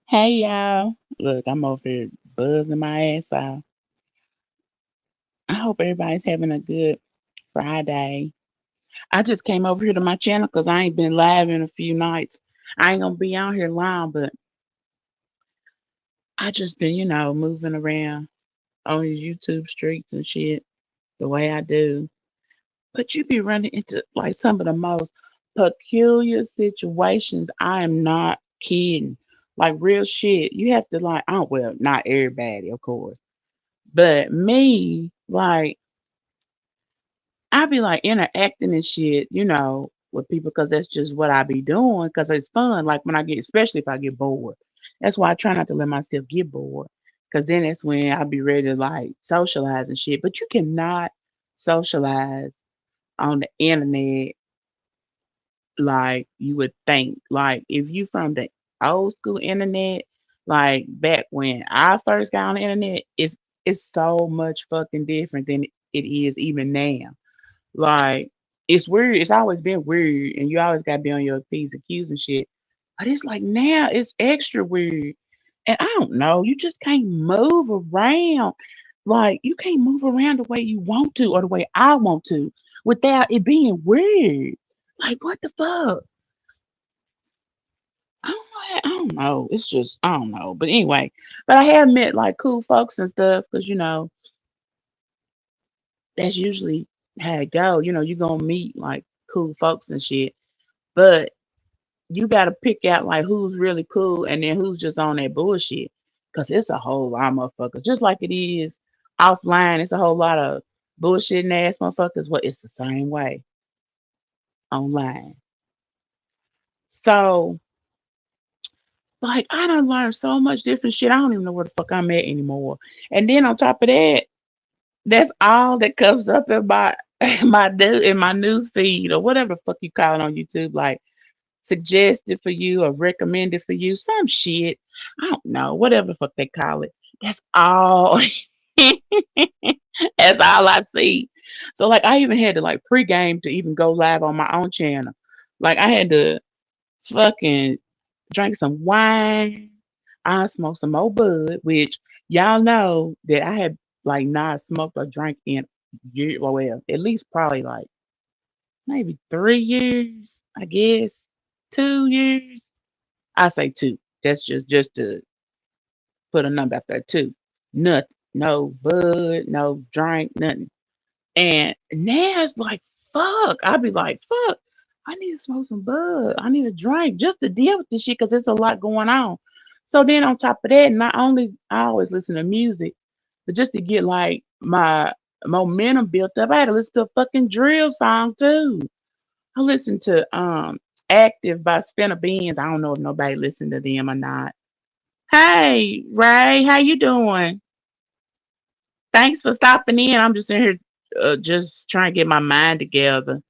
Hey y'all. Look, I'm over here buzzing my ass off. I hope everybody's having a good Friday. I just came over here to my channel because I ain't been live in a few nights. I ain't gonna be on here long, but I just been, moving around on these YouTube streets and shit the way I do. But you be running into like some of the most peculiar situations. I am not kidding. Like real shit. You have to like, oh well, not everybody, of course. But me, like, I be like interacting and shit, with people because that's just what I be doing because it's fun. Like when I get, especially if I get bored. That's why I try not to let myself get bored because then that's when I be ready to like socialize and shit. But you cannot socialize on the internet like you would think. Like if you from the old school internet, like back when I first got on the internet, it's so much fucking different than it is even now. Like it's weird. It's always been weird, and you always gotta be on your P's and Q's and shit. But it's like now it's extra weird, and I don't know. You just can't move around. Like you can't move around the way you want to or the way I want to without it being weird. Like what the fuck? I don't know. I don't know. It's just I don't know. But anyway, but I have met like cool folks and stuff because that's usually how it go. You gonna meet like cool folks and shit. But you gotta pick out like who's really cool and then who's just on that bullshit. Cause it's a whole lot of motherfuckers. Just like it is offline, it's a whole lot of bullshitting ass motherfuckers. Well, it's the same way online. So like I done learned so much different shit. I don't even know where the fuck I'm at anymore. And then on top of that, that's all that comes up in my in my news feed or whatever the fuck you call it on YouTube. Like suggested for you or recommended for you, some shit. I don't know, whatever the fuck they call it. That's all. That's all I see. So like I even had to like pregame to even go live on my own channel. Like I had to fucking drink some wine. I smoked some more bud, which y'all know that I had like not smoked or drank in well, at least probably like maybe 3 years, I guess. 2 years. I say two. That's just to put a number out there. Two. Nothing. No bud, no drink, nothing. And now it's like, fuck. I be like, fuck. I need to smoke some bud. I need a drink just to deal with this shit because there's a lot going on. So then on top of that, not only I always listen to music, but just to get like my momentum built up, I had to listen to a fucking drill song too. I listened to Active by Spinner Beans. I don't know if nobody listened to them or not. Hey, Ray, how you doing? Thanks for stopping in. I'm just in here just trying to get my mind together.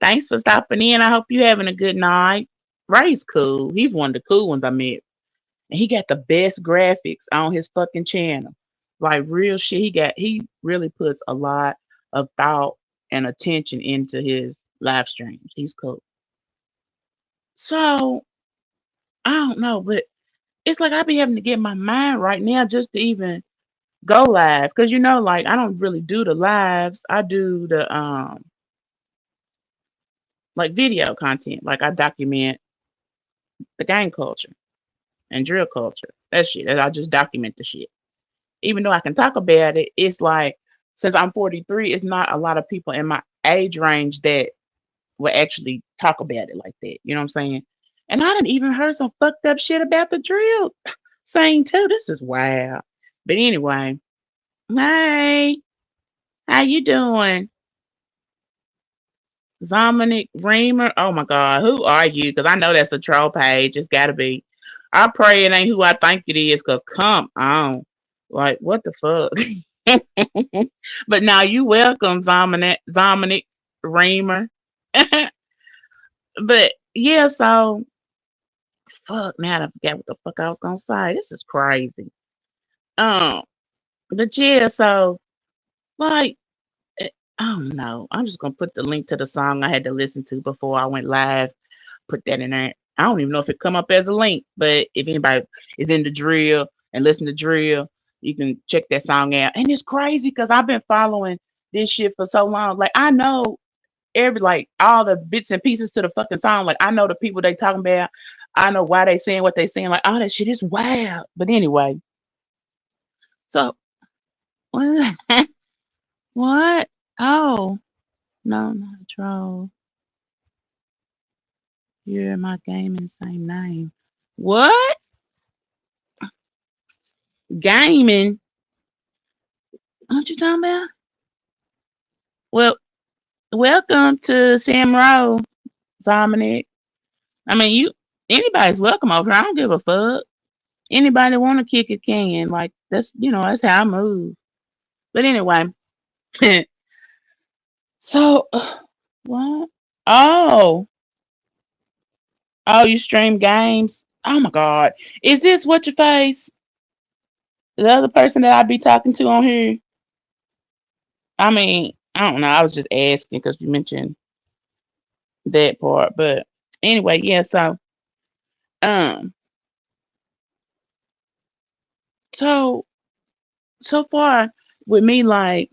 Thanks for stopping in. I hope you having a good night. Ray's cool. He's one of the cool ones I met. And he got the best graphics on his fucking channel. Like real shit. He really puts a lot of thought and attention into his live streams. He's cool. So I don't know, but it's like I be having to get my mind right now just to even go live. Cause like I don't really do the lives. I do the like video content. Like I document the gang culture and drill culture. That shit. I just document the shit. Even though I can talk about it, it's like since I'm 43, it's not a lot of people in my age range that will actually talk about it like that. You know what I'm saying? And I didn't even heard some fucked up shit about the drill scene too. This is wild. But anyway, hey, how you doing? Dominic Reamer. Oh my God, who are you? Because I know that's a troll page. It's got to be. I pray it ain't who I think it is. Because come on, like what the fuck? But now you welcome, Dominic Reamer. But yeah, so fuck. Now I forgot what the fuck I was gonna say. This is crazy. Um, but yeah, so like I don't know. I'm just gonna put the link to the song I had to listen to before I went live. Put that in there. I don't even know if it come up as a link, but if anybody is in the drill and listen to drill, you can check that song out. And it's crazy because I've been following this shit for so long. Like I know every like all the bits and pieces to the fucking song. Like I know the people they talking about. I know why they saying what they saying. Like all that shit is wild. But anyway, so what? What? Oh no, not a troll. You're my gaming same name. What? Gaming? What you talking about? Well, welcome to Sam Rowe, Dominic. I mean, you anybody's welcome over here. I don't give a fuck. Anybody want to kick it can. Like that's that's how I move. But anyway, so what? Oh, oh, you stream games? Oh my god, is this what your face? The other person that I be talking to on here? I mean, I don't know. I was just asking because you mentioned that part. But anyway, yeah. Um, so so far with me like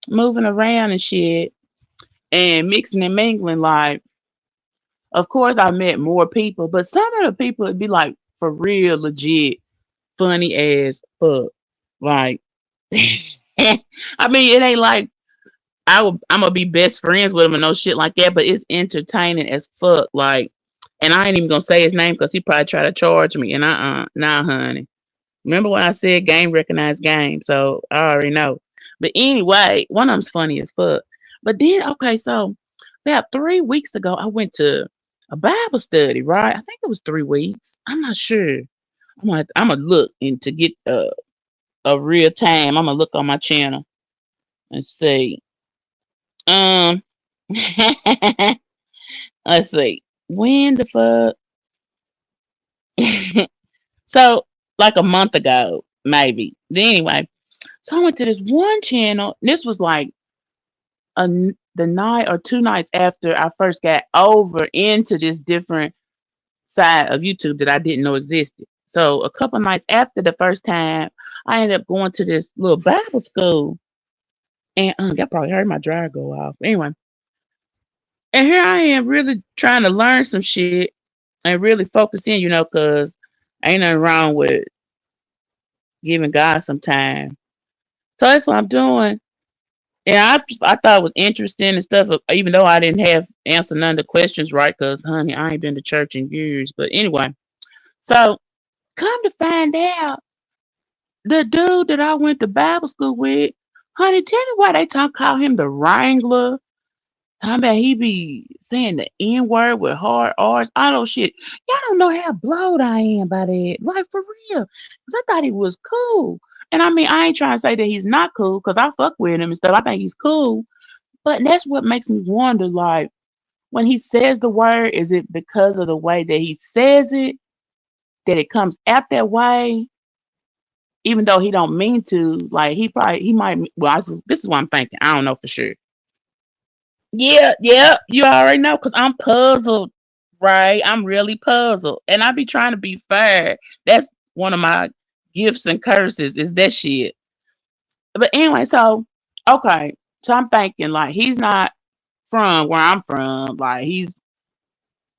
moving around and shit and mixing and mingling, like of course I met more people, but some of the people would be like for real legit funny as fuck. Like I mean it ain't like I'm gonna be best friends with him and no shit like that, but it's entertaining as fuck. Like, and I ain't even gonna say his name because he probably try to charge me. And nah, honey. Remember when I said game recognized game? So I already know. But anyway, one of them's funny as fuck. But then, okay, so about 3 weeks ago, I went to a Bible study. Right? I think it was 3 weeks. I'm not sure. I'm gonna look and to get a real time. I'm gonna look on my channel and see. Um, let's see. When the fuck? So, like a month ago, maybe. But anyway, so I went to this one channel. This was like the night or 2 nights after I first got over into this different side of YouTube that I didn't know existed. So, a couple nights after the first time, I ended up going to this little Bible school. And y'all probably heard my dryer go off. Anyway, and here I am really trying to learn some shit and really focus in, because ain't nothing wrong with giving God some time. So that's what I'm doing. And I thought it was interesting and stuff, even though I didn't have answer none of the questions right, because honey, I ain't been to church in years. But anyway, so come to find out, the dude that I went to Bible school with, honey, tell me why they call him the Wrangler. Talking about he be saying the N word with hard R's, all those shit. Y'all don't know how blowed I am by that. Like for real. Cause I thought he was cool. And I mean, I ain't trying to say that he's not cool, cause I fuck with him and stuff. I think he's cool. But that's what makes me wonder, like, when he says the word, is it because of the way that he says it, that it comes out that way, even though he don't mean to? Like he might. Well, this is what I'm thinking. I don't know for sure. Yeah, yeah, you already know because I'm puzzled, right? I'm really puzzled, and I be trying to be fair. That's one of my gifts and curses is that shit. But anyway, so okay, so I'm thinking like he's not from where I'm from, like he's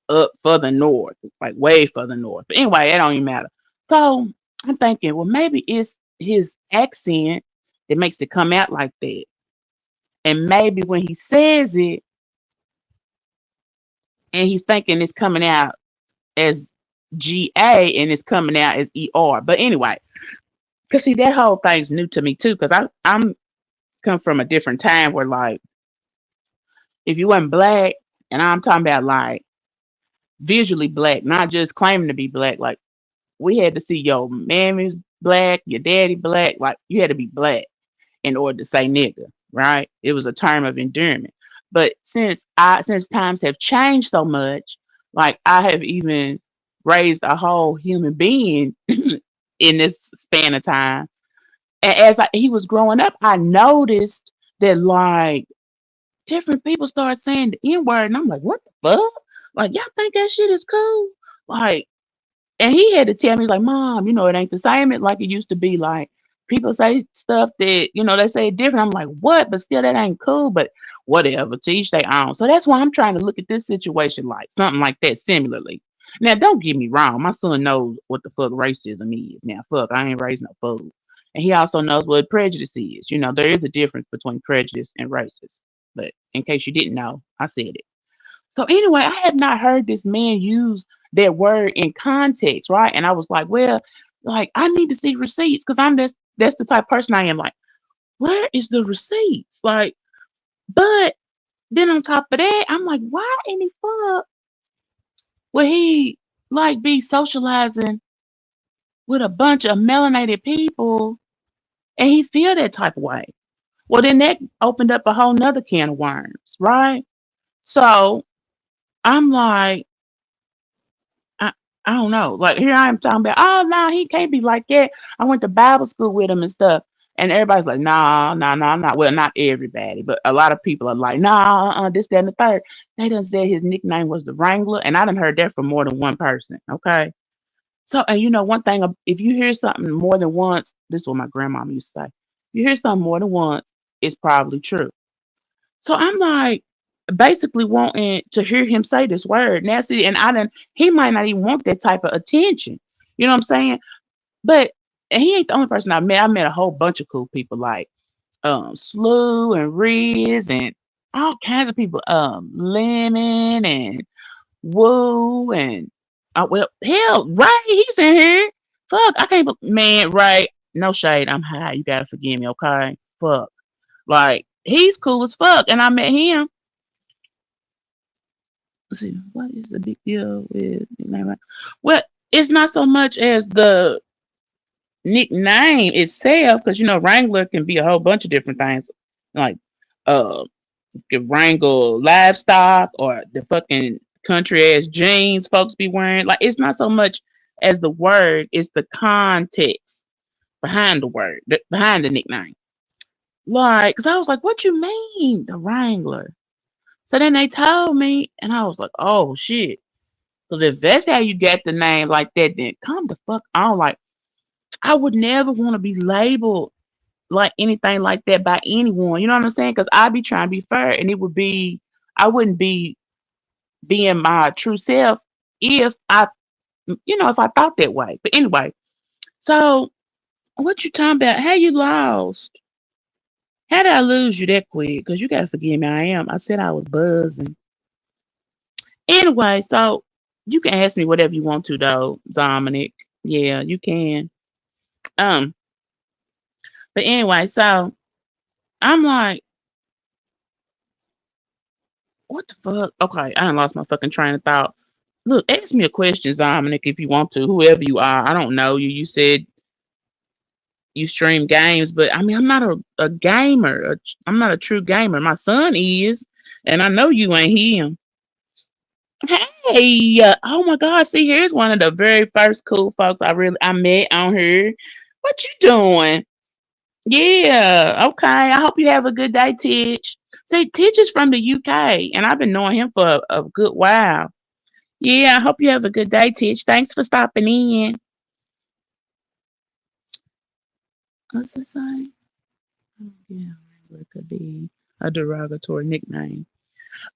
up further north, like way further north. But anyway, it don't even matter. So I'm thinking, well, maybe it's his accent that makes it come out like that, and maybe when he says it, and he's thinking it's coming out as GA and it's coming out as ER. But anyway, because see, that whole thing's new to me too, because I'm come from a different time where like if you wasn't black, and I'm talking about like visually black, not just claiming to be black, like we had to see your mammy's black, your daddy black, like you had to be black in order to say nigga, right? It was a term of endearment. But since times have changed so much, like I have even raised a whole human being in this span of time. And he was growing up, I noticed that like different people started saying the N word, and I'm like, what the fuck? Like y'all think that shit is cool? Like, and he had to tell me, he's like, Mom, it ain't the same like it used to be. Like, people say stuff that, they say it different. I'm like, what? But still, that ain't cool. But whatever, to each their own. So that's why I'm trying to look at this situation like something like that similarly. Now, don't get me wrong. My son knows what the fuck racism is. Now, fuck, I ain't raised no fool. And he also knows what prejudice is. There is a difference between prejudice and racist. But in case you didn't know, I said it. So anyway, I had not heard this man use that word in context, right? And I was like, well, like I need to see receipts because that's the type of person I am. Like, where is the receipts? Like, but then on top of that, I'm like, why in the fuck would he like be socializing with a bunch of melanated people and he feel that type of way? Well, then that opened up a whole nother can of worms, right? So I'm like, I, I don't know. Like here I am talking about, oh no, he can't be like that. I went to Bible school with him and stuff. And everybody's like, nah, nah, nah, nah. Well, not everybody, but a lot of people are like, nah, this, that, and the third. They done said his nickname was the Wrangler, and I done heard that from more than one person. Okay. So, and one thing, if you hear something more than once, this is what my grandmama used to say. You hear something more than once, it's probably true. So I'm like basically wanting to hear him say this word. Now see, and he might not even want that type of attention. You know what I'm saying? But and he ain't the only person I met. I met a whole bunch of cool people like Slew and Riz and all kinds of people. Lemon and Woo and well hell, Ray, he's in here. Fuck, I can't man, Ray, no shade. I'm high. You gotta forgive me, okay? Fuck. Like he's cool as fuck, and I met him. Let's see, what is the big deal with nickname? Well, it's not so much as the nickname itself, because Wrangler can be a whole bunch of different things, like uh, can wrangle livestock or the fucking country ass jeans folks be wearing. Like it's not so much as the word; it's the context behind the word, behind the nickname. Like, cause I was like, "What you mean, the Wrangler?" So then they told me, and I was like, "Oh shit." Because if that's how you get the name like that, then come the fuck on. Like, I would never want to be labeled like anything like that by anyone. You know what I'm saying? Because I'd be trying to be fair, and I wouldn't be being my true self if if I thought that way. But anyway, so what you talking about? How you lost? How did I lose you that quick? Because you gotta forgive me. I said I was buzzing. Anyway, so you can ask me whatever you want to though, Dominic. Yeah, you can. Um, but anyway, so I'm like, what the fuck? Okay, I done lost my fucking train of thought. Look, ask me a question, Dominic, if you want to, whoever you are. I don't know you. You said you stream games, but I mean, I'm not a gamer. I'm not a true gamer. My son is, and I know you ain't him. Hey, oh my God! See, here's one of the very first cool folks I met on here. What you doing? Yeah, okay. I hope you have a good day, Titch. See, Titch is from the UK, and I've been knowing him for a good while. Yeah, I hope you have a good day, Titch. Thanks for stopping in. What's it say? Oh, yeah, it could be a derogatory nickname.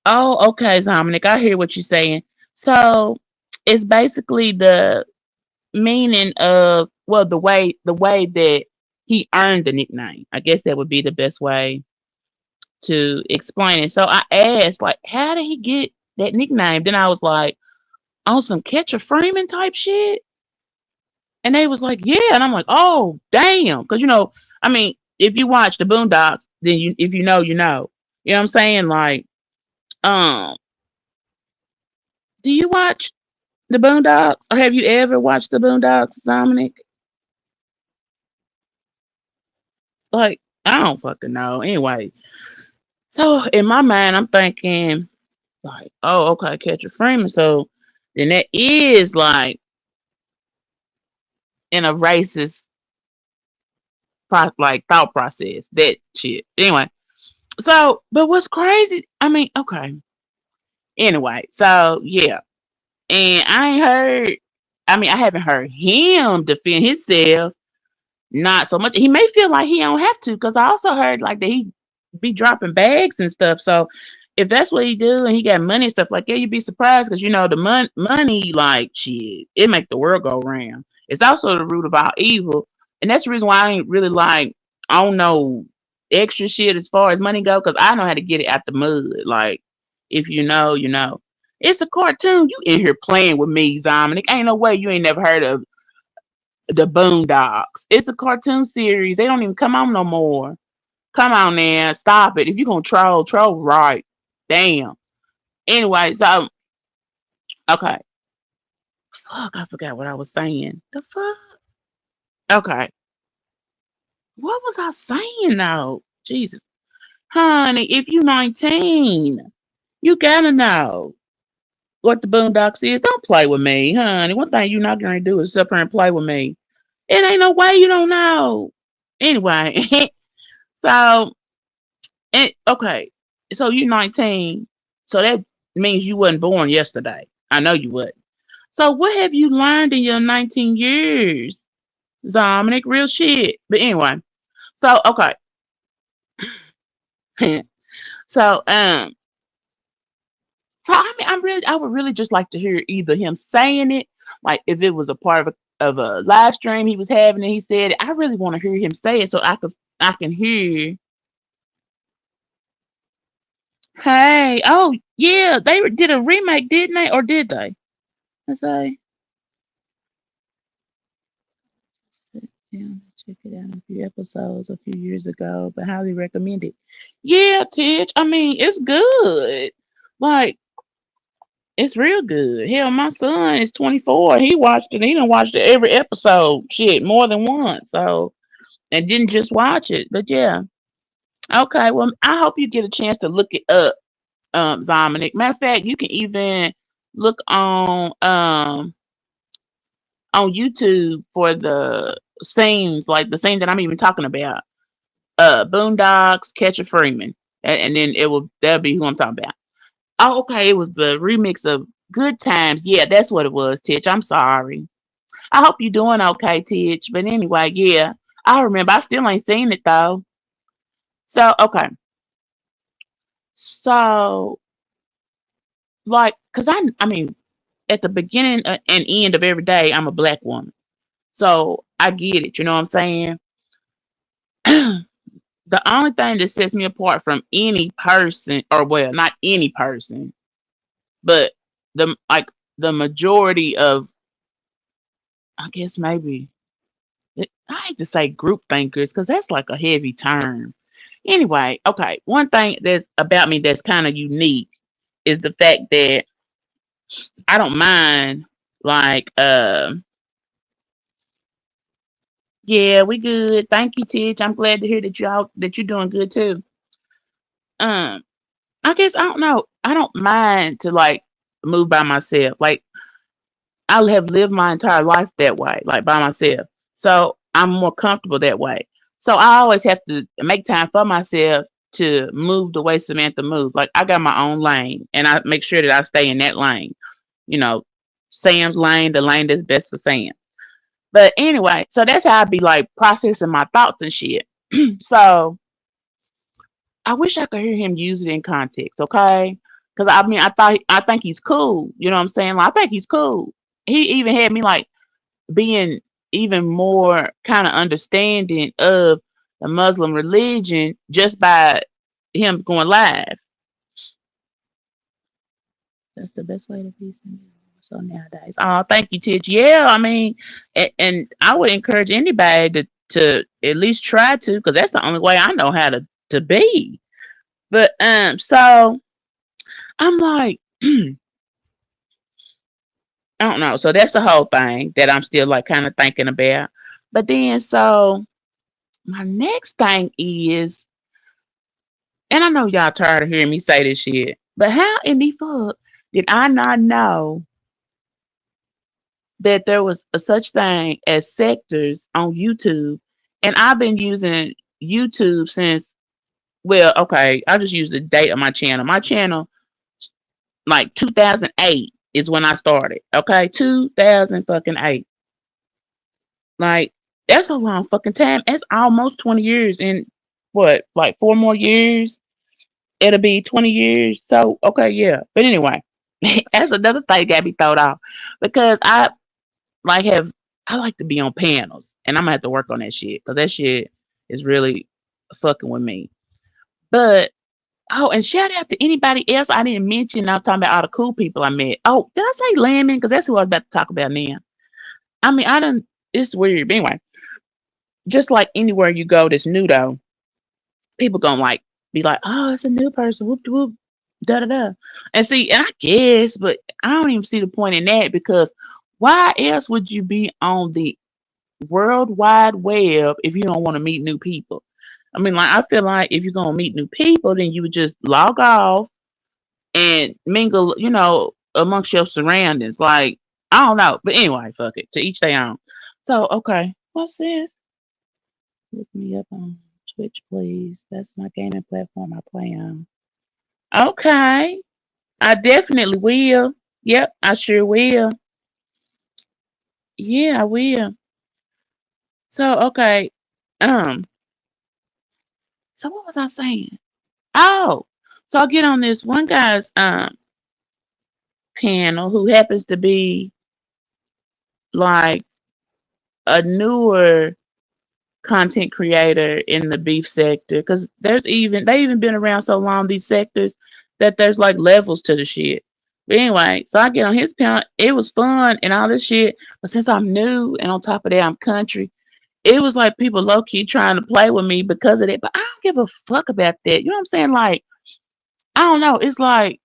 Oh, okay, Dominic. I hear what you're saying. So it's basically the meaning of the way that he earned the nickname. I guess that would be the best way to explain it. So I asked, like, how did he get that nickname? Then I was like, on some Catcher Freeman type shit. And they was like, yeah. And I'm like, oh, damn. Because, I mean, if you watch the Boondocks, then if you know, you know. You know what I'm saying? Like, um, do you watch the Boondocks? Or have you ever watched the Boondocks, Dominic? Like, I don't fucking know. Anyway, so in my mind, I'm thinking, like, oh, okay, Catcher Freeman. So then that is like in a racist like thought process. That shit. Anyway, so but what's crazy? I mean, okay. Anyway, so yeah. And I ain't heard. I mean, I haven't heard him defend himself. Not so much. He may feel like he don't have to, because I also heard like that he be dropping bags and stuff. So if that's what he do and he got money and stuff like that, you'd be surprised, because you know the money, like shit, it make the world go round. It's also the root of all evil, and that's the reason why I ain't really like, I don't know, extra shit as far as money go, because I know how to get it out the mud. Like, if you know, you know. It's a cartoon. You in here playing with me, Dominic. Ain't no way you ain't never heard of the Boondocks. It's a cartoon series. They don't even come on no more. Come on now, stop it. If you gonna troll, troll right. Damn. Anyway, so okay. Fuck, I forgot what I was saying. The fuck? Okay. What was I saying though? Jesus. Honey, if you 19, you gotta know what the Boondocks is. Don't play with me, honey. One thing you're not gonna do is sit up here and play with me. It ain't no way you don't know. Anyway, so okay, so you're 19, so that means you wasn't born yesterday. I know you would. So what have you learned in your 19 years, Dominic? Real shit. But anyway, so okay, so so I mean, I would really just like to hear either him saying it, like if it was a part of a live stream he was having and he said it. I really want to hear him say it so I can hear. Hey, oh yeah, they did a remake, didn't they? Or did they? I say, sit down, check it out a few episodes a few years ago, but highly recommend it. Yeah, Titch. I mean, it's good. Like, it's real good. Hell, my son is 24. He watched it. He done watched it every episode. Shit, more than once. So, and didn't just watch it, but yeah. Okay, well, I hope you get a chance to look it up, Dominic. Matter of fact, you can even look on YouTube for the scenes, like the scene that I'm even talking about. Boondocks, Catcher Freeman, and then that'll be who I'm talking about. Oh, okay, it was the remix of Good Times. Yeah, that's what it was, Titch. I'm sorry. I hope you're doing okay, Titch. But anyway, yeah, I remember. I still ain't seen it though. So okay, so like, cause I mean, at the beginning and end of every day, I'm a black woman. So I get it. You know what I'm saying? The only thing that sets me apart from any person, or well, not any person, but the majority of, I guess maybe, I hate to say group thinkers because that's like a heavy term. Anyway, okay, one thing that's about me that's kind of unique is the fact that I don't mind, like, yeah, we good. Thank you, Titch. I'm glad to hear that you're doing good too. Um, I guess I don't know. I don't mind to like move by myself. Like, I have lived my entire life that way, like by myself. So I'm more comfortable that way. So I always have to make time for myself to move the way Samantha moves. Like, I got my own lane and I make sure that I stay in that lane. You know, Sam's lane, the lane that's best for Sam. But anyway, so that's how I be like processing my thoughts and shit. So I wish I could hear him use it in context, okay? Because I mean, I think he's cool. You know what I'm saying? Like, I think he's cool. He even had me like being even more kind of understanding of the Muslim religion just by him going live. That's the best way to be. So nowadays, oh, thank you, Titch. Yeah, I mean, and I would encourage anybody to at least try to, because that's the only way I know how to be. But so I'm like, I don't know. So that's the whole thing that I'm still like kind of thinking about. But then so my next thing is, and I know y'all tired of hearing me say this shit, but how in the fuck did I not know that there was a such thing as sectors on YouTube? And I've been using YouTube since, well, okay, I'll just use the date of my channel. My channel, like 2008. is when I started. Okay, 2000 fucking 8. Like that's a long fucking time. That's almost 20 years. In what, like 4 more years? It'll be 20 years. So okay, yeah. But anyway, that's another thing got me thrown off because like have I like to be on panels, and I'm gonna have to work on that shit because that shit is really fucking with me. But oh, and shout out to anybody else I didn't mention. I'm talking about all the cool people I met. Oh, did I say Lemon? Because that's who I was about to talk about now. I mean, I don't. It's weird. But anyway, just like anywhere you go that's new though, people gonna like be like, oh, it's a new person. Whoop de whoop, da da da. And see, and I guess, but I don't even see the point in that because why else would you be on the World Wide Web if you don't want to meet new people? I mean, like I feel like if you're gonna meet new people, then you would just log off and mingle, amongst your surroundings. Like, I don't know. But anyway, fuck it. To each their own. So, okay. What's this? Look me up on Twitch, please. That's my gaming platform I play on. Okay. I definitely will. Yep, I sure will. Yeah, I will. So, okay. Um, so what was I saying? Oh, so I get on this one guy's panel who happens to be like a newer content creator in the beef sector because they even been around so long, these sectors, that there's like levels to the shit. But anyway, so I get on his panel. It was fun and all this shit, but since I'm new and on top of that I'm country, it was like people low key trying to play with me because of that. But I don't give a fuck about that. You know what I'm saying? Like, I don't know. It's like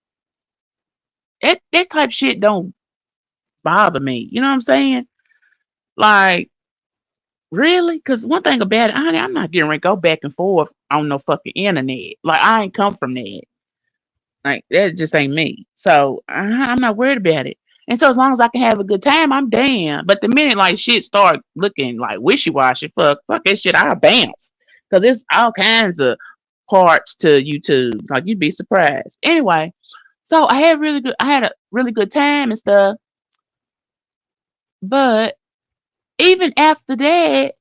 that type shit don't bother me. You know what I'm saying? Like, really? Because one thing about it, honey, I'm not getting ready to go back and forth on no fucking internet. Like, I ain't come from that. Like, that just ain't me. So, I'm not worried about it. And so, as long as I can have a good time, I'm damn. But the minute, like, shit start looking like wishy washy, fuck that shit, I'll bounce. Because there's all kinds of parts to YouTube. Like, you'd be surprised. Anyway, so I had a really good time and stuff. But even after that,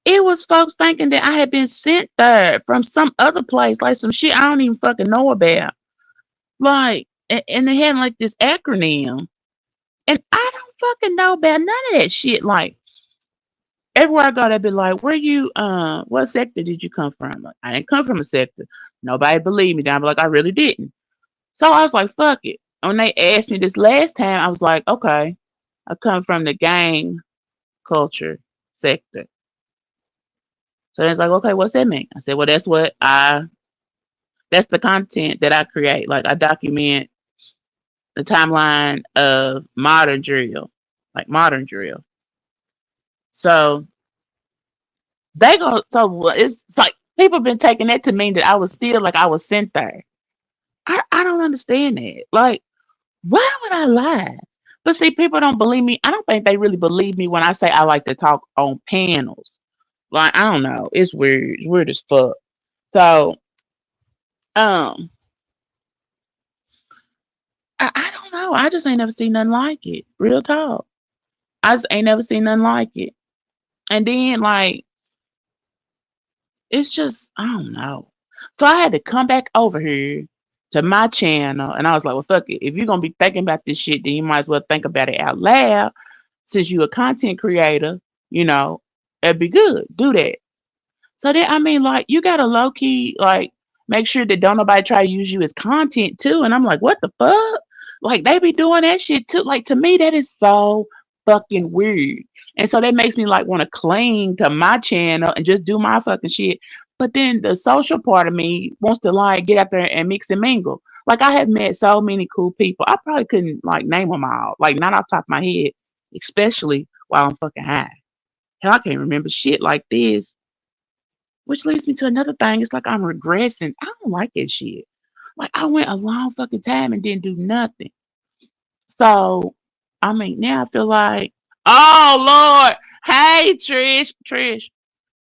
it was folks thinking that I had been sent there from some other place, like some shit I don't even fucking know about. Like, and they had like this acronym, and I don't fucking know about none of that shit. Like, everywhere I go, they'd be like, "Where you? What sector did you come from?" Like, I didn't come from a sector. Nobody believed me. Then I'm like, I really didn't. So I was like, "Fuck it." When they asked me this last time, I was like, "Okay, I come from the gang culture sector." So it's like, "Okay, what's that mean?" I said, "Well, that's the content that I create. Like I document the timeline of modern drill, like modern drill." So it's like people been taking that to mean that I was still like I was sent there. I don't understand that. Like, why would I lie? But see, people don't believe me. I don't think they really believe me when I say I like to talk on panels. Like, I don't know. It's weird. It's weird as fuck. So, um, I don't know. I just ain't never seen nothing like it. Real talk. I just ain't never seen nothing like it. And then like it's just I don't know. So I had to come back over here to my channel and I was like, well fuck it. If you're gonna be thinking about this shit, then you might as well think about it out loud. Since you a content creator, you know, it'd be good. Do that. So then I mean like you gotta low key like make sure that don't nobody try to use you as content too. And I'm like, what the fuck? Like they be doing that shit too. Like to me that is so fucking weird. And so that makes me like want to cling to my channel and just do my fucking shit. But then the social part of me wants to like get out there and mix and mingle. Like I have met so many cool people. I probably couldn't like name them all. Like not off the top of my head, especially while I'm fucking high. Hell, I can't remember shit like this. Which leads me to another thing. It's like I'm regressing. I don't like that shit. Like I went a long fucking time and didn't do nothing. So I mean now I feel like, oh Lord, hey Trish.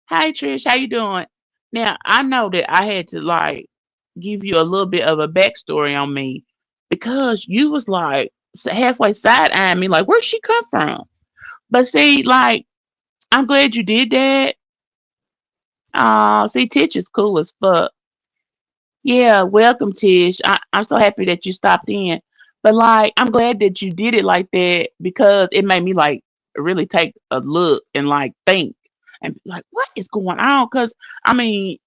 Hey Trish, how you doing? Now I know that I had to like give you a little bit of a backstory on me because you was like halfway side eyeing me like, where'd she come from? But see, like, I'm glad you did that. See, Titch is cool as fuck. Yeah, welcome, Tish. I'm so happy that you stopped in. But like, I'm glad that you did it like that because it made me like really take a look and like think and be like, what is going on? Because I mean,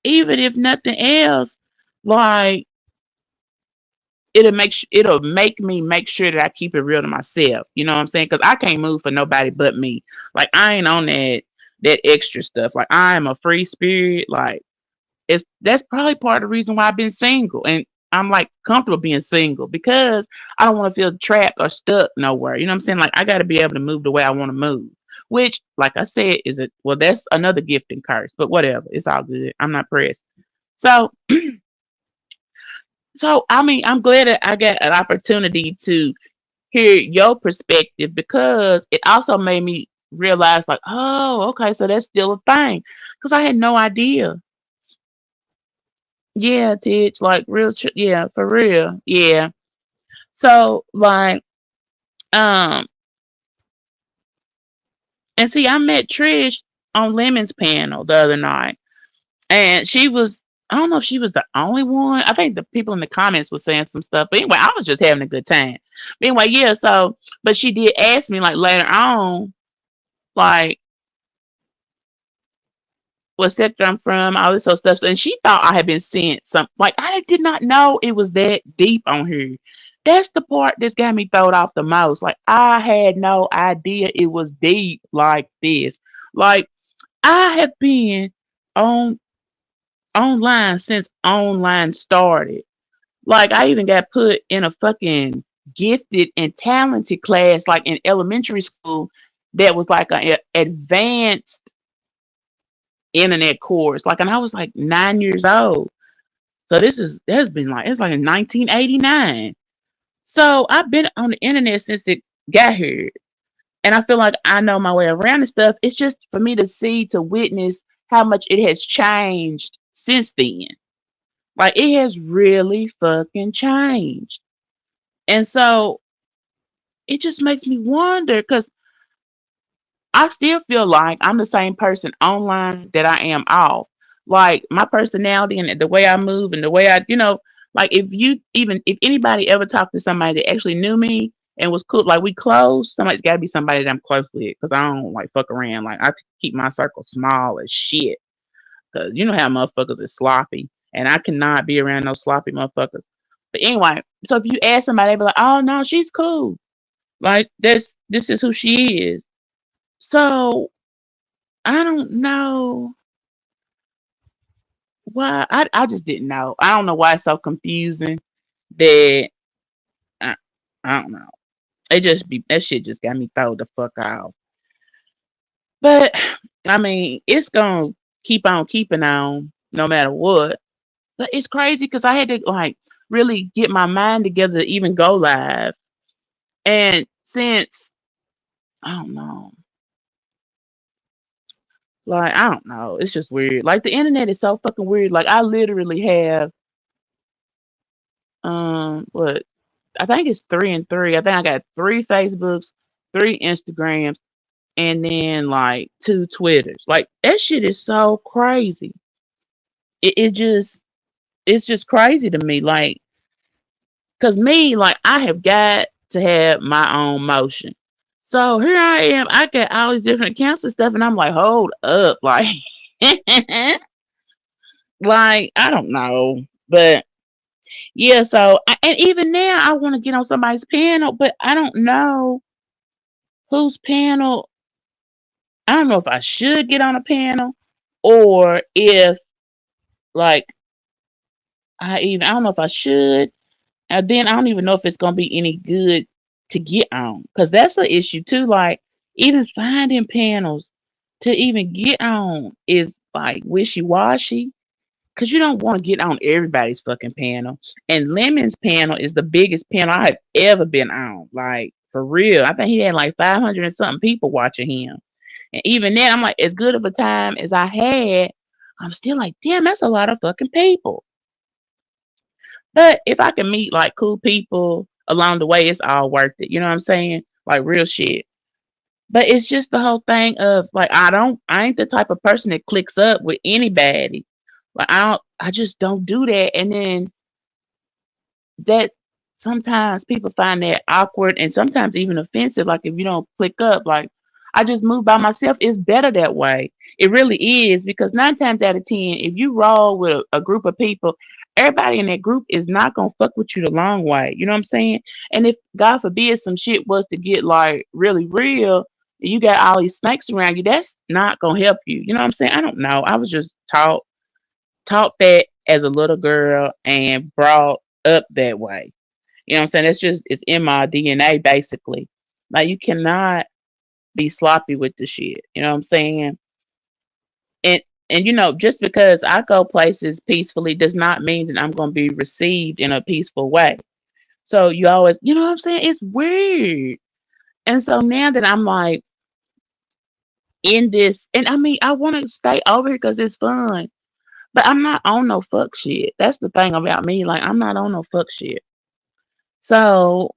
even if nothing else, like it'll make me make sure that I keep it real to myself. You know what I'm saying? Because I can't move for nobody but me. Like I ain't on that extra stuff. Like I am a free spirit. Like it's that's probably part of the reason why I've been single and I'm like comfortable being single because I don't want to feel trapped or stuck nowhere. You know what I'm saying? Like I got to be able to move the way I want to move. Which, like I said, is it well? That's another gift and curse, but whatever. It's all good. I'm not pressed. So, so I mean, I'm glad that I got an opportunity to hear your perspective because it also made me realize, like, oh, okay, so that's still a thing because I had no idea. Yeah, Titch, like yeah, for real, yeah. So like, um, and see, I met Trish on Lemon's panel the other night, and she was. I don't know if she was the only one. I think the people in the comments were saying some stuff. But anyway, I was just having a good time. But anyway, yeah. So, but she did ask me like later on, like what sector I'm from, all this sort of stuff. So, and she thought I had been sent some. Like I did not know it was that deep on here. That's the part that's got me thrown off the most. Like I had no idea it was deep like this. Like I have been on online since online started. Like I even got put in a fucking gifted and talented class like in elementary school that was like an advanced internet course. Like and I was like 9 years old. So this is that's been like it's like in 1989. So I've been on the internet since it got here. And I feel like I know my way around and stuff. It's just for me to see, to witness how much it has changed since then. Like it has really fucking changed. And so it just makes me wonder because I still feel like I'm the same person online that I am off. Like my personality and the way I move and the way like if anybody ever talked to somebody that actually knew me and was cool, like we close, somebody's got to be somebody that I'm close with because I don't like fuck around. Like I keep my circle small as shit because you know how motherfuckers is sloppy and I cannot be around no sloppy motherfuckers. But anyway, so if you ask somebody, they be like, "Oh no, she's cool. Like this is who she is." So I don't know why. I just didn't know. I don't know why it's so confusing that I, I don't know. It just be that shit just got me thrown the fuck off. But I mean, it's gonna keep on keeping on no matter what. But it's crazy because I had to like really get my mind together to even go live. And since I don't know, like I don't know, it's just weird. Like the internet is so fucking weird. Like I literally have what I think it's 3 and 3. I think I got 3 Facebooks, 3 Instagrams, and then like 2 Twitters. Like that shit is so crazy. It just it's just crazy to me. Like, cause me, like I have got to have my own motion. So here I am. I got all these different accounts and stuff, and I'm like, hold up, like, like I don't know, but yeah. So and even now, I want to get on somebody's panel, but I don't know whose panel. I don't know if I should get on a panel or if like I don't know if I should. And then I don't even know if it's gonna be any good to get on because that's an issue too. Like even finding panels to even get on is like wishy washy because you don't want to get on everybody's fucking panel. And Lemon's panel is the biggest panel I have ever been on. Like for real, I think he had like 500 and something people watching him. And even then, I'm like, as good of a time as I had, I'm still like, damn, that's a lot of fucking people. But if I can meet like cool people along the way, it's all worth it. You know what I'm saying? Like real shit. But it's just the whole thing of like I ain't the type of person that clicks up with anybody. Like I just don't do that. And then that sometimes people find that awkward and sometimes even offensive. Like if you don't click up, like I just move by myself. It's better that way. It really is because 9 times out of 10, if you roll with a group of people, everybody in that group is not gonna fuck with you the long way. You know what I'm saying? And if God forbid some shit was to get like really real, you got all these snakes around you, that's not gonna help you. You know what I'm saying? I don't know. I was just taught that as a little girl and brought up that way. You know what I'm saying? It's in my DNA basically. Like you cannot be sloppy with the shit. You know what I'm saying? And just because I go places peacefully does not mean that I'm gonna be received in a peaceful way. So you always you know what I'm saying? It's weird. And so now that I'm like in this and I mean I wanna stay over here because it's fun. But I'm not on no fuck shit. That's the thing about me. Like I'm not on no fuck shit. So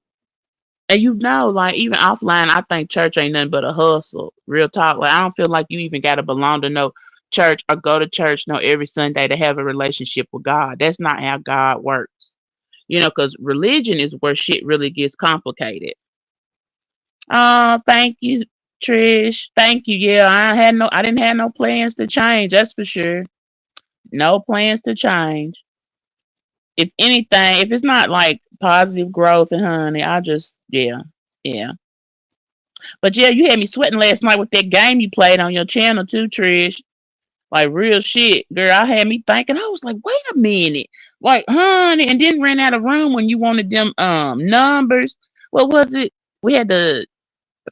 and like even offline, I think church ain't nothing but a hustle. Real talk. Like I don't feel like you even gotta belong to no church or go to church no every Sunday to have a relationship with God. That's not how God works. Because religion is where shit really gets complicated. Thank you, Trish. Thank you. Yeah, I didn't have no plans to change. That's for sure. No plans to change. If anything, if it's not like positive growth and honey, I just yeah, yeah. But yeah, you had me sweating last night with that game you played on your channel too, Trish. Like real shit, girl. I had me thinking. I was like, wait a minute, like honey, and then ran out of room when you wanted them numbers. What was it? We had the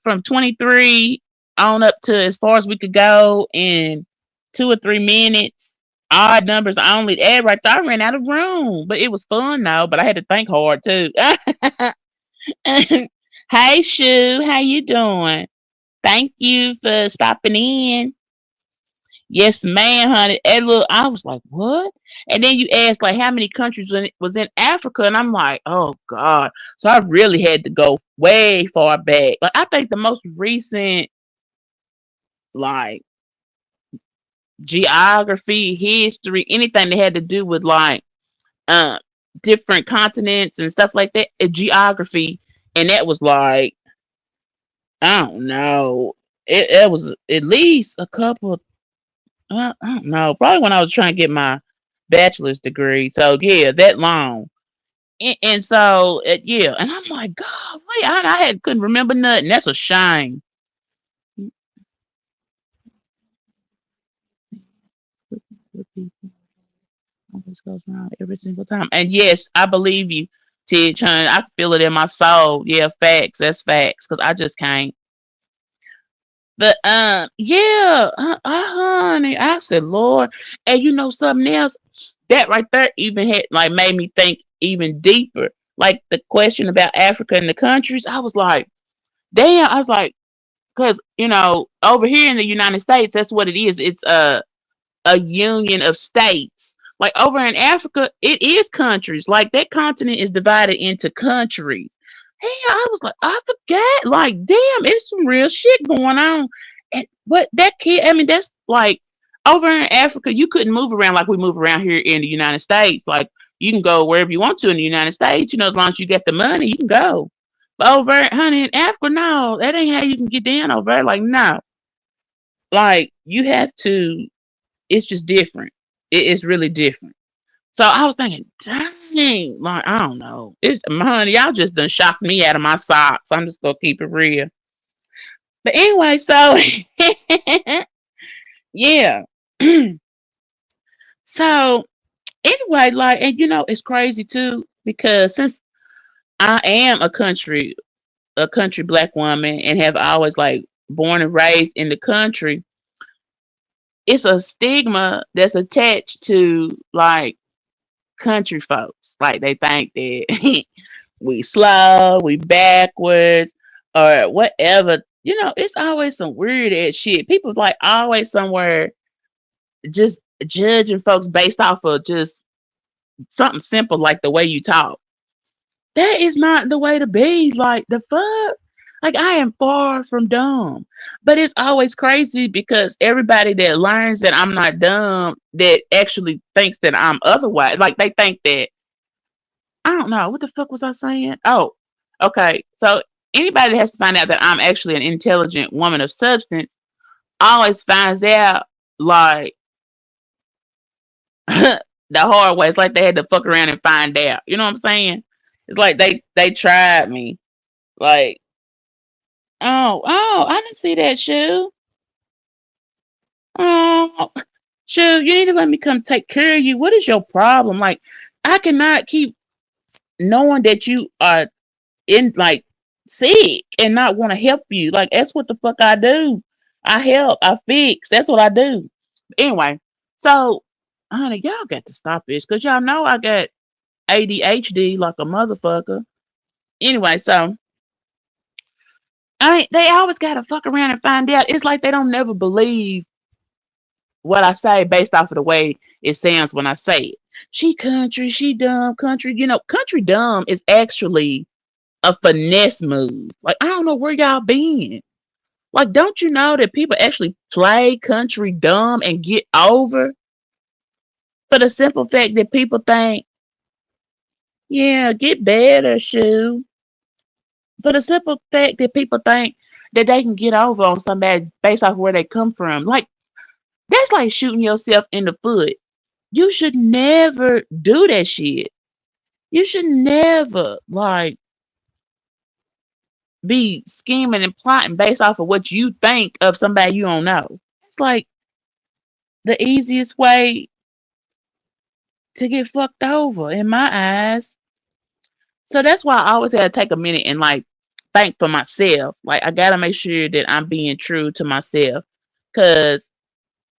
from 23 on up to as far as we could go in 2 or 3 minutes. Odd numbers only. Add right there. I ran out of room, but it was fun though. But I had to think hard too. Hey, Shu, how you doing? Thank you for stopping in. Yes, ma'am, honey. And look, I was like, what? And then you asked like how many countries was in Africa, and I'm like, oh God. So I really had to go way far back. Like I think the most recent like geography, history, anything that had to do with like uh different continents and stuff like that, geography, and that was like I don't know. It was at least a couple. I don't know. Probably when I was trying to get my bachelor's degree. So yeah, that long. And so yeah, and I'm like, God, wait, I had couldn't remember nothing. That's a shame. Always goes wrong every single time. And yes, I believe you, Ted Chun. I feel it in my soul. Yeah, facts. That's facts. Cause I just can't. But yeah, honey, I said, Lord, and something else that right there even had like made me think even deeper. Like the question about Africa and the countries, I was like, damn. I was like, because over here in the United States, that's what it is. It's a union of states. Like over in Africa, it is countries. Like that continent is divided into countries. Hey, I was like, I forgot. Like, damn, it's some real shit going on. And but that kid, I mean, that's like over in Africa, you couldn't move around like we move around here in the United States. Like you can go wherever you want to in the United States. As long as you get the money, you can go. But over, honey, in Africa, no, that ain't how you can get down over there. Like, no, like you have to it's just different. It's really different. So I was thinking, dang, like I don't know. Honey, y'all just done shocked me out of my socks. I'm just gonna keep it real. But anyway, so yeah. So anyway, like, and it's crazy too because since I am a country black woman, and have always like born and raised in the country, it's a stigma that's attached to like country folks. Like they think that we slow, we backwards, or whatever. It's always some weird ass shit. People like always somewhere just judging folks based off of just something simple like the way you talk. That is not the way to be. Like the fuck. Like I am far from dumb. But it's always crazy because everybody that learns that I'm not dumb that actually thinks that I'm otherwise. Like they think that I don't know, what the fuck was I saying? Oh, okay. So anybody that has to find out that I'm actually an intelligent woman of substance always finds out like the hard way. It's like they had to fuck around and find out. You know what I'm saying? It's like they tried me. Like, oh, I didn't see that shoe. Oh, shoe, you need to let me come take care of you. What is your problem? Like, I cannot keep knowing that you are in like sick and not want to help you. Like, that's what the fuck I do. I help. I fix. That's what I do. Anyway, so honey, y'all got to stop this because y'all know I got ADHD like a motherfucker. Anyway, so I mean, they always gotta fuck around and find out. It's like they don't never believe what I say based off of the way it sounds when I say it. She country, she dumb, country. You know, country dumb is actually a finesse move. Like, I don't know where y'all been. Like, don't you know that people actually play country dumb and get over for the simple fact that people think, yeah, get better, shoe. For the simple fact that people think that they can get over on somebody based off where they come from. Like, that's like shooting yourself in the foot. You should never do that shit. You should never like be scheming and plotting based off of what you think of somebody you don't know. It's like the easiest way to get fucked over in my eyes. So that's why I always had to take a minute and like think for myself. Like I gotta make sure that I'm being true to myself. Cause,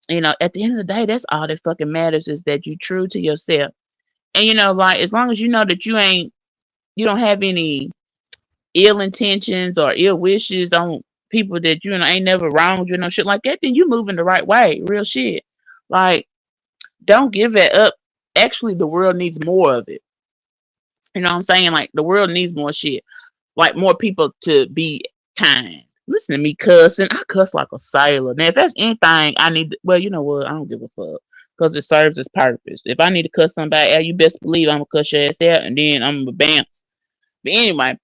you know, at the end of the day, that's all that fucking matters is that you true to yourself. And you know, like as long as you know that you don't have any ill intentions or ill wishes on people that you know ain't never wronged you, no shit like that, then you moving the right way. Real shit. Like, don't give it up. Actually, the world needs more of it. You know what I'm saying? Like, the world needs more shit. Like, more people to be kind. Listen to me cussing. I cuss like a sailor. Now, if that's anything I need, well, you know what? I don't give a fuck because it serves its purpose. If I need to cuss somebody out, you best believe I'm gonna cuss your ass out, and then I'm gonna bounce. But anyway,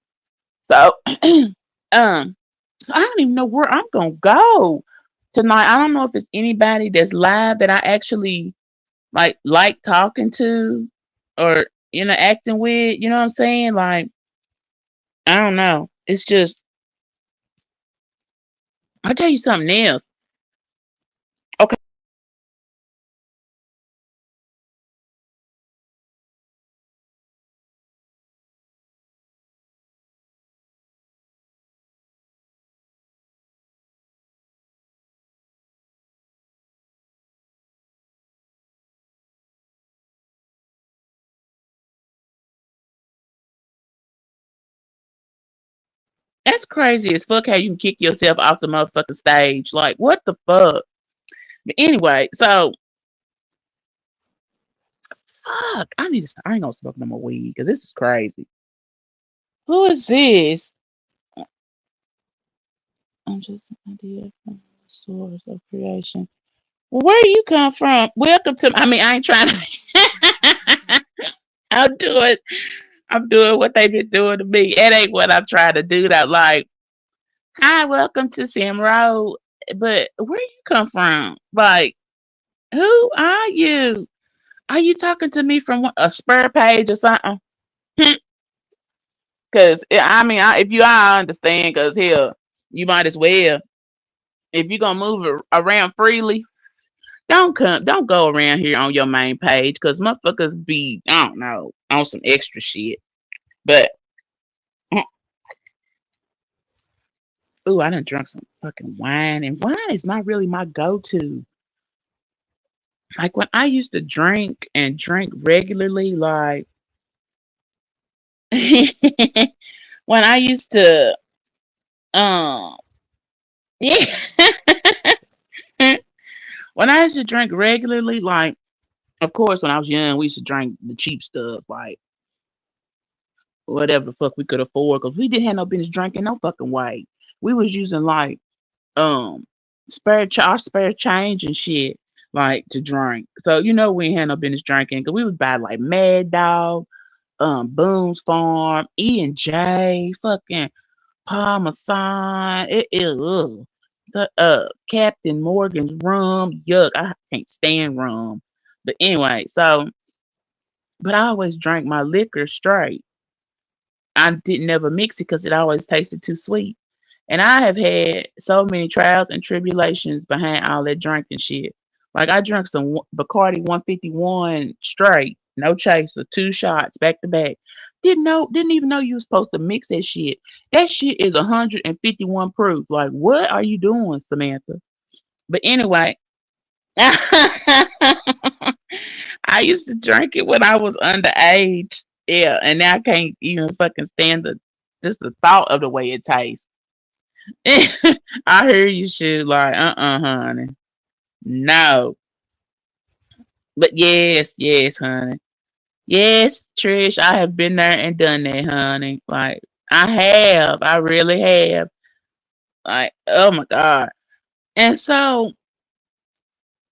so um, so I don't even know where I'm gonna go tonight. I don't know if it's anybody that's live that I actually like talking to or interacting with. You know what I'm saying? Like I don't know. It's just I'll tell you something else. Okay, that's crazy as fuck how you can kick yourself off the motherfucking stage. Like what the fuck? But anyway, so fuck. I need to. I ain't gonna smoke no more weed because this is crazy. Who is this? I'm just an idea from the source of creation. Where you come from? Welcome to. I mean, I ain't trying to. I'm doing. I'm doing what they been doing to me. It ain't what I'm trying to do. That like, hi, welcome to Sam Road. But where you come from? Like, who are you? Are you talking to me from a spur page or something? Because I mean, if you I understand. Because hell, you might as well. If you're gonna move around freely, don't go around here on your main page. Because motherfuckers be I don't know on some extra shit. But ooh, I done drunk some fucking wine, and wine is not really my go-to. Like when I used to drink and drink regularly, like when I used to, um, yeah, when I used to drink regularly, like of course when I was young, we used to drink the cheap stuff, like whatever the fuck we could afford, because we didn't have no business drinking no fucking way. We was using like um our spare change and shit like to drink. So we ain't had no business drinking because we was buy like Mad Dog, Boone's Farm, E&J, fucking Parmesan. It is the Captain Morgan's rum. Yuck, I can't stand rum. But anyway, but I always drank my liquor straight. I didn't never mix it because it always tasted too sweet. And I have had so many trials and tribulations behind all that drinking shit. Like I drank some Bacardi 151 straight, no chaser, 2 shots back to back. Didn't even know you were supposed to mix that shit. That shit is 151 proof. Like, what are you doing, Samantha? But anyway, I used to drink it when I was underage. Yeah, and now I can't even fucking stand just the thought of the way it tastes. I hear you, shoot. Like, honey. No. But yes, yes, honey. Yes, Trish, I have been there and done that, honey. Like, I have. I really have. Like, oh my God. And so,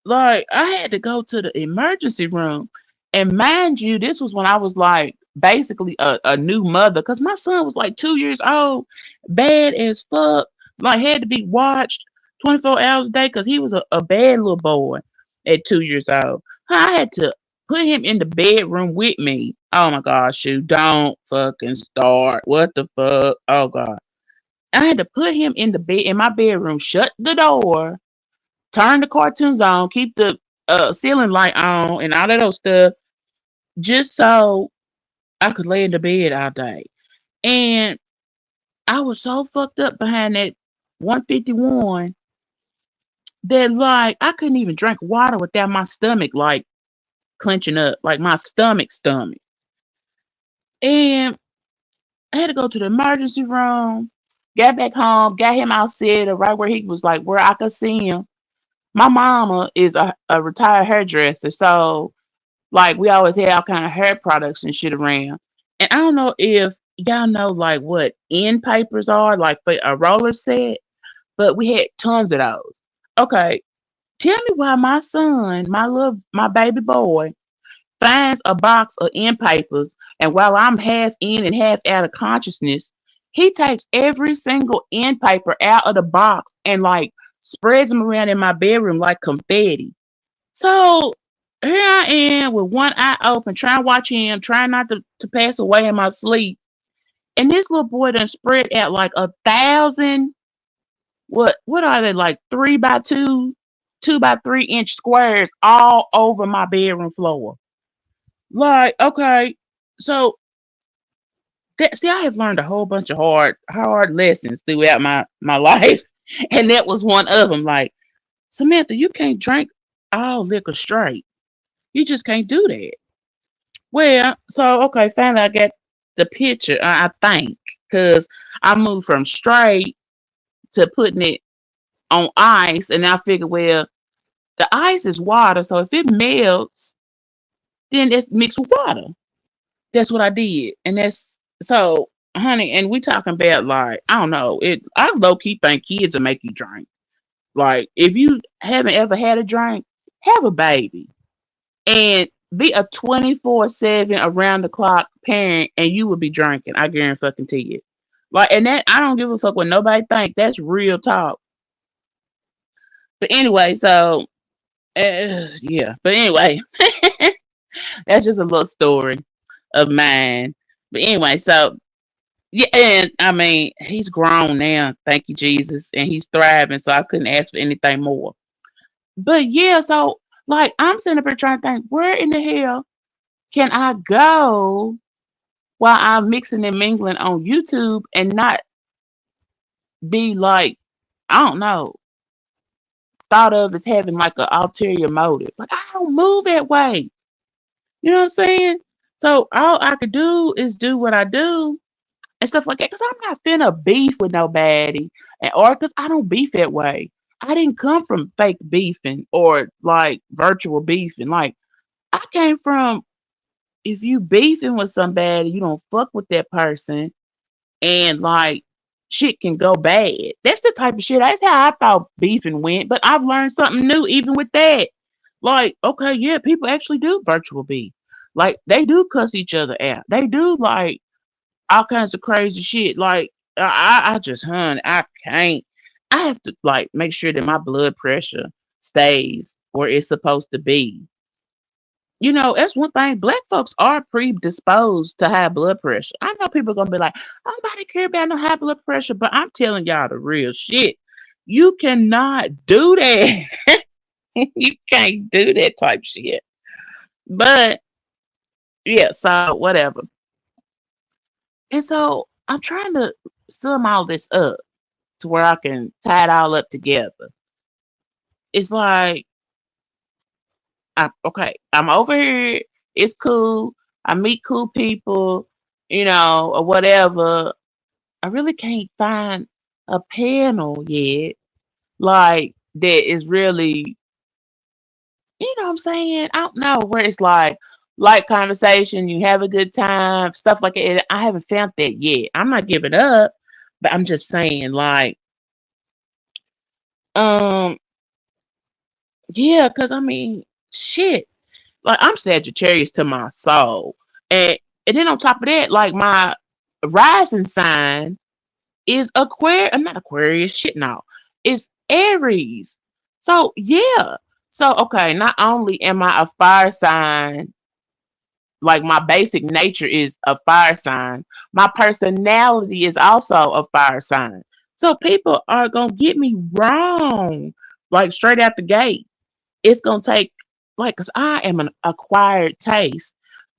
like, I had to go to the emergency room. And mind you, this was when I was like basically a new mother because my son was like 2 years old, bad as fuck, like had to be watched 24 hours a day because he was a bad little boy at 2 years old. I had to put him in the bedroom with me. Oh my gosh, shoot, don't fucking start. What the fuck? Oh God. I had to put him in the bed in my bedroom, shut the door, turn the cartoons on, keep the ceiling light on, and all that other stuff, just so I could lay in the bed all day. And I was so fucked up behind that 151 that like I couldn't even drink water without my stomach like clenching up, like my stomach. And I had to go to the emergency room, got back home, got him outside right where he was like where I could see him. My mama is a retired hairdresser, so like we always had all kind of hair products and shit around. And I don't know if y'all know like what end papers are, like for a roller set, but we had tons of those. Okay, tell me why my son, my baby boy, finds a box of end papers, and while I'm half in and half out of consciousness, he takes every single end paper out of the box and like spreads them around in my bedroom like confetti. So here I am with one eye open, trying to watch him, trying not to pass away in my sleep. And this little boy done spread out like 1,000, what are they, like 3 by 2, 2 by 3 inch squares all over my bedroom floor. Like, okay, so see, I have learned a whole bunch of hard lessons throughout my life. And that was one of them. Like, Samantha, you can't drink all liquor straight. You just can't do that. Well, so okay, finally I got the picture. I think because I moved from straight to putting it on ice, and I figured, well, the ice is water, so if it melts, then it's mixed with water. That's what I did, and that's so, honey. And we talking about like I don't know. I low key think kids will make you drink. Like if you haven't ever had a drink, have a baby. And be a 24/7 around the clock parent and you will be drinking. I guarantee fucking to you. Like and that I don't give a fuck what nobody think. That's real talk. But anyway, so yeah. But anyway, that's just a little story of mine. But anyway, so yeah, and I mean he's grown now, thank you Jesus, and he's thriving. So I couldn't ask for anything more. But yeah, so like I'm sitting up here trying to think, where in the hell can I go while I'm mixing and mingling on YouTube and not be like, I don't know, thought of as having like an ulterior motive. Like I don't move that way. You know what I'm saying? So all I could do is do what I do and stuff like that. Cause I'm not finna beef with nobody. Or cause I don't beef that way. I didn't come from fake beefing or like virtual beefing. Like I came from if you beefing with somebody, you don't fuck with that person, and like shit can go bad. That's the type of shit. That's how I thought beefing went, but I've learned something new even with that. Like, okay, yeah, people actually do virtual beef. Like they do cuss each other out. They do like all kinds of crazy shit. Like I just, honey, I can't. I have to like make sure that my blood pressure stays where it's supposed to be. That's one thing. Black folks are predisposed to high blood pressure. I know people are gonna be like, nobody care about no high blood pressure, but I'm telling y'all the real shit. You cannot do that. You can't do that type shit. But yeah, so whatever. And so I'm trying to sum all this up to where I can tie it all up together. It's like, okay, I'm over here. It's cool. I meet cool people, or whatever. I really can't find a panel yet, like that is really, what I'm saying? I don't know where it's like light conversation, you have a good time, stuff like it. I haven't found that yet. I'm not giving up, but I'm just saying, like, um, yeah, because I mean, shit. Like I'm Sagittarius to my soul. And then on top of that, like my rising sign is Aquarius. I'm not Aquarius, shit no. It's Aries. So yeah. So okay, not only am I a fire sign, like my basic nature is a fire sign, my personality is also a fire sign. So people are gonna get me wrong, like straight out the gate. It's gonna take like, cause I am an acquired taste,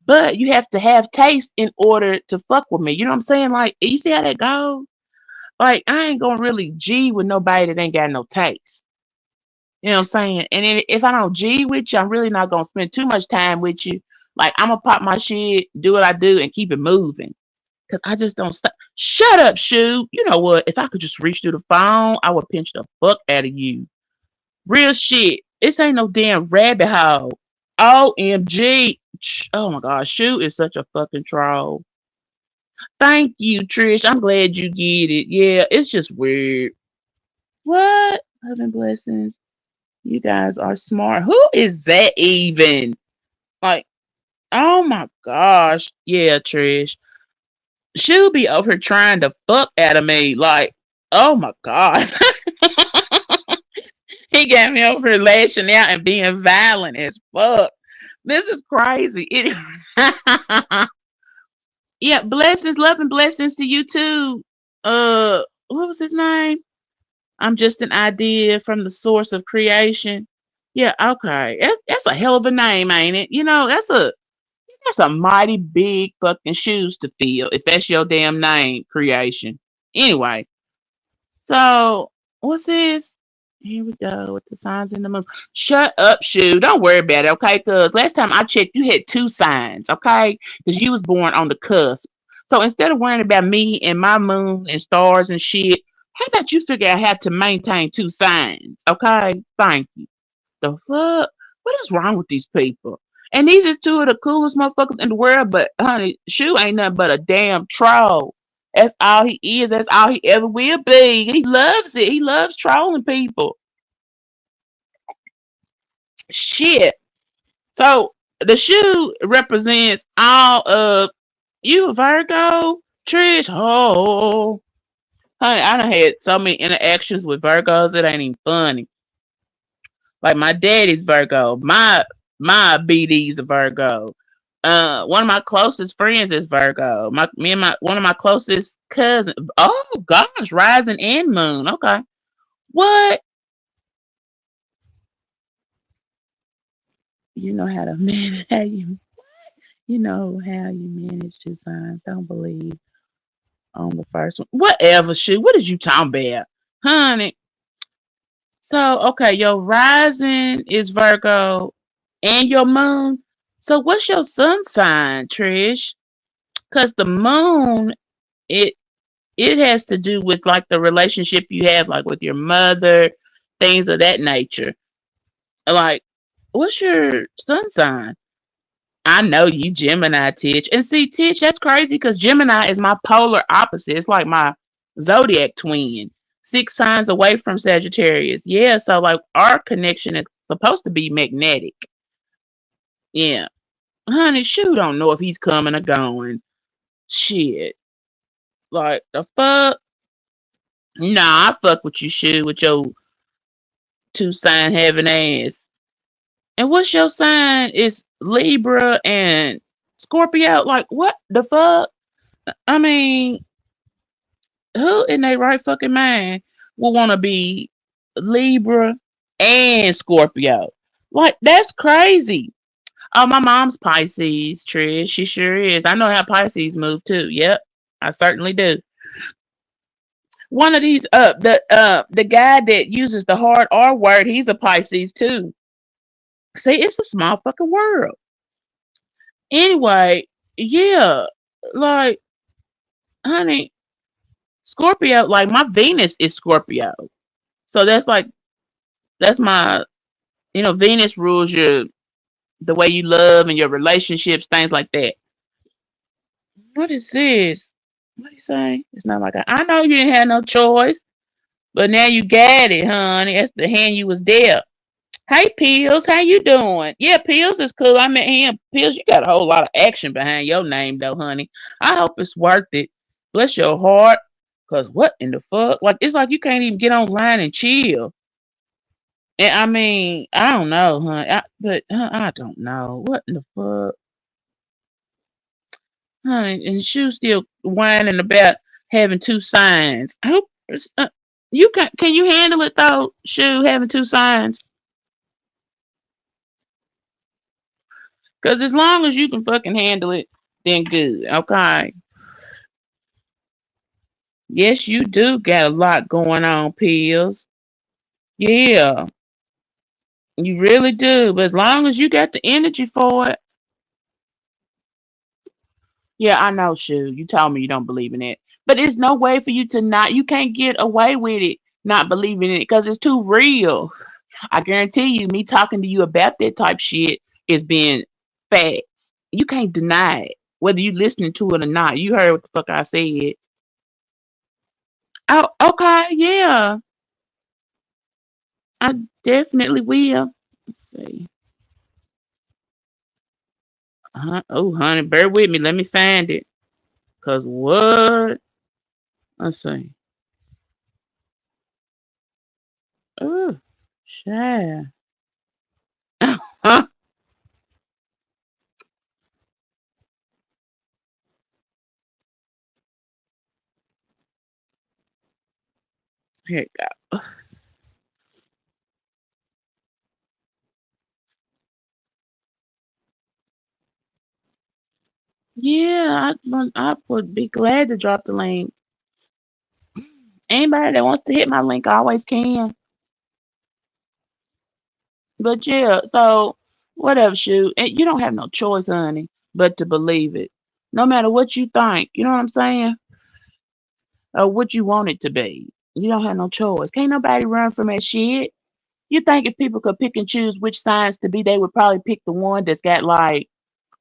but you have to have taste in order to fuck with me. You know what I'm saying? Like, you see how that goes? Like, I ain't gonna really G with nobody that ain't got no taste. You know what I'm saying? And then if I don't G with you, I'm really not gonna spend too much time with you. Like, I'm gonna pop my shit, do what I do, and keep it moving. Cause I just don't stop. Shut up, shoe. You know what? If I could just reach through the phone, I would pinch the fuck out of you. Real shit. This ain't no damn rabbit hole. OMG. Oh my god, Shoe is such a fucking troll. Thank you, Trish. I'm glad you get it. Yeah, it's just weird. What? Love and blessings. You guys are smart. Who is that even? Like, oh my gosh. Yeah, Trish. She'll be over here trying to fuck out of me. Like, oh my god. He got me over here lashing out and being violent as fuck. This is crazy. Yeah, blessings, love and blessings to you too. What was his name? I'm just an idea from the source of creation. Yeah, okay. That's a hell of a name, ain't it? That's a mighty big fucking shoes to fill if that's your damn name, creation. Anyway, so what's this? Here we go with the signs in the moon. Shut up, shoe. Don't worry about it, okay? Cause last time I checked, you had two signs, okay? Cause you was born on the cusp. So instead of worrying about me and my moon and stars and shit, how about you figure out how to maintain two signs, okay? Thank you. The fuck? What is wrong with these people? And these is two of the coolest motherfuckers in the world, but honey, Shoe ain't nothing but a damn troll. That's all he is. That's all he ever will be. He loves it. He loves trolling people. Shit. So the shoe represents all of you, Virgo, Trish. Oh, honey, I done had so many interactions with Virgos. It ain't even funny. Like my daddy's Virgo. My BD's a Virgo. One of my closest friends is Virgo. Me and my one of my closest cousins. Oh gosh, rising and moon. Okay. What? You know how to manage how you know how you manage your signs. Don't believe on the first one. Whatever, shoot. What is you talking about? Honey. So okay, your rising is Virgo and your moon. So what's your sun sign, Trish? Because the moon, it it has to do with like the relationship you have like with your mother, things of that nature. Like, what's your sun sign? I know you Gemini, Titch. And see, Titch, that's crazy because Gemini is my polar opposite. It's like my zodiac twin. 6 signs away from Sagittarius. Yeah, so like our connection is supposed to be magnetic. Yeah. Honey, Shu don't know if he's coming or going. Shit. Like the fuck? Nah, I fuck with you, Shu, with your 2 sign having ass. And what's your sign? Is Libra and Scorpio? Like what the fuck? I mean, who in their right fucking mind will want to be Libra and Scorpio? Like that's crazy. Oh, my mom's Pisces, Trish. She sure is. I know how Pisces move too. Yep, I certainly do. One of these the guy that uses the hard R word, he's a Pisces too. See, it's a small fucking world. Anyway, yeah, like honey, Scorpio, like my Venus is Scorpio. So that's my Venus rules your the way you love and your relationships, things like that. What is this? What are you saying? It's not like I know you didn't have no choice, but now you got it, honey. That's the hand you was dealt. Hey Pills, how you doing? Yeah, Pills is cool. I met him. Pills, you got a whole lot of action behind your name though, honey. I hope it's worth it. Bless your heart. Cause what in the fuck? Like it's like you can't even get online and chill. And I mean, I don't know, honey. But I don't know. What in the fuck? Honey, and she was still whining about having 2 signs. I hope you can you handle it though, Shu, having 2 signs? Because as long as you can fucking handle it, then good. Okay. Yes, you do got a lot going on, Pills. Yeah, you really do. But as long as you got the energy for it, yeah, I know, Shu. You told me you don't believe in it. But there's no way for you to not, you can't get away with it not believing in it because it's too real. I guarantee you, me talking to you about that type shit is being facts. You can't deny it, whether you listening to it or not. You heard what the fuck I said. Oh, okay, yeah, I definitely will. Let's see. Oh, honey, bear with me. Let me find it. Cause what? Let's see. Oh, shit. Huh? Here you go. Yeah, I would be glad to drop the link. Anybody that wants to hit my link always can. But yeah, so whatever, shoot. And you don't have no choice, honey, but to believe it. No matter what you think, you know what I'm saying? Or what you want it to be. You don't have no choice. Can't nobody run from that shit. You think if people could pick and choose which signs to be, they would probably pick the one that's got like,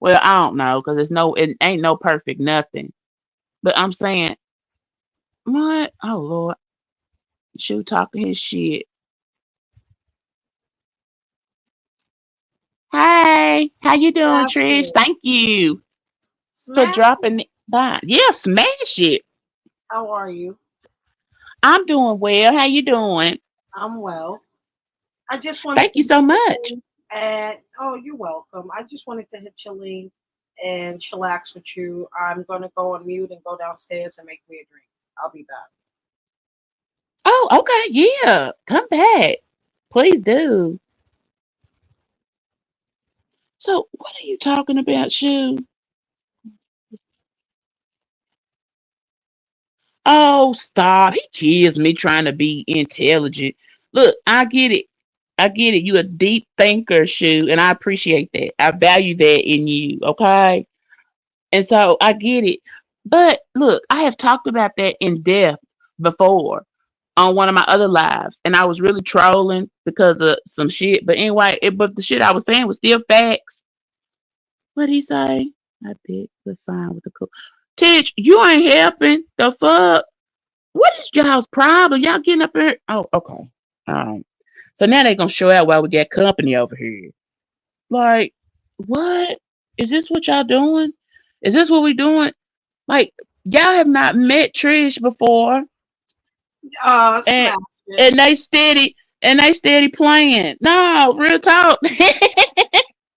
well, I don't know, because it ain't no perfect nothing. But I'm saying, what? Oh Lord, shoot, talking his shit. Hey, how you doing, Smash Trish? it. Thank you for Smash it. dropping it by. Yeah, smash it. How are you? I'm doing well. How you doing? I'm well. I just wanted Thank to you hit so your much. link and oh, you're welcome. I just wanted to hit your link and chillax with you. I'm gonna go on mute and go downstairs and make me a drink. I'll be back. Oh, okay. Yeah, come back. Please do. So, what are you talking about, Shu? Oh, stop. He kills me trying to be intelligent. Look, I get it. I get it. You a deep thinker, Shu, and I appreciate that. I value that in you, okay? And so I get it. But look, I have talked about that in depth before on one of my other lives, and I was really trolling because of some shit. But anyway, but the shit I was saying was still facts. What he say? I picked the sign with the cool. Teach, you ain't helping. The fuck? What is y'all's problem? Y'all getting up here? Oh, okay. So now they gonna show out while we got company over here. Like, what? Is this what y'all doing? Is this what we doing? Like, y'all have not met Trish before, and Smashed it. and they steady playing. No, real talk.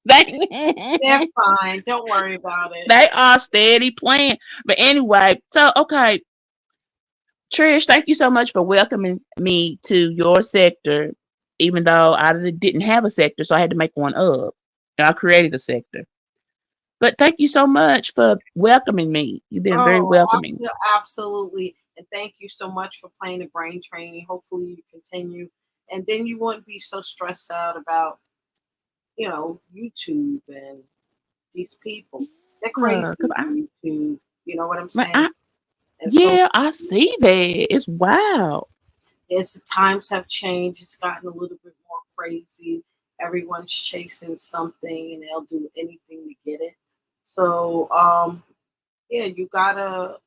They're they fine. Don't worry about it. they are steady playing. But anyway, so okay, Trish, thank you so much for welcoming me to your sector, even though I didn't have a sector, so I had to make one up. And I created a sector. But thank you so much for welcoming me. You've been very Oh, welcoming. absolutely. And thank you so much for playing the brain training. Hopefully you continue. And then you won't be so stressed out about, YouTube and these people. They're crazy Cause I on YouTube. You know what I'm like saying? And so yeah, I see that. It's wild. as the times have changed, it's gotten a little bit more crazy. Everyone's chasing something and they'll do anything to get it. So yeah, you gotta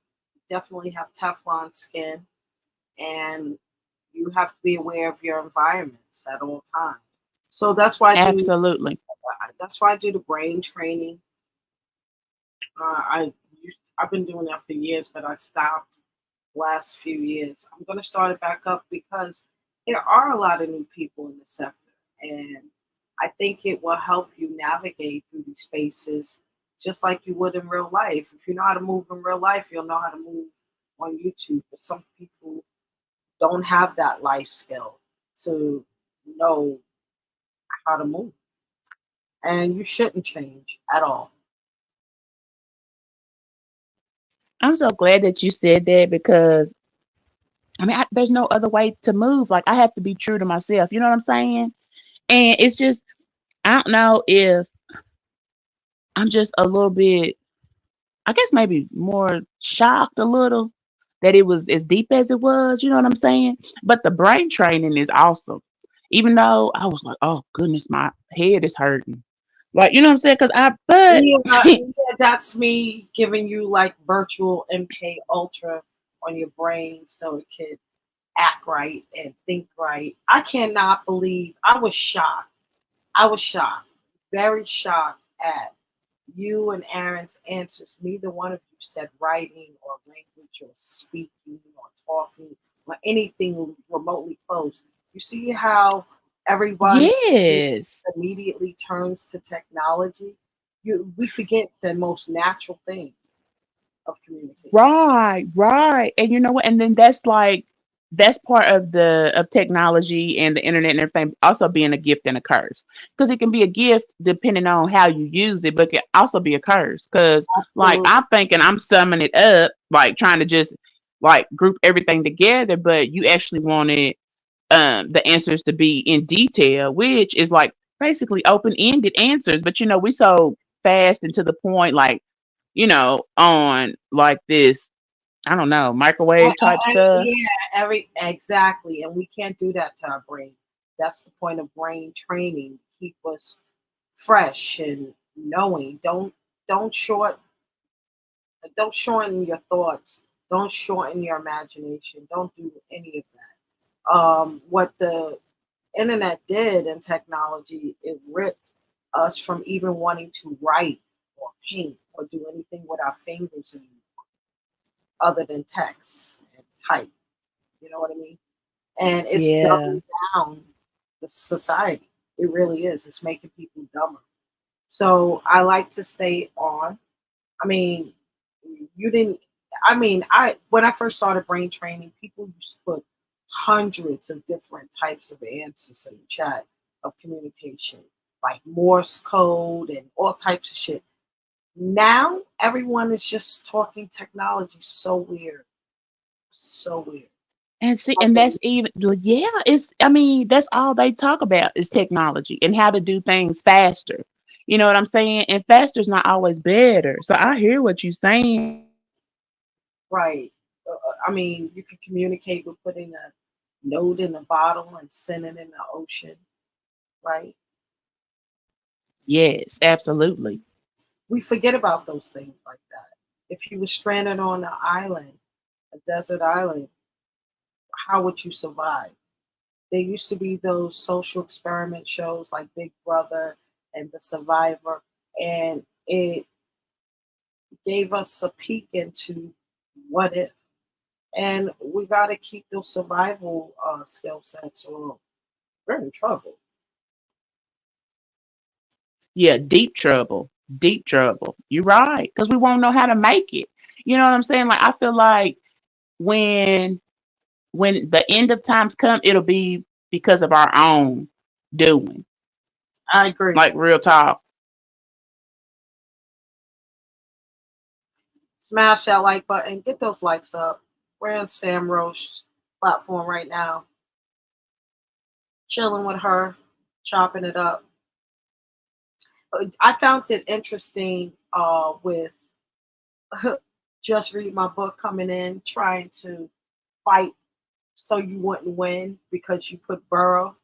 definitely have Teflon skin, and you have to be aware of your environments at all times. So Absolutely. that's why I do the brain training. I've been doing that for years, but I stopped last few years. I'm gonna start it back up because there are a lot of new people in the sector, and I think it will help you navigate through these spaces just like you would in real life. If you know how to move in real life, you'll know how to move on YouTube. But some people don't have that life skill to know how to move. And you shouldn't change at all. I'm so glad that you said that because I mean, there's no other way to move. Like, I have to be true to myself. You know what I'm saying? And it's just, I don't know if I'm just a little bit, I guess maybe more shocked a little that it was as deep as it was. You know what I'm saying? But the brain training is awesome. Even though I was like, oh goodness, my head is hurting. Like, you know what I'm saying? But Yeah, yeah, that's me giving you like virtual MK Ultra on your brain so it could act right and think right. I cannot believe I was shocked. I was shocked, very shocked at you and Aaron's answers. Neither one of you said writing or language or speaking or talking or anything remotely close. You see how everyone's yes. immediately turns to technology? We forget the most natural thing of communication. Right, right. And you know what? And then that's part of the of technology and the internet and everything also being a gift and a curse. Because it can be a gift depending on how you use it, but it can also be a curse. Because like Absolutely. I'm thinking I'm summing it up, like trying to just like group everything together, but you actually wanted the answers to be in detail, which is like basically open ended answers. But you know, we so fast and to the point, like on like this, I don't know, microwave type stuff. Yeah, exactly, and we can't do that to our brain. That's the point of brain training. Keep us fresh and knowing. Don't short don't shorten your thoughts. Don't shorten your imagination. Don't do any of that. What the internet did and technology, it ripped us from even wanting to write or paint or do anything with our fingers anymore, other than text and type. You know what I mean? And it's Yeah. dumbing down the society. It really is. It's making people dumber. So I like to stay on. I mean, you didn't. I mean, I when I first started brain training, people used to put hundreds of different types of answers in the chat of communication, like Morse code and all types of shit. Now everyone is just talking technology. So weird. So weird. And see, Like, and that's even, yeah, it's, I mean, that's all they talk about is technology and how to do things faster. You know what I'm saying? And faster is not always better. So I hear what you're saying. right. I mean, you can communicate with putting a note in a bottle and sending it in the ocean, right? Yes, absolutely. We forget about those things like that. If you were stranded on an island, a desert island, how would you survive? There used to be those social experiment shows like Big Brother and The Survivor, and it gave us a peek into what if. And we got to keep those survival skill sets, or we're in trouble. Yeah, deep trouble. Deep trouble. You're right. Because we won't know how to make it. You know what I'm saying? Like I feel like when when the end of times come, it'll be because of our own doing. I agree. Like real talk. Smash that like button, get those likes up. We're on Sam Roche platform right now, chilling with her, chopping it up. I found it interesting with just read my book coming in, trying to fight so you wouldn't win because you put Burrow.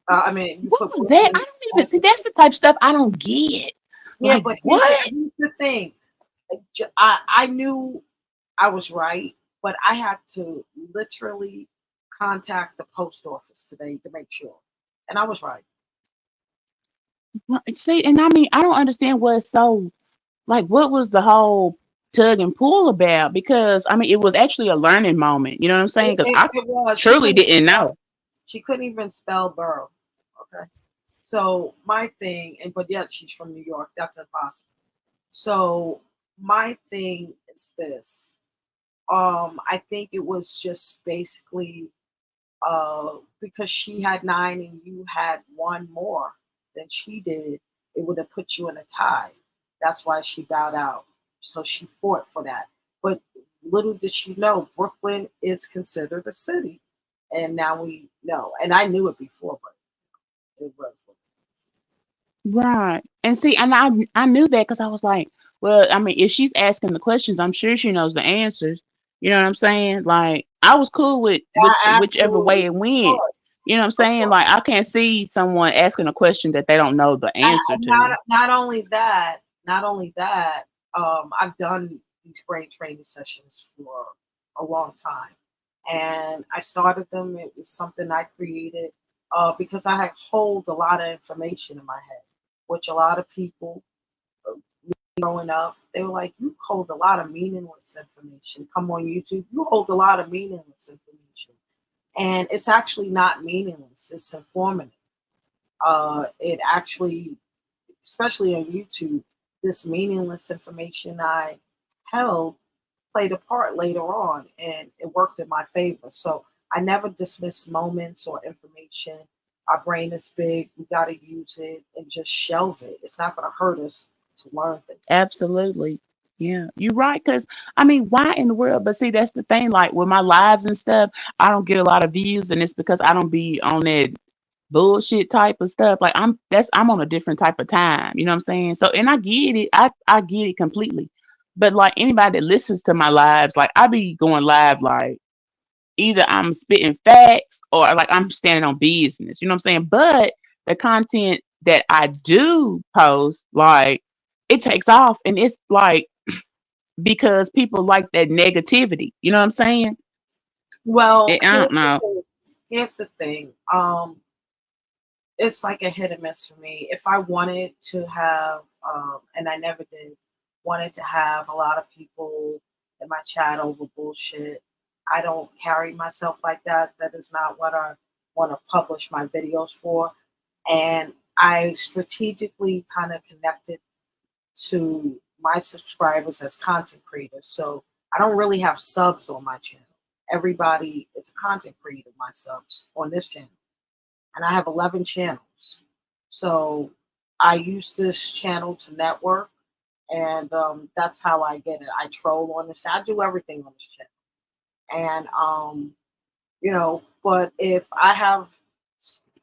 I mean, you What put was that? I Brooklyn don't even as see. the That's the type of stuff I don't get. yeah. Like But what? here's the thing. I knew I was right, but I had to literally contact the post office today to make sure, and I was right. See, and I mean, I don't understand what's so like. What was the whole tug and pull about? Because I mean, it was actually a learning moment. You know what I'm saying? Because I It was truly didn't know. she couldn't even spell Burrow. Okay, so my thing, and but yet she's from New York. That's impossible. So my thing is this. I think it was just basically because she had nine and you had one more than she did, it would have put you in a tie. That's why she bowed out. So she fought for that. But little did she know, Brooklyn is considered a city. And now we know. And I knew it before, but it was. Right. And see, and I knew that because I was like, well, I mean, if she's asking the questions, I'm sure she knows the answers. You know what I'm saying? Like I was cool with whichever way Absolutely. it Of went. course. You know what I'm Of saying? course. Like I can't see someone asking a question that they don't know the answer Not to. not only that, I've done these brain training sessions for a long time, and I started them. It was something I created because I had hold a lot of information in my head, which a lot of people uh, growing up they were like, "You hold a lot of meaningless information." Come on YouTube, you hold a lot of meaningless information, and it's actually not meaningless. It's informative. It actually, especially on YouTube, this meaningless information I held played a part later on and it worked in my favor. So I never dismiss moments or information. Our brain is big, we got to use it and just shelve it. It's not going to hurt us to learn things. Absolutely. Yeah, you're right. Cause I mean, why in the world? But see, that's the thing. Like with my lives and stuff, I don't get a lot of views, and it's because I don't be on that bullshit type of stuff. Like I'm on a different type of time. You know what I'm saying? So and I get it. I get it completely. But like anybody that listens to my lives, like I be going live like either I'm spitting facts or like I'm standing on business. You know what I'm saying? But the content that I do post, like it takes off and it's like because people like that negativity. You know what I'm saying? Well, I don't know. here's the thing. It's like a hit and miss for me. If I wanted to have, and I never did, wanted to have a lot of people in my chat over bullshit, I don't carry myself like that. That is not what I want to publish my videos for. And I strategically kind of connected to my subscribers as content creators. So I don't really have subs on my channel. Everybody is a content creator, my subs on this channel, and I have 11 channels. So I use this channel to network, and that's how I get it. I troll on this. I do everything on this channel, and But if I have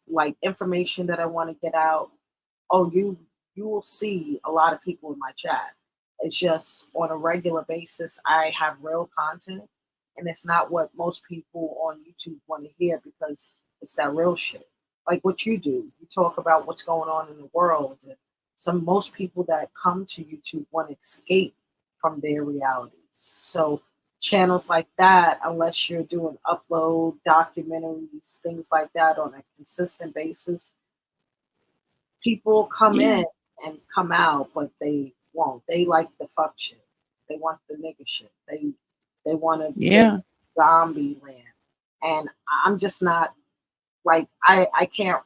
like information that I want to get out, oh, you will see a lot of people in my chat. It's just on a regular basis. I have real content, and it's not what most people on YouTube want to hear because it's that real shit. Like what you do, you talk about what's going on in the world and Most people that come to YouTube want to escape from their realities. So channels like that, unless you're doing upload documentaries, things like that on a consistent basis, people come Yeah. in and come out, but they won't. They like the fuck shit. They want the nigga shit. They want to live Yeah. zombie land. And I'm just not like I can't.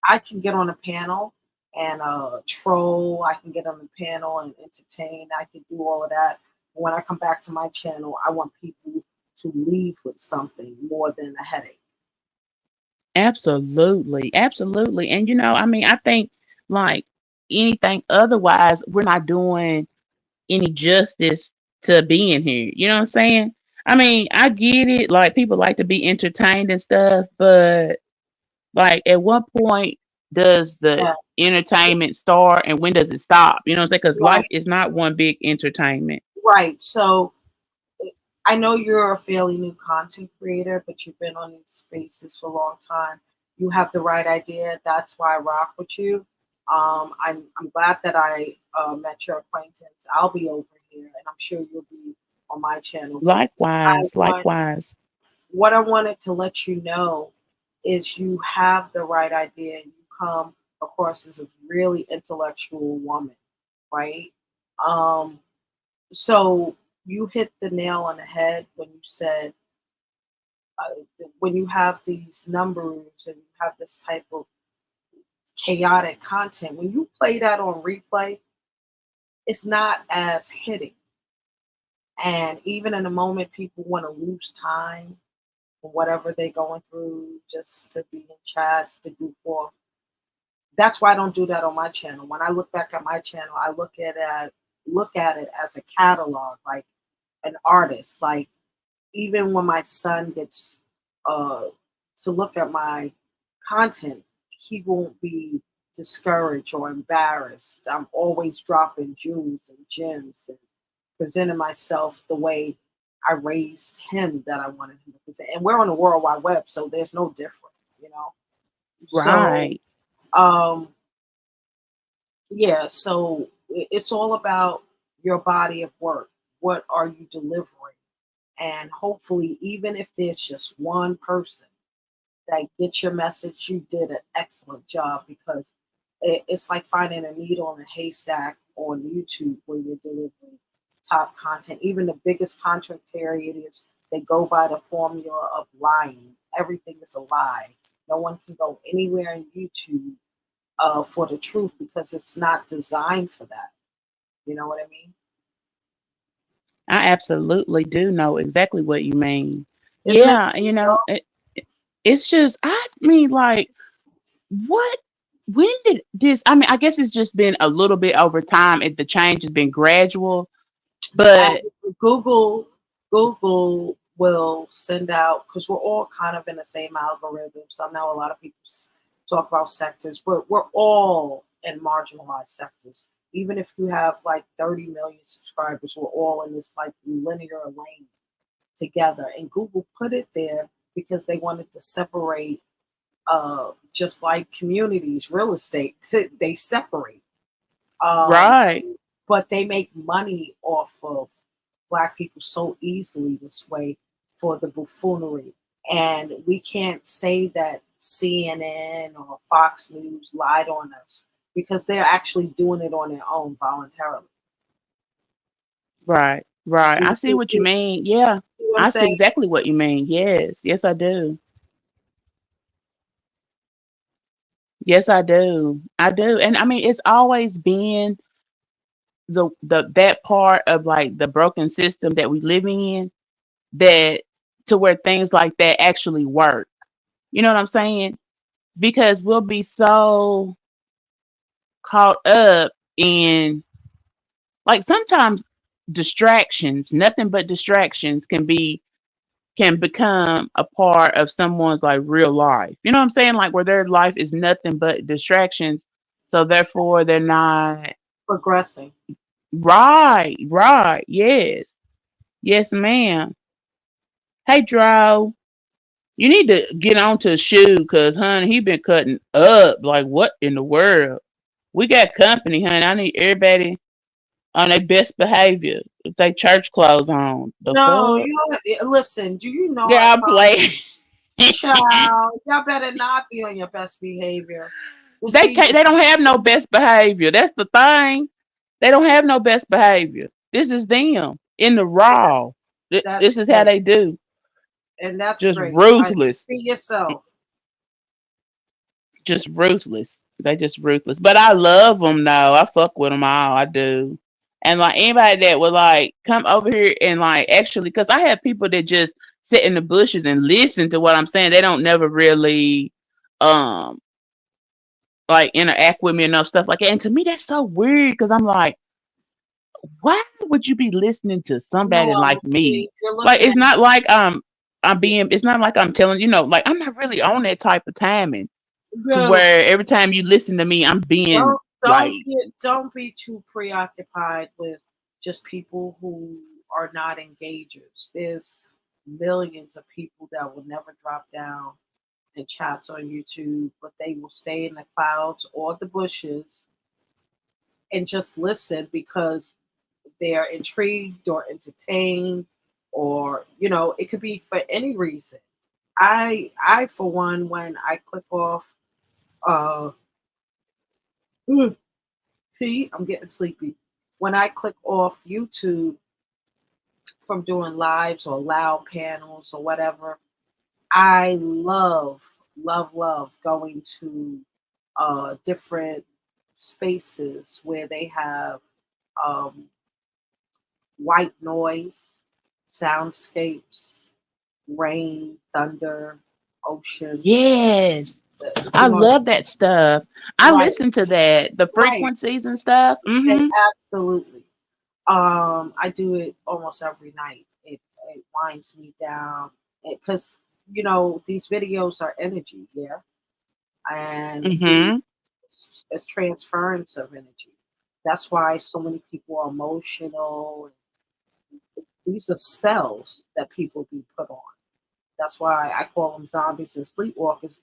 I can get on a panel and troll. I can get on the panel and entertain. I can do all of that. But when I come back to my channel, I want people to leave with something more than a headache. Absolutely. Absolutely. And I mean, I think like anything otherwise, we're not doing any justice to being here. You know what I'm saying? I mean, I get it. Like people like to be entertained and stuff, but like at what point does the Yeah, entertainment start and when does it stop? You know what I'm saying? Because life right, is not one big entertainment. right. So I know you're a fairly new content creator, but you've been on these spaces for a long time. You have the right idea. That's why I rock with you. I'm glad that I met your acquaintance. I'll be over here, and I'm sure you'll be on my channel. But I Likewise, want likewise. what I wanted to let you know is you have the right idea, and you come across as a really intellectual woman, right? Um, so you hit the nail on the head when you said when you have these numbers and you have this type of chaotic content, when you play that on replay, it's not as hitting. And even in a moment, people want to lose time for whatever they're going through just to be in chats, to goof off. That's why I don't do that on my channel. When I look back at my channel, I look at it as a catalog, like an artist. Like even when my son gets uh, to look at my content, he won't be discouraged or embarrassed. I'm always dropping jewels and gems and presenting myself the way I raised him that I wanted him to present. And we're on the World Wide Web, so there's no different, you know? So, Right. um, yeah, so it's all about your body of work. What are you delivering? And hopefully, even if there's just one person that gets your message, you did an excellent job because it's like finding a needle in a haystack on YouTube where you're delivering top content. Even the biggest content creators, they go by the formula of lying. Everything is a lie. No one can go anywhere in YouTube for the truth because it's not designed for that. You know what I mean? I absolutely do know exactly what you mean. Isn't it Yeah, true though? it's just I mean like what when did this I mean I guess it's just been a little bit over time and the change has been gradual, but Google Google will send out because we're all kind of in the same algorithm. So now a lot of people talk about sectors, but we're all in marginalized sectors. Even if you have like 30 million subscribers, we're all in this like linear lane together. And Google put it there because they wanted to separate, just like communities, real estate, they separate. Um, right. but they make money off of black people so easily this way for the buffoonery. And we can't say that CNN or Fox News lied on us because they're actually doing it on their own voluntarily. Right. Right. You I see see, what you see mean. Yeah. what I'm I see saying? exactly what you mean. Yes. Yes I do. Yes I do. I do. And I mean it's always been the that part of like the broken system that we live in that to where things like that actually work. You know what I'm saying? Because we'll be so caught up in like sometimes distractions, nothing but distractions can become a part of someone's like real life. You know what I'm saying? Like where their life is nothing but distractions. So therefore they're not Progressing. right, right. Yes. Yes, ma'am. Hey Dro, you need to get on to Shoe because honey, he been cutting up. Like what in the world? We got company, honey. I need everybody on their best behavior. If they church clothes on, the No, fuck? you know what? Listen, do you know Girl, I I'm find playing. child? Y'all better not be on your best behavior. This They be can't. They don't have no best behavior. That's the thing. They don't have no best behavior. This is them in the yeah, raw. This that's is how great, they do. and that's Just great. ruthless. Be yourself. Just ruthless. They just ruthless. But I love them though. I fuck with them all. I do. And like anybody that would like come over here and like actually, because I have people that just sit in the bushes and listen to what I'm saying. They don't never really um like interact with me enough stuff like that. And to me, that's so weird because I'm like, why would you be listening to somebody No, like me? see, you're Like looking it's at not like I'm it. being. It's not like I'm telling like I'm not really on that type of timing to No, where every time you listen to me, I'm being like don't be too preoccupied with just people who are not engagers. There's millions of people that will never drop down and chats on YouTube, but they will stay in the clouds or the bushes and just listen because they're intrigued or entertained, or it could be for any reason. I for one, when I click off, uh see, I'm getting sleepy. When I click off YouTube from doing lives or loud panels or whatever, I love going to different spaces where they have um, white noise, soundscapes, rain, thunder, ocean. yes, I You know, love that stuff. I right, listen to that, the right, frequencies and stuff. absolutely. I do it almost every night. It winds me down because these videos are energy, yeah, and Mhm. it's transference of energy. That's why so many people are emotional. These are spells that people be put on. That's why I call them zombies and sleepwalkers.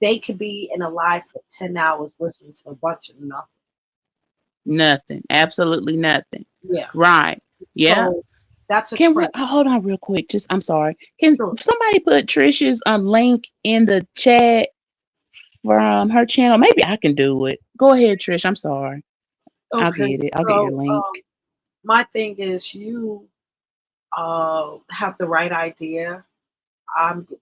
They could be in a live for 10 hours listening to a bunch of nothing. Nothing. Absolutely nothing. Yeah. Right. Yeah. So that's a Can we trend. hold on real quick? Just I'm sorry. Can Sure. somebody put Trisha's link in the chat from her channel? Maybe I can do it. Go ahead, Trish. I'm sorry. I'll Okay. get it. I'll get your So link. my thing is you have the right idea.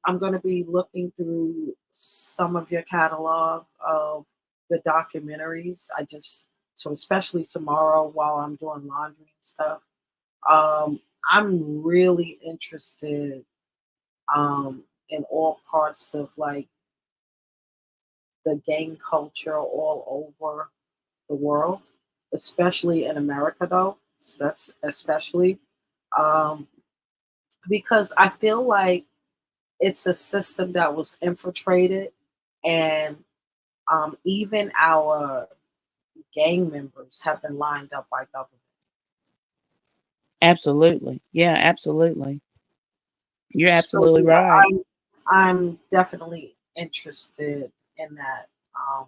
I'm going to be looking through some of your catalog of the documentaries. So especially tomorrow while I'm doing laundry and stuff. I'm really interested in all parts of like the gang culture all over the world, especially in America though. Especially um, because I feel like it's a system that was infiltrated, and even our gang members have been lined up by government. Absolutely. Yeah, absolutely. You're So absolutely yeah, right. I'm definitely interested in that. Um,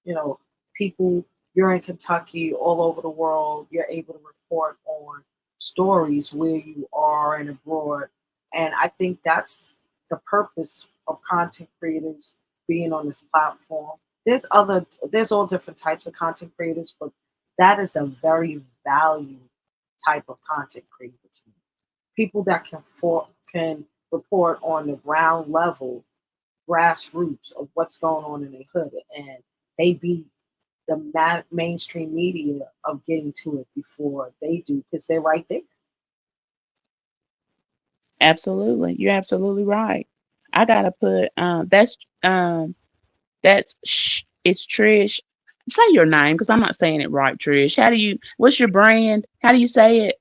you know, people, you're in Kentucky, all over the world, you're able to report on stories where you are and abroad. And I think that's the purpose of content creators being on this platform. There's all different types of content creators, but that is a very valued type of content creator to me. People that can report on the ground level, grassroots of what's going on in their hood, and they beat the mainstream media of getting to it before they do because they're right there. Absolutely. You're absolutely right. I gotta put um that's it's Trish. Say your name because I'm not saying it right, Trish. What's your brand? How do you say it?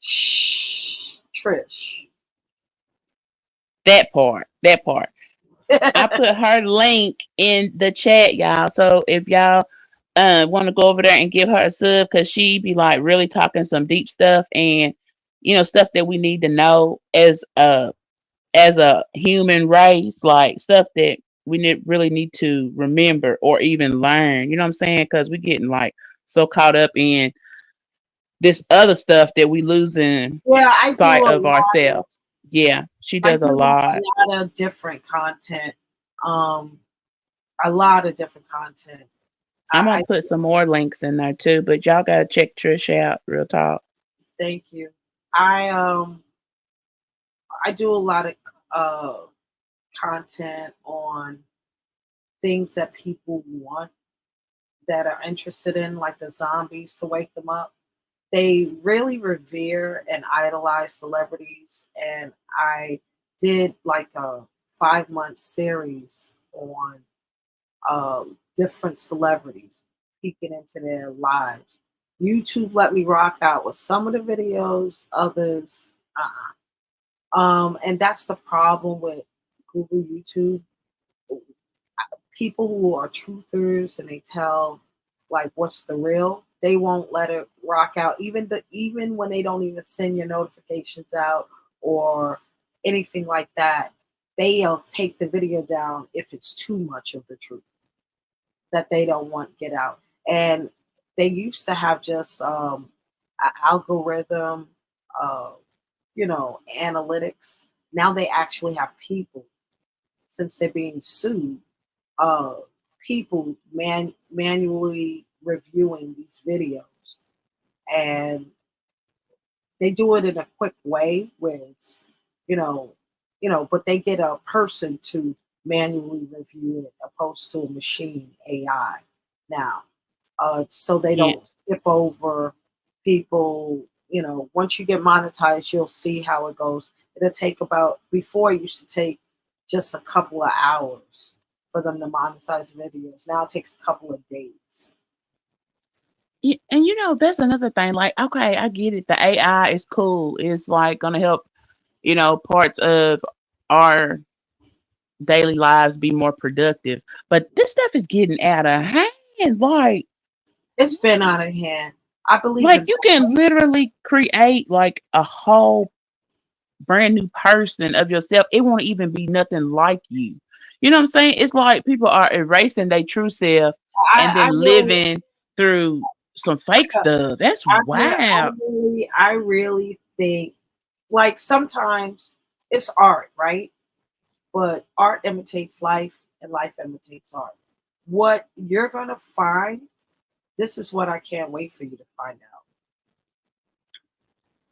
Shh, Trish. That part. That part. I put her link in the chat, y'all. So if y'all want to go over there and give her a sub, because she be like really talking some deep stuff and stuff that we need to know as a human race, like stuff that really need to remember or even learn. You know what I'm saying? Because we're getting like so caught up in this other stuff that we losing Yeah, I do sight a of lot of ourselves. Yeah, she I does a do lot. a lot of different content. Um, a lot of different content. I'm I gonna put some more links in there too, but y'all gotta check Trish out. Real talk. thank you. I um I do a lot of uh content on things that people want, that are interested in, like the zombies to wake them up. They really revere and idolize celebrities, and I did like a 5 month series on different celebrities, peeking into their lives. YouTube let me rock out with some of the videos, others, and that's the problem with Google, YouTube. People who are truthers and they tell like what's the real, they won't let it rock out. Even when they don't even send your notifications out or anything like that, they'll take the video down if it's too much of the truth that they don't want get out. And they used to have just an algorithm, uh, analytics. Now they actually have people, since they're being sued, uh, people manually reviewing these videos, and they do it in a quick way where it's, you know, but they get a person to manually review it opposed to a machine AI now, so they Yeah. don't skip over people. Once you get monetized, you'll see how it goes. It'll take about, before it used to take just a couple of hours for them to monetize videos. Now it takes a couple of days. And that's another thing. Like, okay, I get it. The AI is cool. It's like gonna help, parts of our daily lives be more productive. But this stuff is getting out of hand. It's been out of hand. I believe Like in you can literally create like a whole brand new person of yourself. It won't even be nothing like you. You know what I'm saying? It's like people are erasing their true self and I then really living through some fake stuff. That's wild. I really think, like, sometimes it's art, right? But art imitates life and life imitates art. What you're gonna find, this is what I can't wait for you to find out.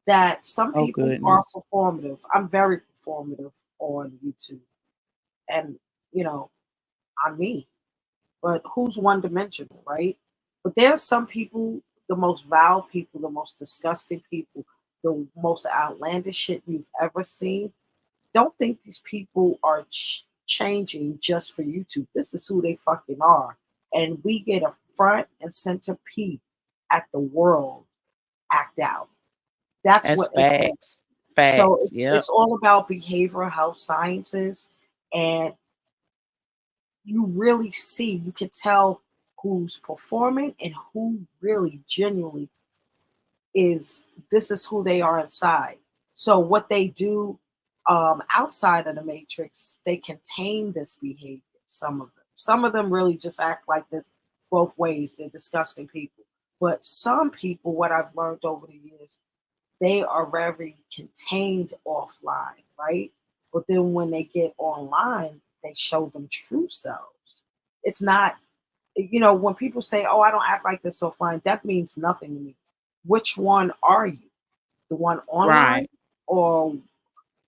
That some Oh people are goodness. performative. I'm very performative on YouTube. And, you know, I'm me. But who's one dimensional, right? But there are some people, the most vile people, the most disgusting people, the most outlandish shit you've ever seen. Don't think these people are changing just for YouTube. This is who they fucking are. And we get a front and center peek at the world act out. That's That's what it is. facts. So Facts. Yep. it's all about behavioral health sciences, and you really see, you can tell who's performing and who really genuinely is, this is who they are inside. So what they do outside of the matrix, they contain this behavior. Some of them really just act like this both ways. They're disgusting people. But some people, what I've learned over the years, they are very contained offline, right? But then when they get online, they show them true selves. It's not, when people say, "Oh, I don't act like this offline," that means nothing to me. Which one are you? The one online, Right. or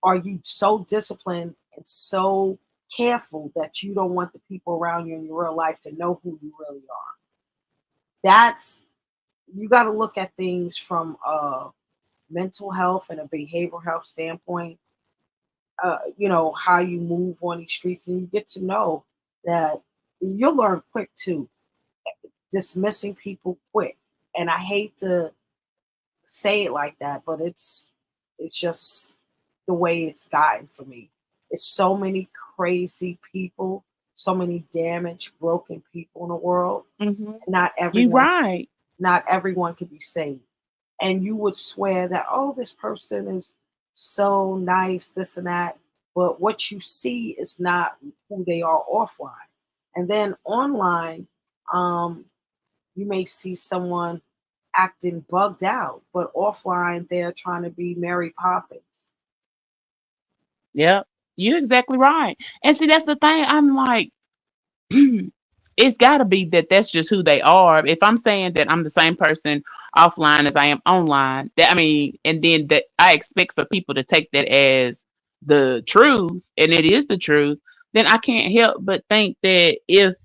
are you so disciplined and so careful that you don't want the people around you in your real life to know who you really are? That's, you got to look at things from a mental health and a behavioral health standpoint. How you move on these streets, and you get to know that you'll learn quick too. Dismissing people quick, and I hate to say it like that, but it's just the way it's gotten for me. It's so many crazy people, so many damaged, broken people in the world. Hmm. Not You everyone, right. not everyone can be saved. And you would swear that, oh, this person is so nice, this and that. but what you see is not who they are offline. And then online, um, you may see someone acting bugged out, but offline they're trying to be Mary Poppins. Yep. You're exactly right. And see, that's the thing. I'm like, it's got to be that that's just who they are. If I'm saying that I'm the same person offline as I am online, that I mean, and then that I expect for people to take that as the truth, and it is the truth, then I can't help but think that if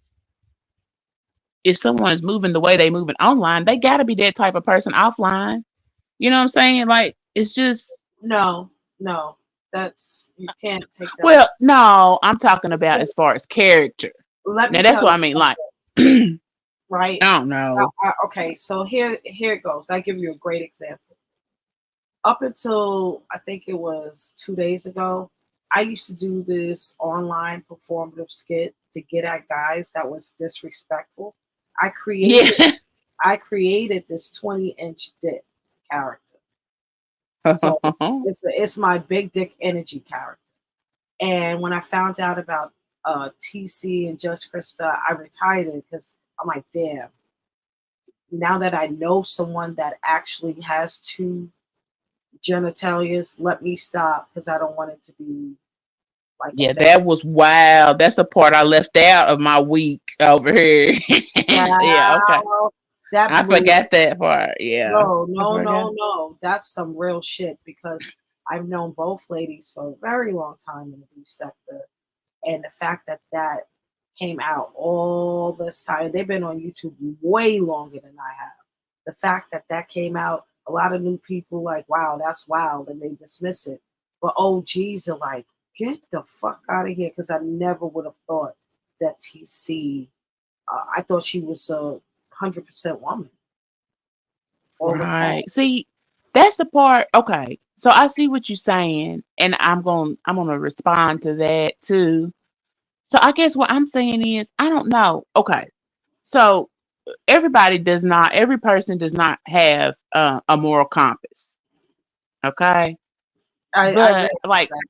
someone is moving the way they moving online, they got to be that type of person offline. You know what I'm saying? Like it's just No, no, that's you can't take that. well, no, I'm talking about as far as character. Let me Now that's tell what you I mean. something, Like I right? don't know. Okay, so here it goes. I give you a great example. Up until I think it was 2 days ago, I used to do this online performative skit to get at guys that was disrespectful. I created Yeah. I created this 20-inch dick character. So it's my big dick energy character. And when I found out about TC and Judge Krista, I retired it because I'm like, damn. Now that I know someone that actually has two genitalias, let me stop because I don't want it to be like Yeah, offensive. that was wild. That's the part I left out of my week over here. Yeah, okay. Wow, that I blew. forgot that part. Yeah. No, I no, forgot. no, no. That's some real shit because I've known both ladies for a very long time in the beef sector, and the fact that that came out all this time, they've been on YouTube way longer than I have. The fact that that came out, a lot of new people like, wow, that's wild, and they dismiss it. But OGs are like, get the fuck out of here, because I never would have thought that TC. I thought she was 100% woman all the Right. time. See, that's the part. Okay. So I see what you're saying, and I'm gonna respond to that too. So I guess what I'm saying is I don't know. Okay. So every person does not have a moral compass. Okay. I But realize like that.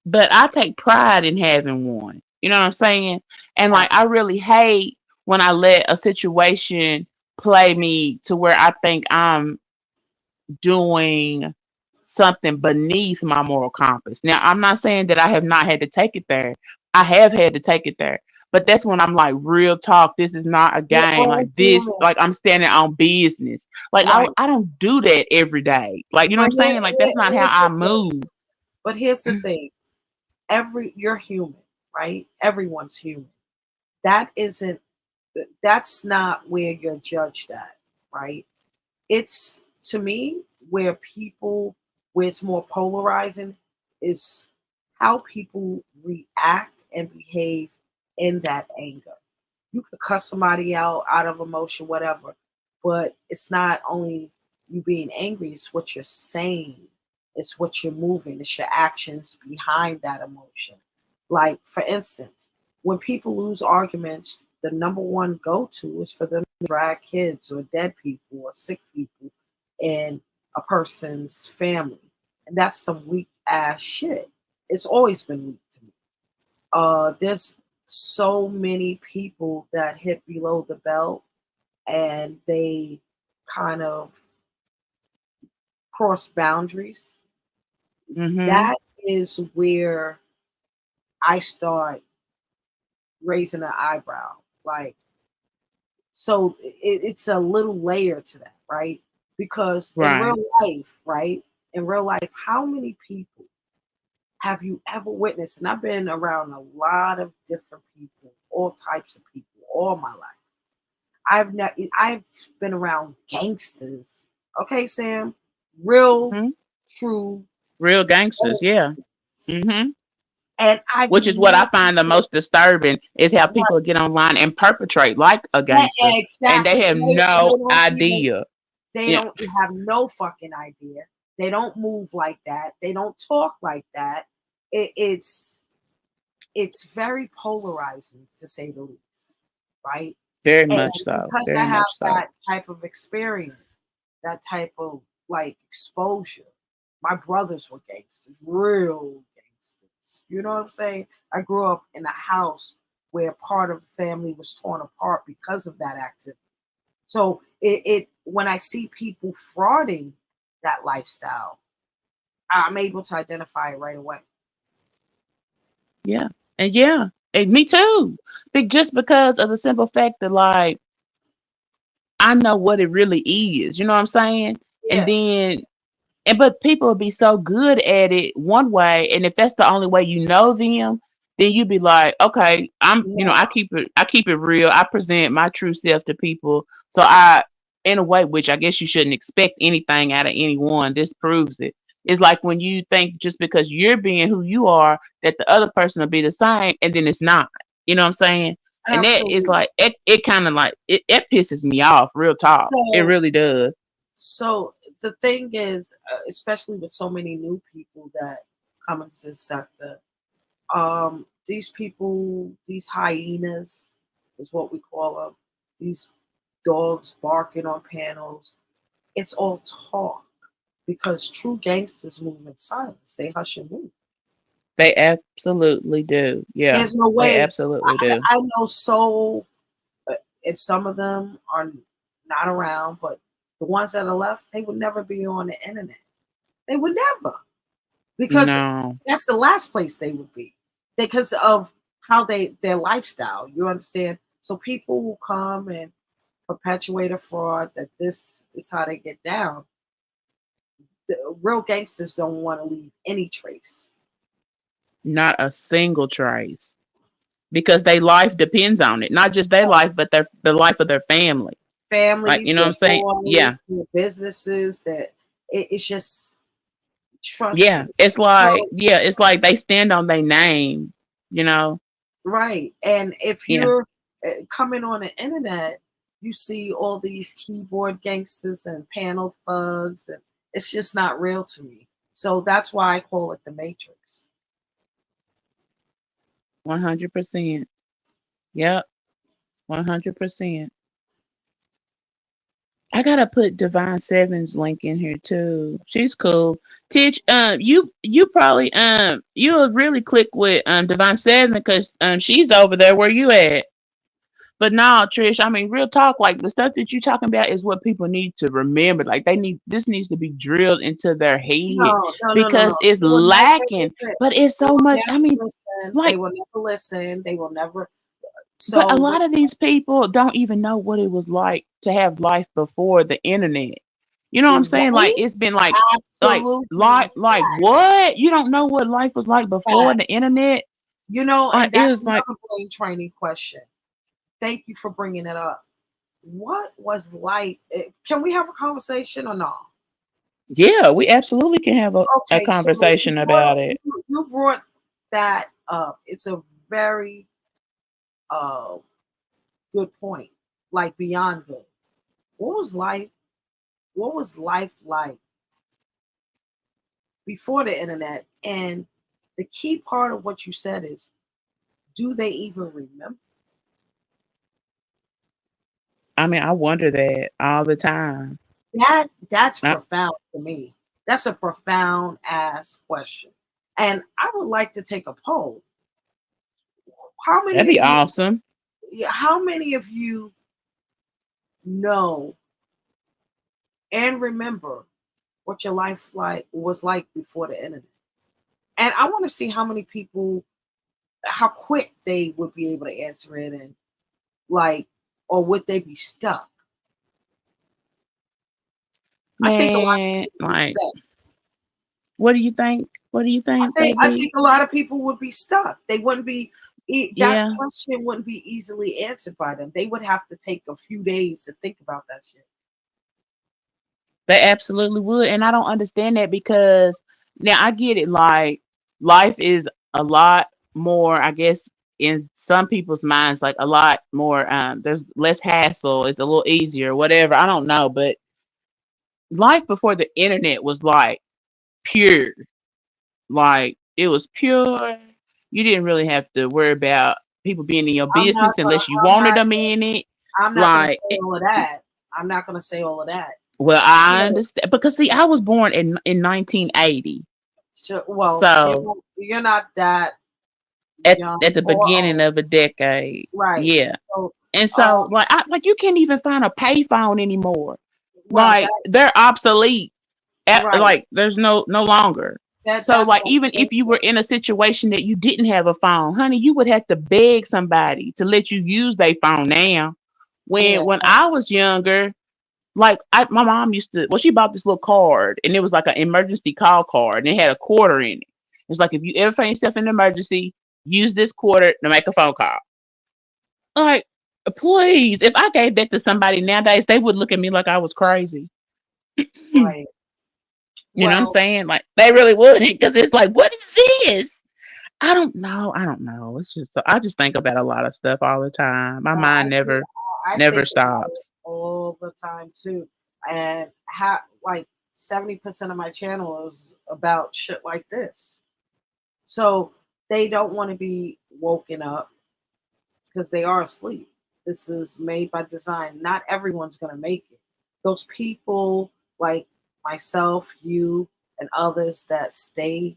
but I take pride in having one. You know what I'm saying? And like I Absolutely. really hate when I let a situation play me to where I think I'm doing something beneath my moral compass. Now, I'm not saying that I have not had to take it there. I have had to take it there. But that's when I'm like, real talk. This is not a We're game. all Like this, human, like I'm standing on business. Like right? I don't do that every day. Like you know what But I'm saying? Like that's not how here's I the thing. move. But here's the thing. You're human, right? Everyone's human. That isn't that's not where you're judged at, right? It's to me where it's more polarizing is how people react and behave in that anger. You could cuss somebody out of emotion, whatever, but it's not only you being angry, it's what you're saying, it's what you're moving, it's your actions behind that emotion. Like, for instance, when people lose arguments, the number one go to is for them to drag kids or dead people or sick people in a person's family. And that's some weak ass shit. It's always been weak to me. There's so many people that hit below the belt and they kind of cross boundaries. Mhm. That is where I start raising an eyebrow. Like, so it's a little layer to that, right? Because in real Right. life, right? In real life, how many people have you ever witnessed? And I've been around a lot of different people, all types of people, all my life. I've been around gangsters. Okay, Sam, real, Mhm. true Real gangsters. Yeah. gangsters, Mhm. and I've Which is what I never find the most disturbing is how people get online and perpetrate like a gangster, and they exactly. have no idea. They Yeah. don't have no fucking idea. They don't move like that. They don't talk like that. It's very polarizing to say the least, right? Very And much so. because I Very have much so. that type of experience, that type of like exposure, my brothers were gangsters, real gangsters. gangsters. You know what I'm saying? I grew up in a house where part of the family was torn apart because of that activity. So it when I see people frauding that lifestyle, I'm able to identify it right away. Yeah. And yeah, and me too. Just because of the simple fact that like I know what it really is. You know what I'm saying? And Yeah, then but people will be so good at it one way, and if that's the only way you know them, then you be like, okay, I no, keep it real. I present my true self to people. So I, in a way, which I guess you shouldn't expect anything out of anyone. This proves it. It's like when you think just because you're being who you are, that the other person will be the same, and then it's not. You know what I'm saying? And that is absolutely. like it kind of like it pisses me off, real talk. It So really does. so the thing is, especially with so many new people that come into the sector, these people, these hyenas, is what we call them. These dogs barking on panels. It's all talk because true gangsters move in silence. They hush and move. They absolutely do. Yeah, There's no they way. absolutely do. I know so, and some of them are not around, but the ones that are left, they would never be on the internet. They would never, because No, that's the last place they would be because of how their lifestyle. You understand? So people who come and perpetuate a fraud that this is how they get down. The real gangsters don't want to leave any trace. not a single trace because their life depends on it. Not just their life, but the life of their family. Like, you Families, know what their I'm saying? Yeah, boys, their businesses. That it's just trust yeah. me. So It's like they stand on their name. You know? right, and if Yeah. you're coming on the internet, you see all these keyboard gangsters and panel thugs, and it's just not real to me. So that's why I call it the Matrix. 100%. Yep. 100%. I gotta put Divine Seven's link in here too. She's cool. Titch, you probably you'll really click with Divine Seven because she's over there where you at. But no, Trish, I mean real talk, like the stuff that you talking about is what people need to remember. Like this needs to be drilled into their head No, no, no, no, no. because it's They will never lacking. listen. But it's They so will much. I never mean, listen. They like, will never listen. They will never. but a So lot of these people don't even know what it was like to have life before the internet. You know what I'm saying? Like right? it's been Absolutely like what? You don't know what life was like before the facts. internet? And It that's was like, another brain training question. Thank you for bringing it up. What was like? Can we have a conversation or not? yeah, we absolutely can have a Okay, so conversation about it. you brought that up. It's a very uh good point. Like beyond good. What was life? What was life like before the internet? And the key part of what you said is, do they even remember? I mean, I wonder that all the time. That's I, profound to me. That's a profound ass question. And I would like to take a poll. How that'd many of be you awesome. how many of you know and remember what your life like was like before the internet? And I want to see how many people, how quick they would be able to answer it, and like, or would they be stuck? I think a lot of Man, people would be like, stuck. what do you think? What do you think, I baby? think a lot of people would be stuck. They wouldn't be that Yeah, question wouldn't be easily answered by them. They would have to take a few days to think about that shit. they absolutely would. And I don't understand that because now I get it. Like, life is a lot more, I guess, in some people's minds, like a lot more, there's less hassle. It's a little easier, whatever. I don't know. But life before the internet was like pure. Like, it was pure. You didn't really have to worry about people being in your I'm not business gonna unless you I'm wanted not them in it. I'm not gonna Like, say all of that. I'm not gonna say all of that. well, You I know, understand because see, I was born in 1980. So, well, So you're not that at young the or beginning old, of a decade, right? yeah. So, And um, so like you can't even find a payphone anymore. well, Like they're obsolete. right. Like there's no longer. So That's like the even if thing. you were in a situation that you didn't have a phone, honey, you would have to beg somebody to let you use their phone now. Yeah, When I was younger, like my mom used to, well, she bought this little card, and it was like an emergency call card, and it had a quarter in it. It's like if you ever find yourself in an emergency, use this quarter to make a phone call. Like, please, if I gave that to somebody nowadays, they would look at me like I was crazy. You right. know what I'm Well, saying? Like they really wouldn't, because it's like, what is this? I don't know. I don't know. It's just I just think about a lot of stuff all the time. My I mind think I never think about it stops. all the time too, and how like 70% of my channel is about shit like this. So they don't want to be woken up because they are asleep. This is made by design. Not everyone's gonna make it. Those people like myself, you, and others that stay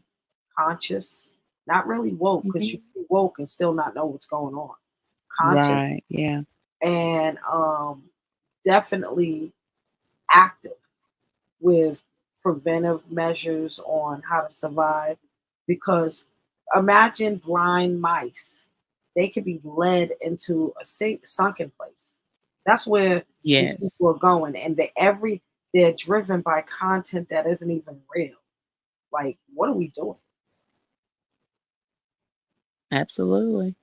conscious, not really woke, because you Mhm. can be woke and still not know what's going on. Conscious Right. Yeah. and definitely active with preventive measures on how to survive. Because imagine blind mice, they could be led into a sunken place. That's where these Yes. people are going, and they're driven by content that isn't even real. Like, what are we doing? Absolutely.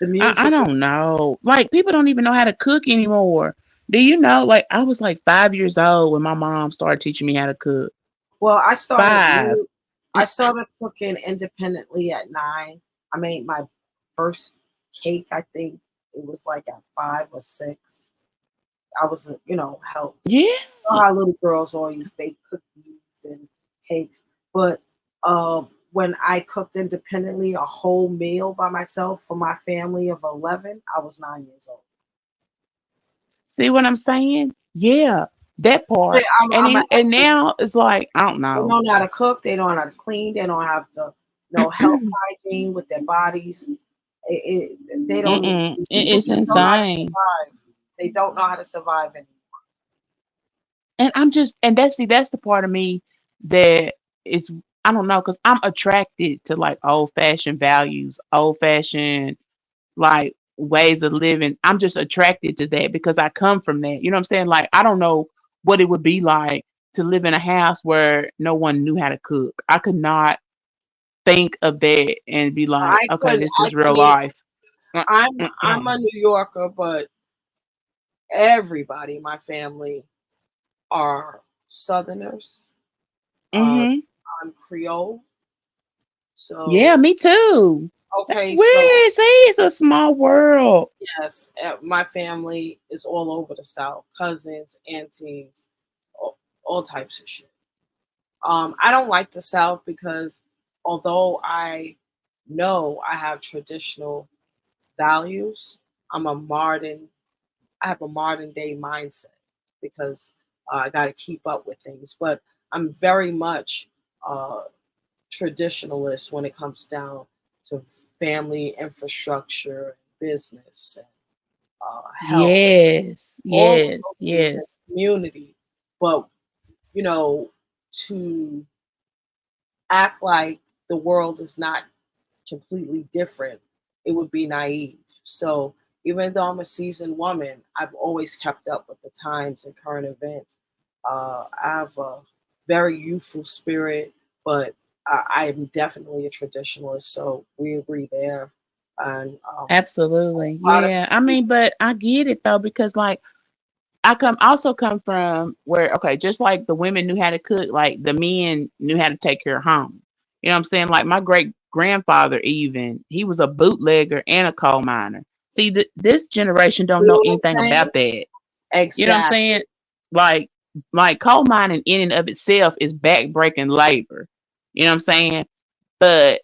The I music. don't know. Like people don't even know how to cook anymore. Do you know? Like I was like 5 years old when my mom started teaching me how to cook. Well, Five. I started cooking independently at 9. I made my first cake, I think it was like at 5 or 6. I was, help. Yeah. You know how little girls always bake cookies and cakes. But when I cooked independently a whole meal by myself for my family of 11, I was 9 years old. See what I'm saying? Yeah. That But part. I'm a And now it's like I don't They know. don't know how to cook. They don't know how to clean. They don't have to know health hygiene with their bodies. They don't. Mm-mm. People It's just know how to insane. survive. They don't know how to survive anymore. And I'm just and that's the part of me that is I don't know, because I'm attracted to like old fashioned values, old fashioned like ways of living. I'm just attracted to that because I come from that. You know what I'm saying? Like I don't know what it would be like to live in a house where no one knew how to cook. I could not think of that and be like, okay, this I is real couldn't even. life. I'm a New Yorker, but everybody in my family are Southerners. Uh, Mm-hmm. I'm Creole. Yeah, So me too. That's okay, so weird. See, it's a small world. yes, my family is all over the South. Cousins, aunties, all types of shit. I don't like the South because although I know I have traditional values, I'm a modern. I have a modern day mindset because I got to keep up with things. But I'm very much uh, traditionalist when it comes down to family infrastructure, business, and health, Yes, all of yes, those things in yes. community. But you know, to act like the world is not completely different, it would be naive. So even though I'm a seasoned woman, I've always kept up with the times and current events. I have a very youthful spirit, but I am definitely a traditionalist. So we agree there. And Absolutely. a lot of Yeah. I mean, but I get it though, because like I come from where okay, just like the women knew how to cook, like the men knew how to take care of home. You know what I'm saying? Like my great grandfather even, he was a bootlegger and a coal miner. See, this generation don't you know know what anything I'm saying? about that. You know what I'm Exactly. saying? Like coal mining in and of itself is backbreaking labor. You know what I'm saying? But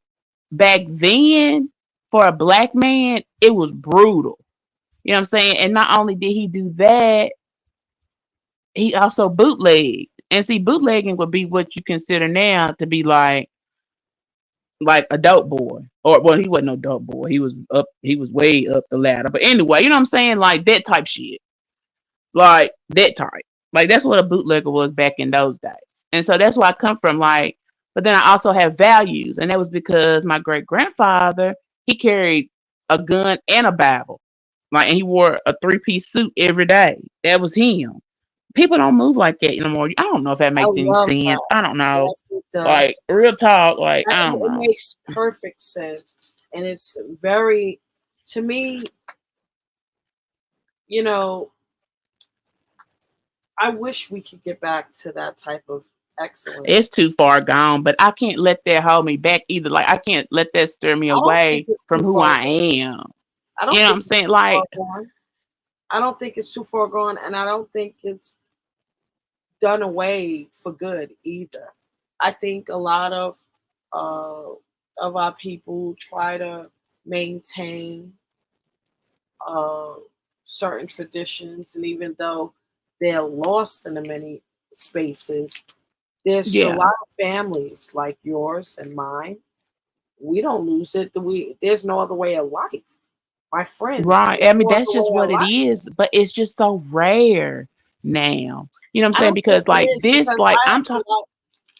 back then, for a black man, it was brutal. You know what I'm saying? And not only did he do that, he also bootlegged. And see, bootlegging would be what you consider now to be like a dope boy. Or well, he wasn't no dope boy. He was way up the ladder. But anyway, you know what I'm saying? Like that type shit. Like that type. Like that's what a bootlegger was back in those days. And so that's where I come from. Like, but then I also have values, and that was because my great grandfather he carried a gun and a Bible. Like, and he wore a 3-piece suit every day. That was him. People don't move like that anymore. I don't know if that I makes any love sense. that. I don't know. Yes, it Like does. real talk. Like I It don't know. makes perfect sense, and it's very, to me, you know, I wish we could get back to that type of It's excellence. too far gone, but I can't let that hold me back either. Like I can't let that steer me I don't think away it's from too who far I gone. am. I You don't know what think I'm it's saying? too far Like, gone. I don't think it's too far gone, and I don't think it's done away for good either. I think a lot uh, of our people try to maintain uh, certain traditions, and even though they're lost in the many spaces, there's a yeah, lot of families like yours and mine. We don't lose it. There's no other way of life. My friends, right. there's I mean, no that's other just way of what it life. is, but it's just so rare now. You know what I'm I saying? don't think Because it like is this, because like I have I'm a talking. lot.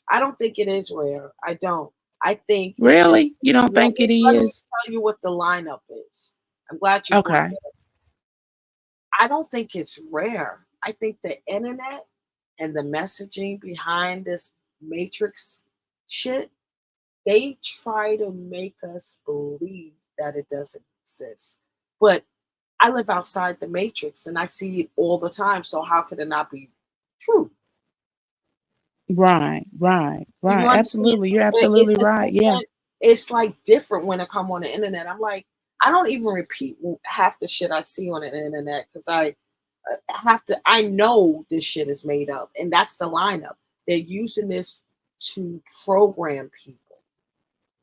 I don't think it is rare. I don't. I think it's Really? just, You don't think it let me is? tell you what the lineup is. I'm glad you brought Okay. it up. I don't think it's rare. I think the internet and the messaging behind this matrix shit, they try to make us believe that it doesn't exist. But I live outside the matrix and I see it all the time. So how could it not be true? Right. Right. So you Right. understand? Absolutely. You're absolutely It's a right. Yeah. different. It's like different when I come on the internet. I'm like, I don't even repeat half the shit I see on the internet because I have to. I know this shit is made up, and that's the lineup. They're using this to program people,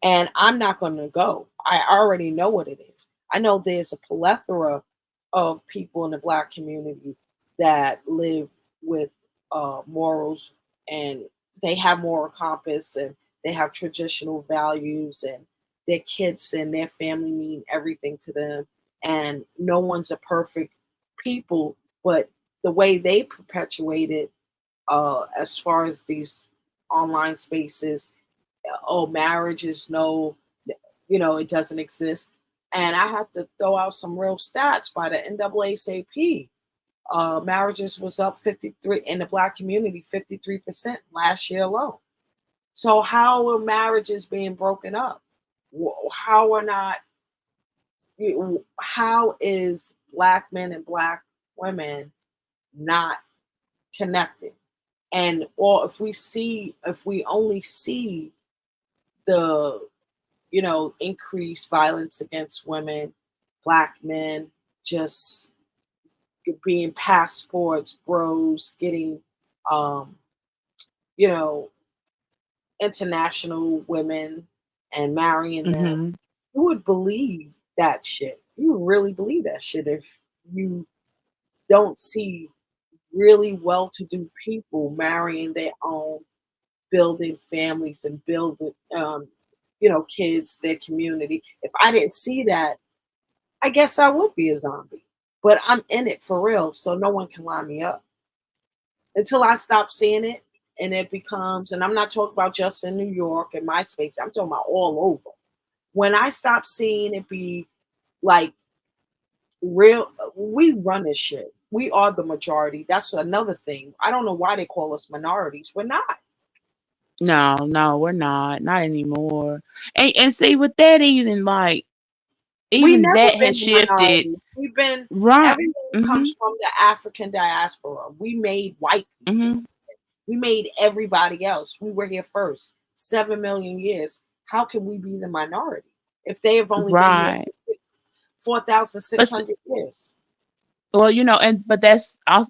and I'm not going to go. I already know what it is. I know there's a plethora of people in the black community that live with morals, and they have moral compass, and they have traditional values, and their kids and their family mean everything to them, and no one's a perfect people, but the way they perpetuate it, as far as these online spaces, oh, marriage is no, it doesn't exist. And I have to throw out some real stats by the NAACP. Marriages was up 53 in the black community, 53% last year alone. So how are marriages being broken up? How are not? How is black men and black women not connected? And or if we only see the increased violence against women, black men, just being passports, bros, getting, um, you know, international women and marrying them. Mhm. Who would believe that shit? You would really believe that shit if you don't see really well-to-do people marrying their own, building families and building, kids, their community. If I didn't see that, I guess I would be a zombie. But I'm in it for real, so no one can line me up until I stop seeing it and it becomes. And I'm not talking about just in New York and my space. I'm talking about all over. When I stop seeing it be like real, we run this shit. We are the majority. That's another thing. I don't know why they call us minorities. We're not. No, no, we're not. Not anymore. And see with that even like We even never that has been the shifted. minorities. We've been Right. Everything Mhm. comes from the African diaspora. We made white people. Mhm. We made everybody else. We were here first. 7 million years. How can we be the minority if they have only been here Right. for four thousand But six hundred years? well, and but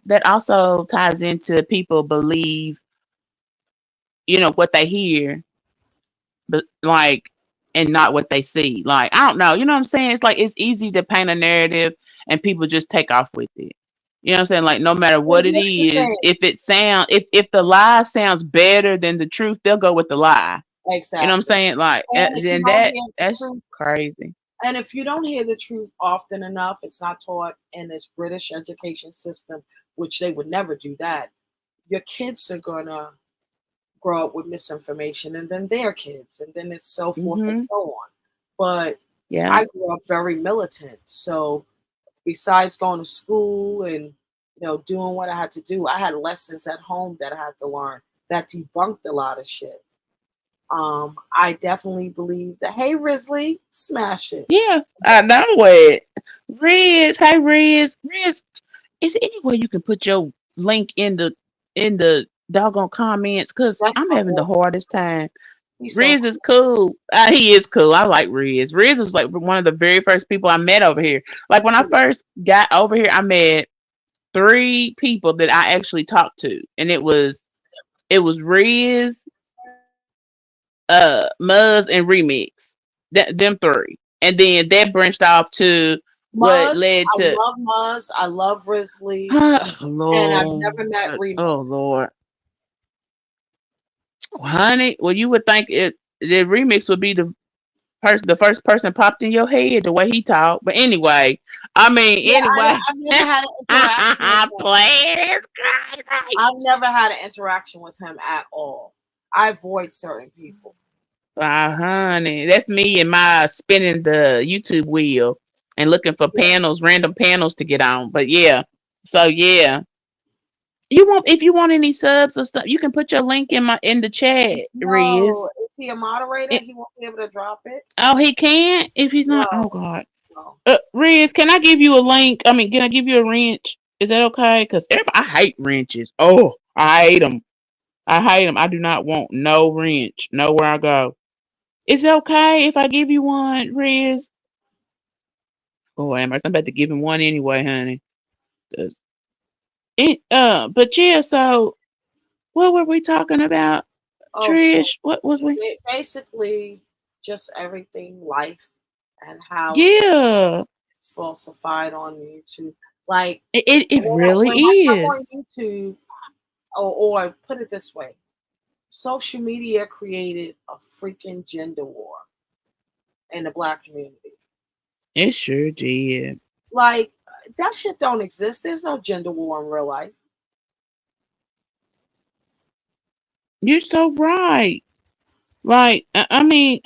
that also ties into people believe, what they hear, but like and not what they see. Like I don't know, you know what I'm saying? It's like it's easy to paint a narrative and people just take off with it. You know what I'm saying? Like no matter Well, what it here's the is, thing. if the lie sounds better than the truth, they'll go with the lie. You know what I'm Exactly. saying? Like And if you then don't hear the that's truth, crazy. and if you don't hear the truth often enough, it's not taught in this British education system, which they would never do that. Your kids are gonna grow up with misinformation, and then their kids, and then it's so forth and Mhm. so on. But Yeah. I grew up very militant, so besides going to school and doing what I had to do, I had lessons at home that I had to learn that debunked a lot of shit. I definitely believe that. Hey, Risley, smash it. Yeah. I know it. Riz, hey Riz, is there any way you can put your link in the doggone comments? Cause That's I'm my having boy. the hardest time. He's so Riz is cool. He is cool. I like Riz. Riz was like one of the very first people I met over here. Like when I cool. first got over here, I met three people that I actually talked to, and it was Riz, Muzz, and Remix. Them three, and then that branched off to what Muzz, led I to. love Muzz. I love Risley, Oh and I've never met Lord, oh Remix. Lord, honey. Well, you would think the Remix would be the first person popped in your head the way he talked. But anyway, I mean, Yeah, anyway, I've never had an interaction with I'm him. playing. It's crazy. I've never had an interaction with him at all. I avoid certain people. Honey, that's me and my spinning the YouTube wheel and looking for Yeah. panels, random panels to get on. But yeah, so yeah, if you want any subs or stuff, you can put your link in the chat, No, Riz. is he a moderator? It, He won't be able to drop it. oh, he can't if he's not. Oh No, God, no. Riz, can I give you a link? I mean, can I give you a wrench? Is that okay? Because I hate wrenches. Oh, I hate them. I hate them. I do not want no wrench nowhere I go. Is it okay if I give you one, Riz? Oh, Amherst, I'm about to give him one anyway, honey. 'Cause but yeah. So what were we talking about, Oh, so Trish? What was we? basically just everything life and how Yeah, it's falsified on YouTube. Like it really when I come on is. YouTube, or put it this way, social media created a freaking gender war in the black community. It sure did. Like that shit don't exist. There's no gender war in real life. You're so right. Like, I mean,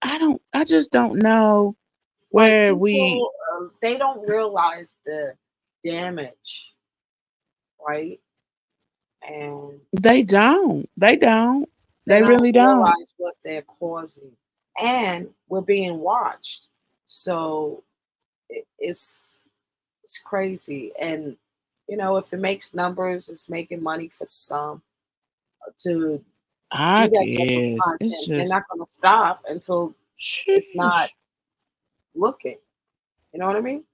I just don't know Like where we. people, they don't realize the damage, right? And They don't. They don't. they They don't really don't. realize what they're causing. And we're being watched, so it's crazy. And if it makes numbers, it's making money for some to I do that type of guess it's content. They're just. not going to stop until it's not Sheesh. looking. You know what I mean?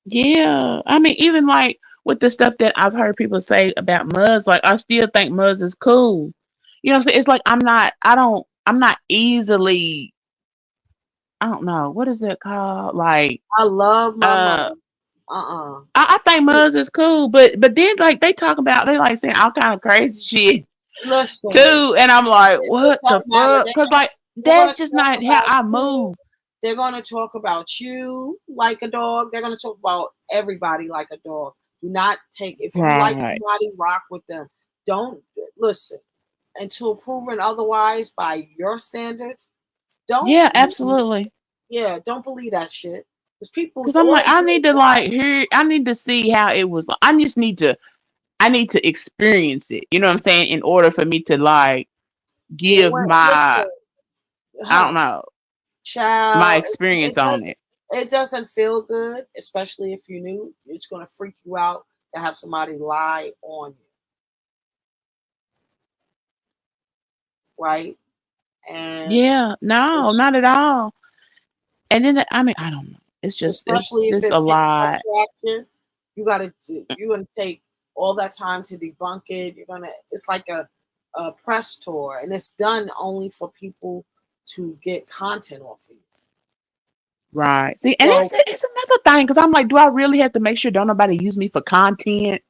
Yeah. I mean, even like with the stuff that I've heard people say about Muzz, like I still think Muzz is cool. You know what I'm saying? It's like I'm not easily, I don't know, what is it called? Like, I love my mother. uh, Uh-uh. I think Muzz is cool, but then like they like saying all kind of crazy shit Listen, too, and I'm like, it what the don't matter. fuck? Cause like They're going that's to just talk not how about I you. move. They're going to talk about you like a dog. They're going to talk about everybody like a dog. Do not take, if you like Right. somebody, rock with them. Don't listen until proven otherwise by your standards. Don't, Yeah, absolutely. yeah, don't believe that shit. Because people, Cause I'm all like, they do is lie. I need to see how it was. I need to experience it. You know what I'm saying? In order for me to like Yeah, give when, my, listen, I don't huh? know, my Child, experience on it. it doesn't feel good, especially if you knew. It's gonna freak you out to have somebody lie on you, right? And Yeah, no, it's, not at all. And then I mean, I don't know. It's especially if just it a picks up lot. traction, you're gonna take all that time to debunk it. It's like a press tour, and it's done only for people to get content off of you. Right. See, and So it's another the thing, because I'm like, do I really have to make sure don't nobody use me for content?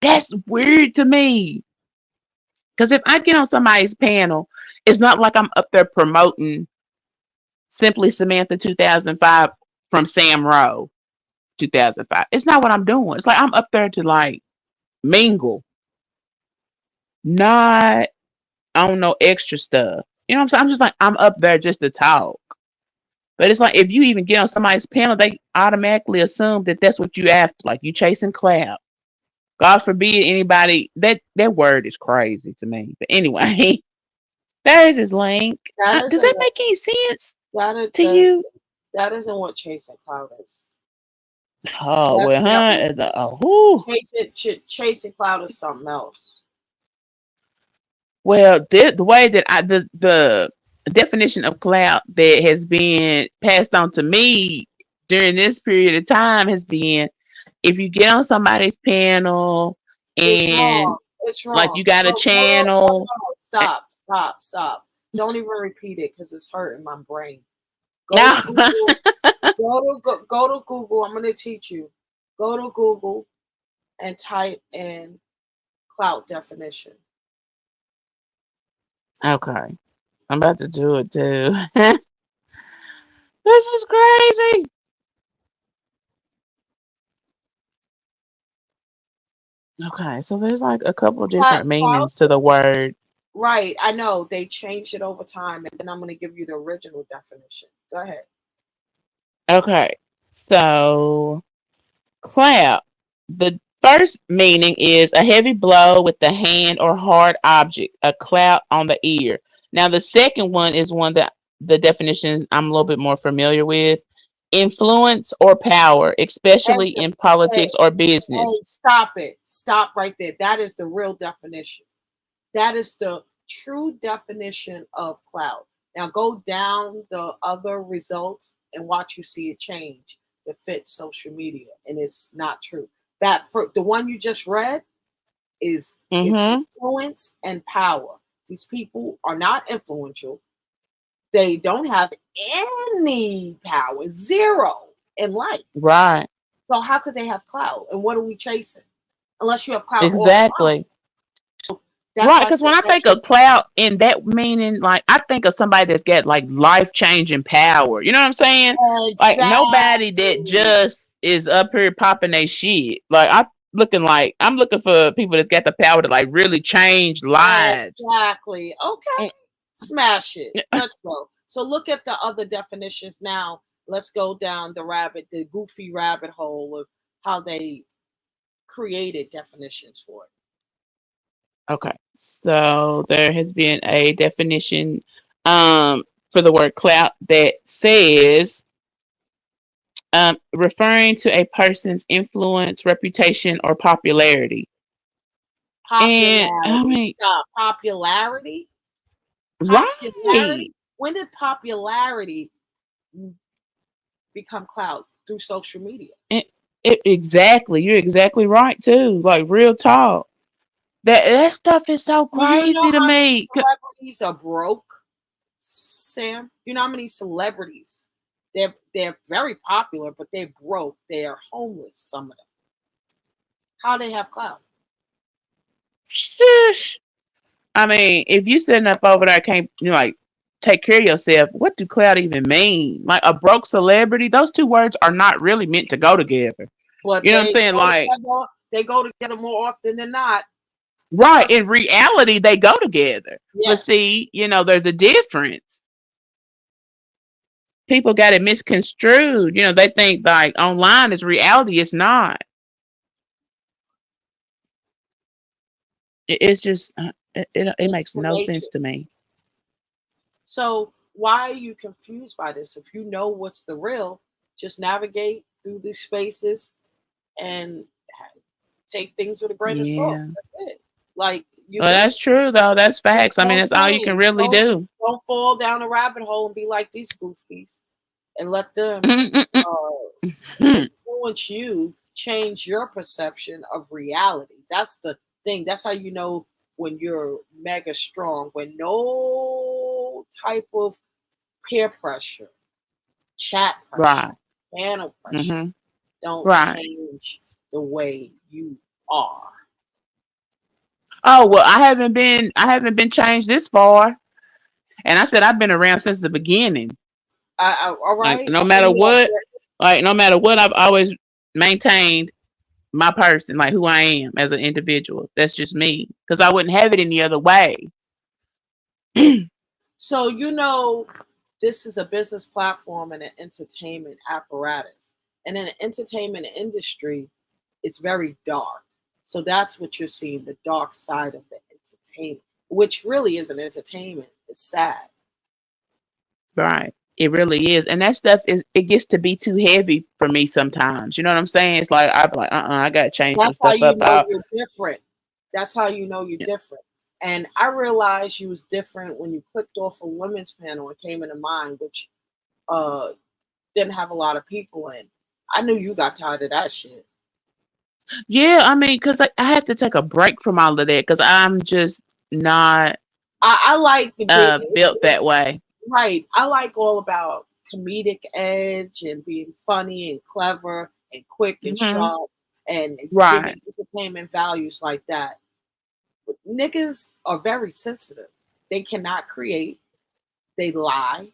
That's weird to me. Because if I get on somebody's panel, it's not like I'm up there promoting Simply Samantha 2005 from Sam Rowe 2005. It's not what I'm doing. It's like I'm up there to like mingle, not I don't know extra stuff. You know what I'm saying? I'm just like I'm up there just to talk. But it's like if you even get on somebody's panel, they automatically assume that that's what you after. Like you chasing clout. God forbid anybody that word is crazy to me. But anyway, there's his link. That Does isn't that what make any sense that is to you? that isn't what chasing cloud is. Oh That's well, not huh? Whew. chasing cloud is something else. Well, the way that the definition of clout that has been passed on to me during this period of time has been if you get on somebody's panel It's and wrong. It's like wrong. you got a Hold channel. on. eh, Stop. Don't even repeat it because it's hurting my brain. Go to Now, Google. Go to Google. I'm gonna teach you. Go to Google and type in clout definition. okay, I'm about to do it too. This is crazy. Okay, so there's like a couple different Clout, meanings to the word. right? I know they changed it over time, and then I'm gonna give you the original definition. Go ahead. Okay, so clout. The first meaning is a heavy blow with the hand or hard object, a clout on the ear. Now, the second one is one that the definition I'm a little bit more familiar with influence or power, especially Hey, in hey, politics or hey, business. stop it! Stop right there. That is the real definition. That is the true definition of cloud. Now go down the other results and watch you see it change to fit social media, and it's not true. That for the one you just read is it's Mm-hmm. influence and power. These people are not influential. They don't have any power, zero in life. Right. So how could they have clout? And what are we chasing? Unless you have clout all around. Exactly. That's Right, why I because said when I that's think of clout in that meaning, like I think of somebody that's got like life changing power. You know what I'm saying? Like nobody that exactly. just is up here popping their shit. I'm looking for people that's got the power to like really change lives. Exactly. Okay. Mm, Smash it. Let's go. So look at the other definitions now. Let's go down the goofy rabbit hole of how they created definitions for it. Okay, so there has been a definition for the word clout that says referring to a person's influence, reputation, or popularity. And I Popularity. mean, Stop. Popularity? right. Popularity? When did popularity become clout? Through social media. Exactly. You're exactly right too. Like real talk. That stuff is so Do you know crazy to how many me. celebrities are broke, Sam? You know how many celebrities? They're very popular, but they're broke. They are homeless. Some of them. How they have clout? Shush. I mean, if you sitting up over there can't like take care of yourself, what do clout even mean? Like a broke celebrity, those two words are not really meant to go together. But You know what I'm saying? Like, they go together more often than not. right, Trust in reality they go together. me. But Yes. see, there's a difference. People got it misconstrued. They think like online is reality. It's not. It's just it It's makes the no sense nature. to me. So why are you confused by this? If you know what's the real, just navigate through these spaces and take things with a grain of salt. Yeah. That's it. Like you're Well, good. that's true though. That's Just facts. I mean, don't that's all you can change. really do. Don't fall down a rabbit hole and be like these goofies and let them influence you, change your perception of reality. That's the thing. That's how you know when you're mega strong, when no type of peer pressure, chat pressure, Right. panel pressure, Mhm. Don't Right. change the way you are. Oh well, I haven't been changed this far, and I said I've been around since the beginning. All Like right. no Let matter me ask what, you. I've always maintained my person, like who I am as an individual. That's just me, because I wouldn't have it any other way. So this is a business platform and an entertainment apparatus, and in the entertainment industry, it's very dark. So that's what you're seeing, the dark side of the entertainment, which really isn't entertainment. It's sad. Right. It really is. And that stuff it gets to be too heavy for me sometimes. You know what I'm saying? It's like I'm like, I gotta change some That's how stuff you up know out. you're different. That's how you know you're different. And I realized you was different when you clicked off a women's panel and came into mine, which uh didn't have a lot of people in. I knew you got tired of that shit. Yeah, I mean, because I have to take a break from all of that because I'm just not I like the big built that way. right. I like all about comedic edge and being funny and clever and quick and Hmm. sharp and giving Right. entertainment values like that. But niggas are very sensitive. They cannot create. They lie.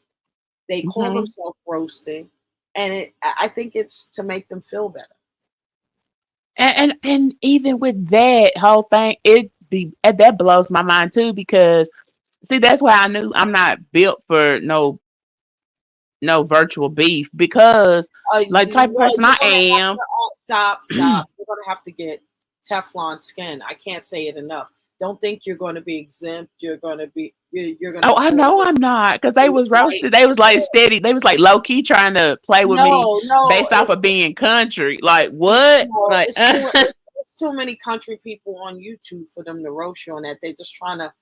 They call Hmm. themselves roasting, and I think it's to make them feel better. And even with that whole thing, that blows my mind too because see that's why I knew I'm not built for no virtual beef because like the type of person You're I gonna have am. to stop. You're gonna have to get Teflon skin. I can't say it enough. Don't think you're going to be exempt. You're going to Oh, I hold know it I'm not, because they was right. roasted. They was like steady. They was like low key trying to play with me No, no, based off of being country. Like what? no. Like It's too many country people on YouTube for them to roast you on that. They're just trying to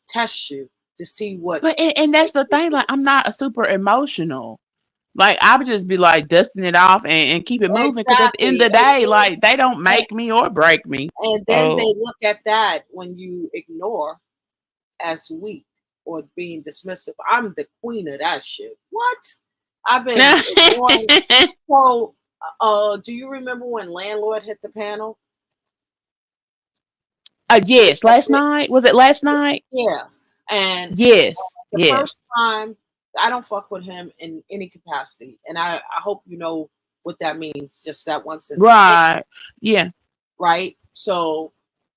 test you to see what but and that's makes the you thing. feel. Like I'm not a super emotional. Like I would just be like dusting it off and keep it moving. Because at the end Exactly, of the day, like they don't make me or break me. and then So they look at that when you ignore as weak or being dismissive. I'm the queen of that shit. What? I've been ignoring. So, do you remember when Landlord hit the panel? yes, last night was it last night? Yeah, and Yes, the yes, first time I don't fuck with him in any capacity, and I hope you know what that means. Just that once in right, yeah, right. So,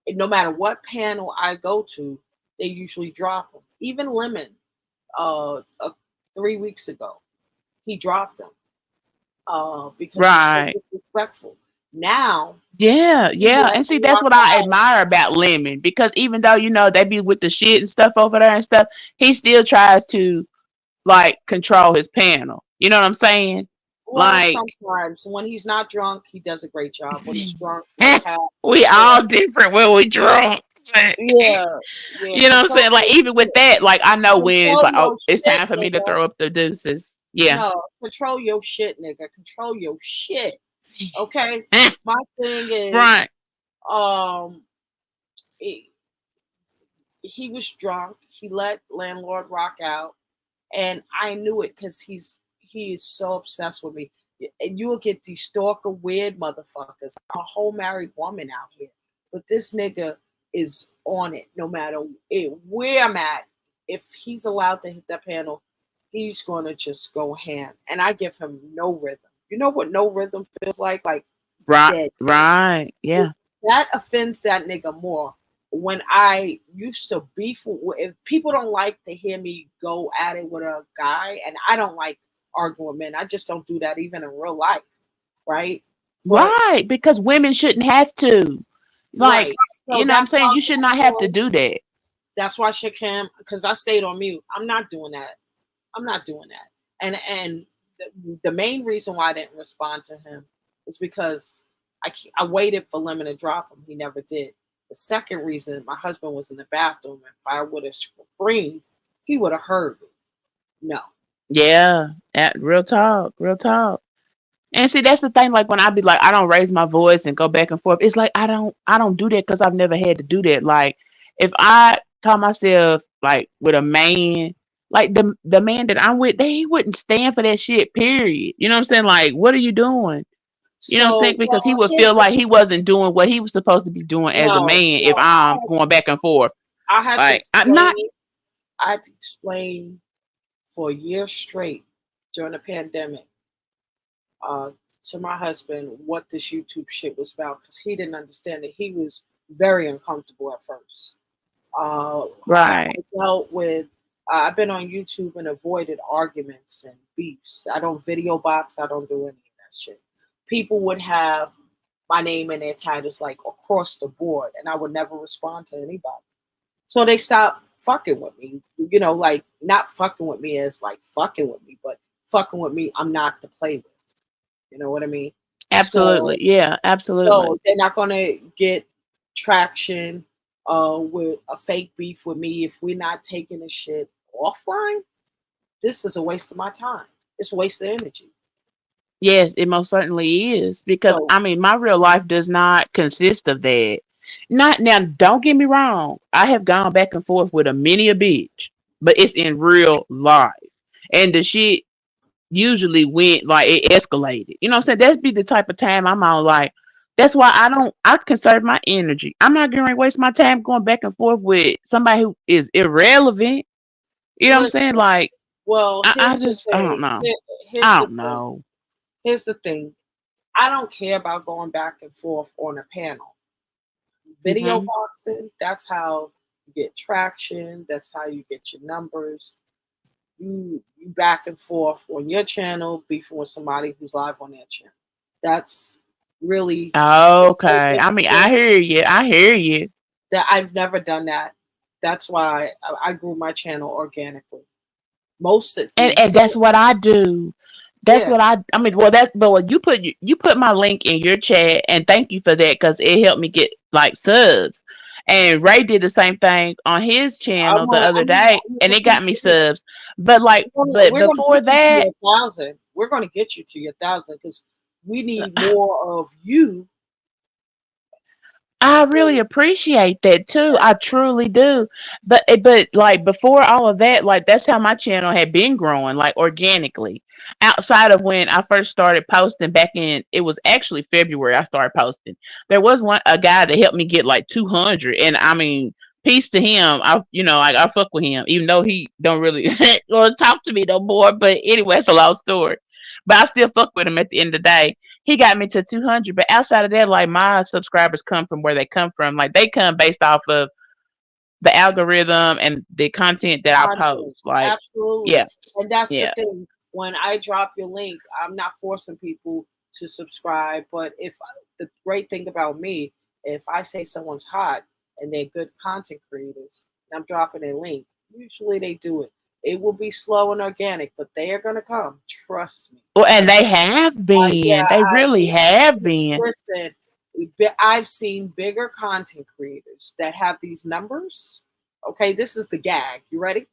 no matter what panel I go to, they usually drop him. Even Lemon, uh, uh 3 weeks ago, he dropped him because he was so right. disrespectful. Now, Yeah, he yeah. let And see, me that's rock what I out. admire about Lemon because even though, they be with the shit and stuff over there and stuff, he still tries to like control his panel. You know what I'm saying? Well, Like sometimes when he's not drunk, he does a great job. When he's drunk, like Pat, we yeah, all different when we drunk. But, yeah, yeah. you know what I'm saying? Like even with that, like I know when it's Control like, oh, your it's shit, time for me to nigga. throw up the deuces. Yeah. No, control your shit, nigga. Control your shit. Okay. My thing is, Right. um, he, he was drunk. He let landlord rock out, and I knew it because he is so obsessed with me. And you'll get these stalker weird motherfuckers. I'm a whole married woman out here, but this nigga is on it no matter where I'm at. If he's allowed to hit that panel, he's gonna just go ham, and I give him no rhythm. You know what no rhythm feels like? Like Right. dead. Right. Yeah. That offends that nigga more. When I used to beef with, if people don't like to hear me go at it with a guy, and I don't like arguing with men, I just don't do that even in real life, right? But Right. Because women shouldn't have to. Like, right, so I'm that's why saying you should not have to Shakim, do that. that's why Shakim, because I stayed on mute. I'm not doing that. I'm not doing that. And the main reason why I didn't respond to him is because I waited for Lemon to drop him. He never did. The second reason, my husband was in the bathroom. If I would have screamed, he would have heard me. No. Yeah. Real talk. Real talk. And see, that's the thing. Like when I be like, I don't raise my voice and go back and forth. It's like I don't do that because I've never had to do that. Like if I call myself like with a man, like the man that I'm with, they wouldn't stand for that shit. Period. You know what I'm saying? Like, what are you doing? You know what I'm saying? So, Because he well, would feel like he wasn't doing what he was supposed to be doing as a no, man if no. I'm going back and forth. I had to Like I'm not. explain. I had to explain for a year straight during the pandemic uh, to my husband what this YouTube shit was about because he didn't understand it. He was very uncomfortable at first. I Right. dealt with. I've been on YouTube and avoided arguments and beefs. I don't video box. I don't do any of that shit. People would have my name in their titles like across the board, and I would never respond to anybody. So they stopped fucking with me. You know, like not fucking with me as like fucking with me, but fucking with me. I'm not to play with. You know what I mean? So Absolutely. Yeah. Absolutely. no, they're not gonna get traction with a fake beef with me if we're not taking this shit offline. This is a waste of my time. It's a waste of energy. Yes, it most certainly is because So I mean my real life does not consist of that. Not now, don't get me wrong. I have gone back and forth with a many a bitch, but it's in real life. And the shit usually went like it escalated. You know what I'm saying? That's be the type of time I'm on like that's why I conserve my energy. I'm not gonna waste my time going back and forth with somebody who is irrelevant. You know what I'm saying? listen. Like Well, I here's the just I don't thing. know. Here's I the don't thing. know. Here's the thing. I don't care about going back and forth on a panel. Video Hmm. boxing, that's how you get traction. That's how you get your numbers. You back and forth on your channel, beefing with somebody who's live on their channel. That's really the Okay. closest I mean, I thing hear you. I hear you. that I've never done that. That's why I grew my channel organically. Most of And these, that's what I do. That's yeah, what I mean, well that but what you put my link in your chat and thank you for that cuz it helped me get like subs. And Ray did the same thing on his channel the other day I'm and gonna it keep got me doing it. subs. But like but We're gonna before get you to that your 1,000. We're gonna get you to your 1,000 because we need more of you. I really appreciate that too. I truly do. But like before all of that, like that's how my channel had been growing, like organically. Outside of when I first started posting back in, it was actually February I started posting. There was one a guy that helped me get like 200, and I mean, peace to him. I like I fuck with him, even though he don't really want to talk to me no more. But anyway, it's a long story. But I still fuck with him at the end of the day. He got me to 200, but outside of that, like my subscribers come from where they come from. Like they come based off of the algorithm and the content that I Content. post. Like, Absolutely. yeah, And that's the yeah. thing. When I drop your link, I'm not forcing people to subscribe. But if the great thing about me, if I say someone's hot and they're good content creators, and I'm dropping a link, usually they do it. It will be slow and organic, but they are gonna come. Trust me. Well, and they have Yeah, been. They really have been. listen. I've seen bigger content creators that have these numbers. Okay, this is the gag. You ready?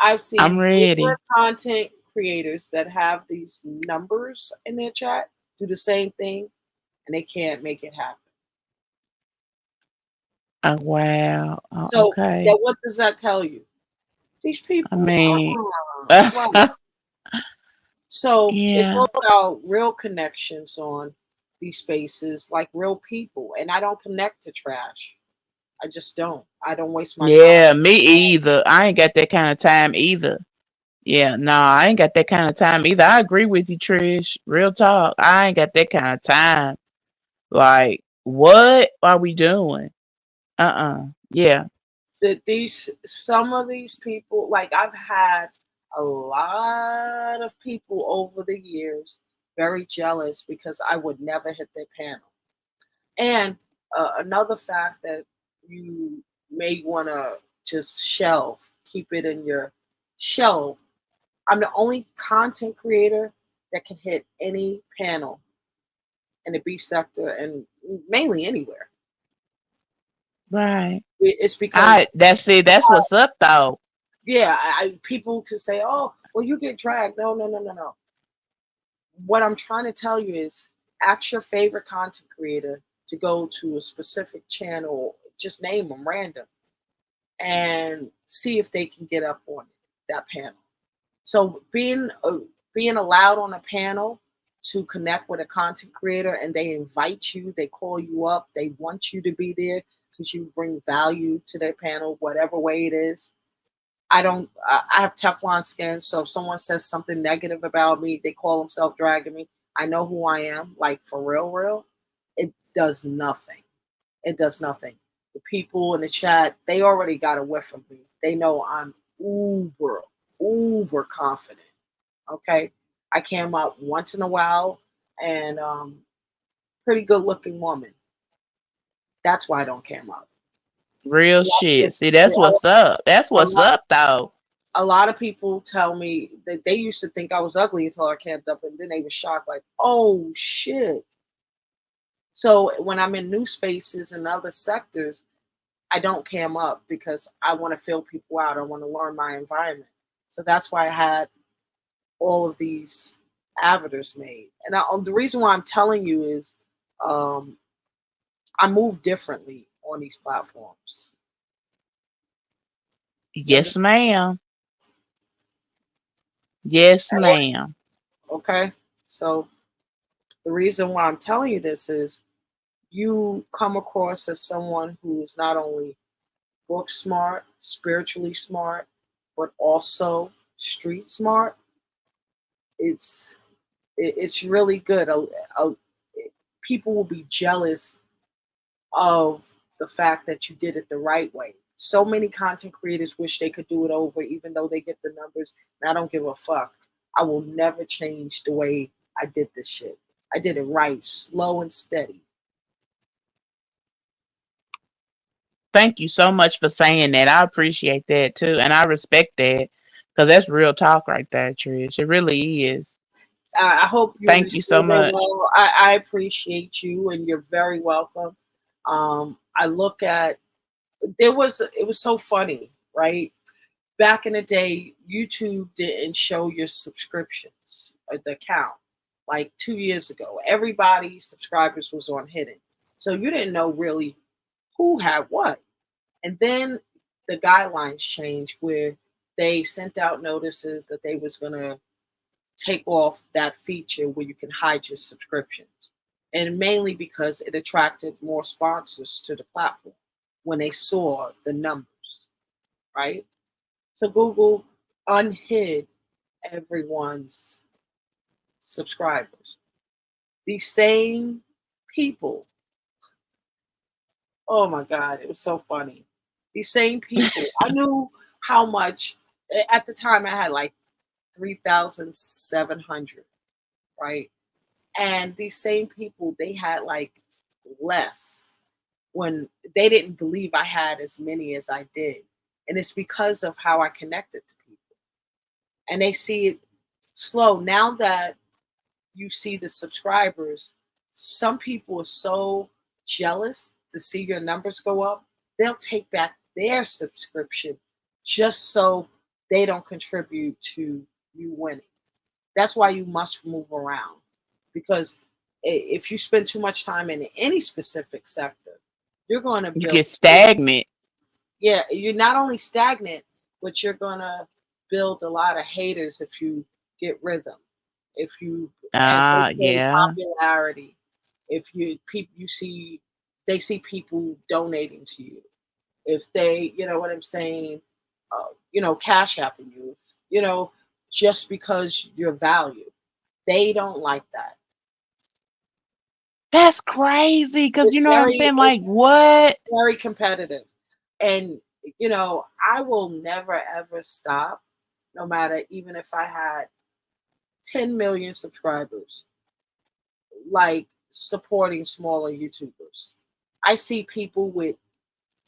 I've I'm seen bigger ready. content creators that have these numbers in their chat do the same thing and they can't make it happen. Oh wow. Oh, So that okay. what does that tell you? These I people, mean, right. So it's yeah, all about real connections on these spaces, like real people. And I don't connect to trash. I just don't. I don't waste my time. yeah. Me either. I ain't got that kind of time either. Yeah, no, I ain't got that kind of time either. I agree with you, Trish. Real talk. I ain't got that kind of time. Like, what are we doing? Yeah. That these some of these people, like I've had a lot of people over the years very jealous because I would never hit their panel. And another fact that you may want to just shelve, keep it in your shelf. I'm the only content creator that can hit any panel in the beef sector and mainly anywhere. Right. It's because That's it. That's what's up though. yeah, people could say, "Oh, well, you get dragged." No, no, no, no, no. What I'm trying to tell you is, ask your favorite content creator to go to a specific channel, just name them random, and see if they can get up on that panel. So being allowed on a panel to connect with a content creator and they invite you, they call you up, they want you to be there because you bring value to their panel, whatever way it is. I don't. I have Teflon skin, so if someone says something negative about me, they call themselves dragging me. I know who I am, like for real, real. It does nothing. It does nothing. The people in the chat, they already got a whiff of me. They know I'm uber, uber confident. Okay, I came out once in a while, and pretty good looking woman. That's why I don't came out. Real shit. See, that's what's up. That's A what's lot, up, though. a lot of people tell me that they used to think I was ugly until I camped up, and then they were shocked, like, "Oh shit!" So when I'm in new spaces and other sectors, I don't cam up because I want to fill people out. I want to learn my environment. So that's why I had all of these avatars made. And the reason why I'm telling you is um, I move differently on these platforms. You Yes, understand? ma'am. Yes, ma'am. Okay. So the reason why I'm telling you this is you come across as someone who is not only book smart, spiritually smart, but also street smart. It's it's really good. People will be jealous of the fact that you did it the right way. So many content creators wish they could do it over, even though they get the numbers. And I don't give a fuck. I will never change the way I did this shit. I did it right, slow and steady. Thank you so much for saying that. I appreciate that too, and I respect that because that's real talk right there, Trish. It really is. I hope you Thank you so receive it much. well. I appreciate you, and you're very welcome. I look at it was so funny, right? Back in the day, YouTube didn't show your subscriptions or the account. Like 2 years ago, everybody's subscribers was on hidden, so you didn't know really who had what. And then the guidelines changed where they sent out notices that they was gonna take off that feature where you can hide your subscriptions. And mainly because it attracted more sponsors to the platform when they saw the numbers, right? So Google unhid everyone's subscribers. These same people, oh my God, it was so funny. These same people, I knew how much, at the time I had like 3,700, right? And these same people, they had like less when they didn't believe I had as many as I did. And it's because of how I connected to people. And they see it slow. Now that you see the subscribers, some people are so jealous to see your numbers go up, they'll take back their subscription just so they don't contribute to you winning. That's why you must move around because if you spend too much time in any specific sector, you're going to You build. get stagnant. Yeah, you're not only stagnant, but you're going to build a lot of haters if you get rhythm. If you, as they say, Yeah. popularity. If you people you see, they see people donating to you. If they, you know what I'm saying, cash apping you. Just because you're valued, they don't like that. That's crazy because It's you know what I'm very, saying? it's Like, what? very competitive, and I will never ever stop, no matter even if I had 10 million subscribers, like supporting smaller YouTubers. I see people with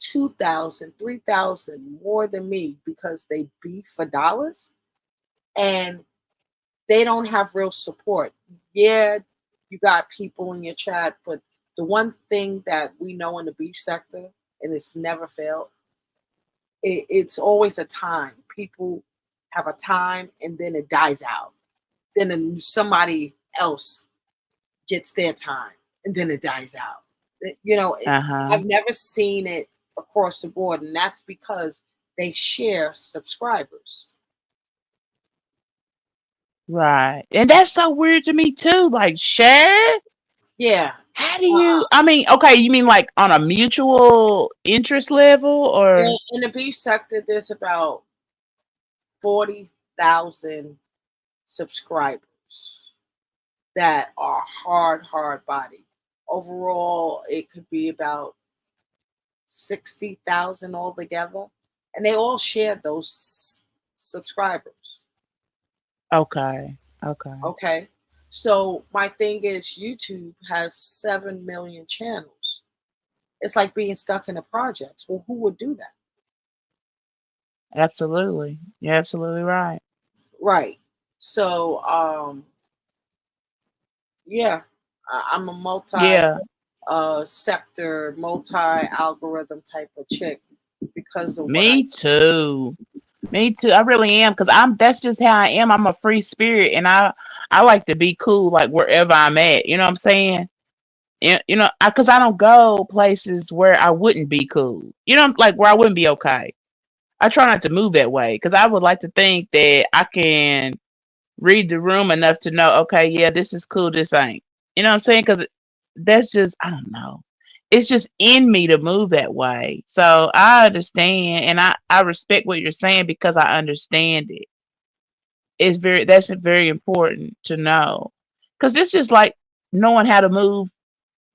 2,000, 3,000 more than me because they beef for dollars and they don't have real support. Yeah, you got people in your chat, but the one thing that we know in the beef sector, and it's never failed, it's always a time. People have a time and then it dies out. Then somebody else gets their time and then it dies out. Uh-huh. I've never seen it across the board, and that's because they share subscribers. Right. And that's so weird to me too. Like share? Yeah. How do Uh-uh. you I mean, okay, you mean like on a mutual interest level or In the beach sector, there's about 40,000 subscribers that are hard body. Overall, it could be about 60,000 altogether. And they all share those subscribers. okay. Okay. Okay. So my thing is YouTube has 7 million channels. It's like being stuck in the projects. Well, who would do that? Absolutely. You're absolutely right. Right. So yeah, I'm a multi Yeah. sector, multi algorithm type of chick because of what I Me too. Me too. I really am because I'm. That's just how I am. I'm a free spirit, and I like to be cool like wherever I'm at. You know what I'm saying? You know, because I don't go places where I wouldn't be cool. You know, like where I wouldn't be okay. I try not to move that way because I would like to think that I can read the room enough to know, okay, yeah, this is cool, this ain't. You know what I'm saying? Because that's just, I don't know. It's just in me to move that way. So I understand and I respect what you're saying because I understand it. That's very important to know. Because it's just like knowing how to move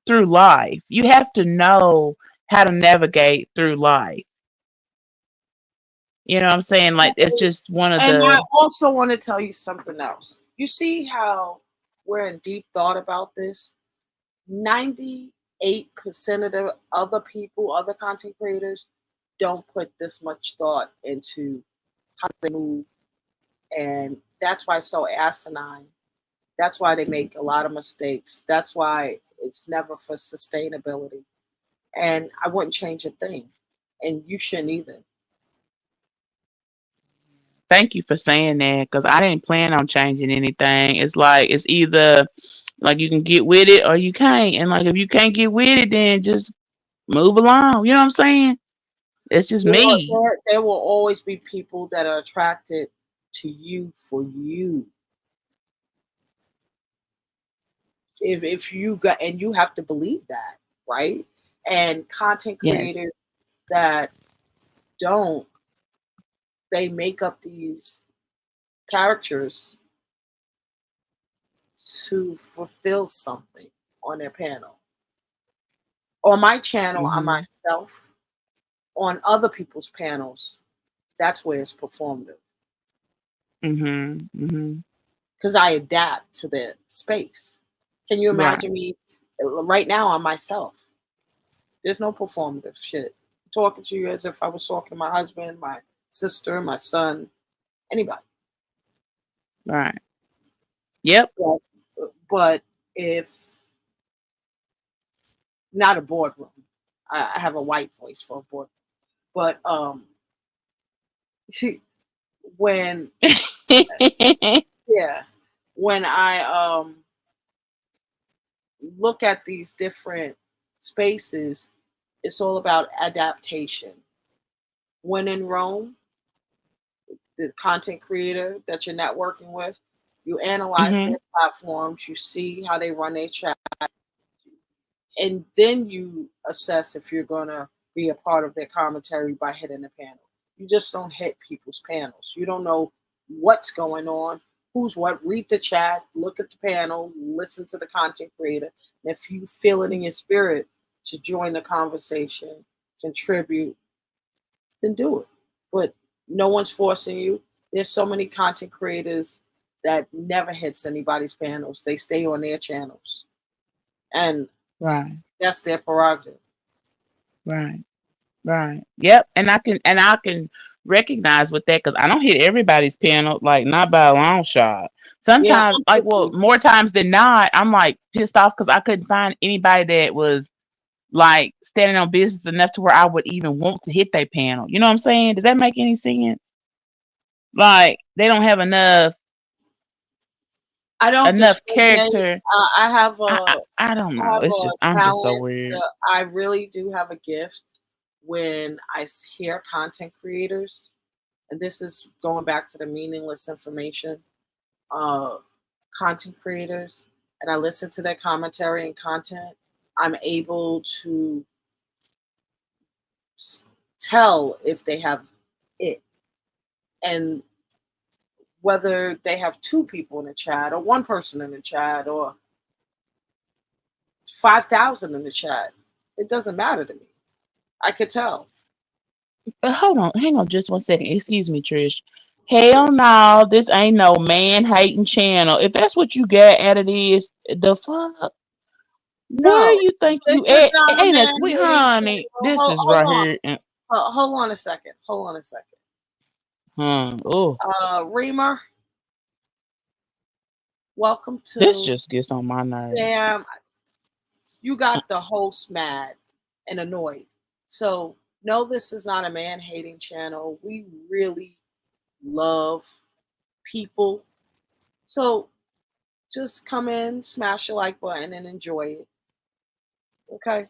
through life. You have to know how to navigate through life. You know what I'm saying? Like it's just one of and I the also want to tell you something else. You see how we're in deep thought about this? 98% of the other people, other content creators, don't put this much thought into how they move. And that's why it's so asinine. That's why they make a lot of mistakes. That's why it's never for sustainability. And I wouldn't change a thing. And you shouldn't either. thank you for saying that because I didn't plan on changing anything. It's like it's either like you can get with it or you can't. And like if you can't get with it, then just move along. You know what I'm saying? It's just me. There will always be people that are attracted to you for you. If you got, and you have to believe that, right? And content Yes. creators that don't, they make up these characters to fulfill something on their panel. On my channel, I'm Mhm. myself. On other people's panels, that's where it's performative Mhm. Mhm. because I adapt to the space. Can you Right. imagine me right now on myself? There's no performative shit. I'm talking to you as if I was talking to my husband, my sister, my son, anybody. Right. Yep. But, but if not a boardroom, I have a white voice for a boardroom. But when yeah, when I look at these different spaces, it's all about adaptation. When in Rome, the content creator that you're networking with, you analyze mhm. their platforms, you see how they run their chat, and then you assess if you're going to be a part of their commentary by hitting the panel. You just don't hit people's panels. You don't know what's going on, who's what. Read the chat, look at the panel, listen to the content creator. And if you feel it in your spirit to join the conversation, contribute, then do it. But no one's forcing you. There's so many content creators that never hits anybody's panels. They stay on their channels. And Right. that's their prerogative. Right. Right. Yep. And I can recognize with that because I don't hit everybody's panel like not by a long shot. Yeah, Sometimes, I'm like well, picky. more times than not, I'm like pissed off because I couldn't find anybody that was like standing on business enough to where I would even want to hit their panel. You know what I'm saying? Does that make any sense? Like they don't have I don't enough discriminate. character. I have I, I a I don't I know. have It's a just I'm just so talent. weird. I really do have a gift when hear content creators, and this is going back to the meaningless information. uh, content creators and I listen to their commentary and content, I'm able to s- tell if they have it and whether they have two people in the chat or one person in the chat or 5,000 in the chat. It doesn't matter to me. I could tell. But hold on, hang on just one second. Excuse me, Trish. Hell no, this ain't no man hating channel. If that's what you get out of this, the fuck? Where No, you think this you is at? not a Ain't that man we hating honey? channel. This is Hold right on. here. Hold on a second. Hold on a second. Oh, Reamer, welcome this to just gets on my nerves. Sam. You got the host mad and annoyed. So, no, this is not a man hating channel. We really love people. So, just come in, smash the like button, and enjoy it. Okay.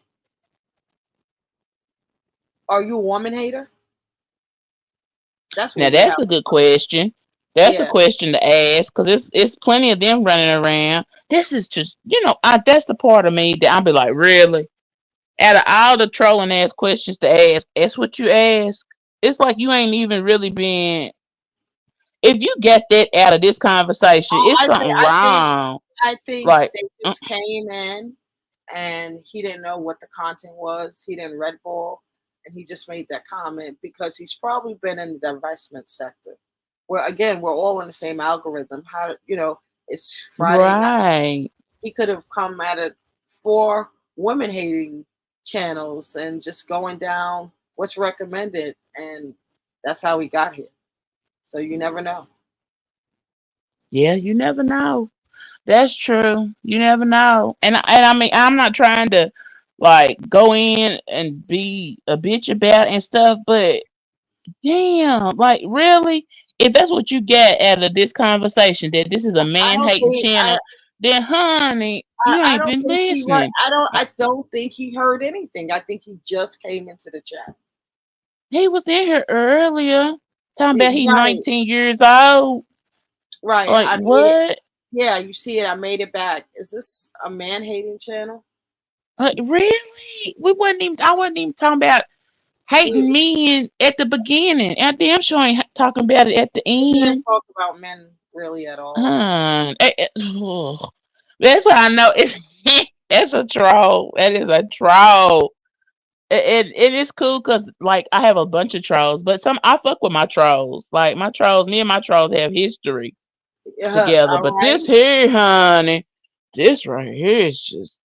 Are you a woman hater? That's Now what we that's have. a good question. That's a Yeah. question to ask because it's plenty of them running around. This is just that's the part of me that I'll be like, really? Out of all the trolling ass questions to ask, that's what you ask. It's like you ain't even really been. If you get that out of this conversation, Oh, it's something wrong. I think Like, they just came in and he didn't know what the content was. He didn't Red Bull, and he just made that comment because he's probably been in the investment sector. Where again, we're all in the same algorithm. How it's Friday night. right? He could have come at it for women hating channels and just going down what's recommended, and that's how we got here. So you never know. Yeah, you never know. That's true. You never know. And I mean, I'm not trying to like go in and be a bitch about and stuff, but damn, like really, if that's what you get out of this conversation, that this is a I man don't hating think channel, then honey, you I ain't don't been think he right. listening. I don't think he heard anything. I think he just came into the chat. He was in here earlier talking about he Right, 19 years old. right. Like I made it. what? Yeah, you see it. I made it back. Is this a man hating channel? Like really? We wasn't even. I wasn't even talking about We hating men at the beginning. I damn sure ain't talking about it at the we didn't end. talk about men really at all. Ugh. That's why I know it's that's a troll. That is a troll. It is cool because like I have a bunch of trolls, but some I fuck with my trolls. Like my trolls, me and my trolls have history together. All But right. this here, honey, this right here is just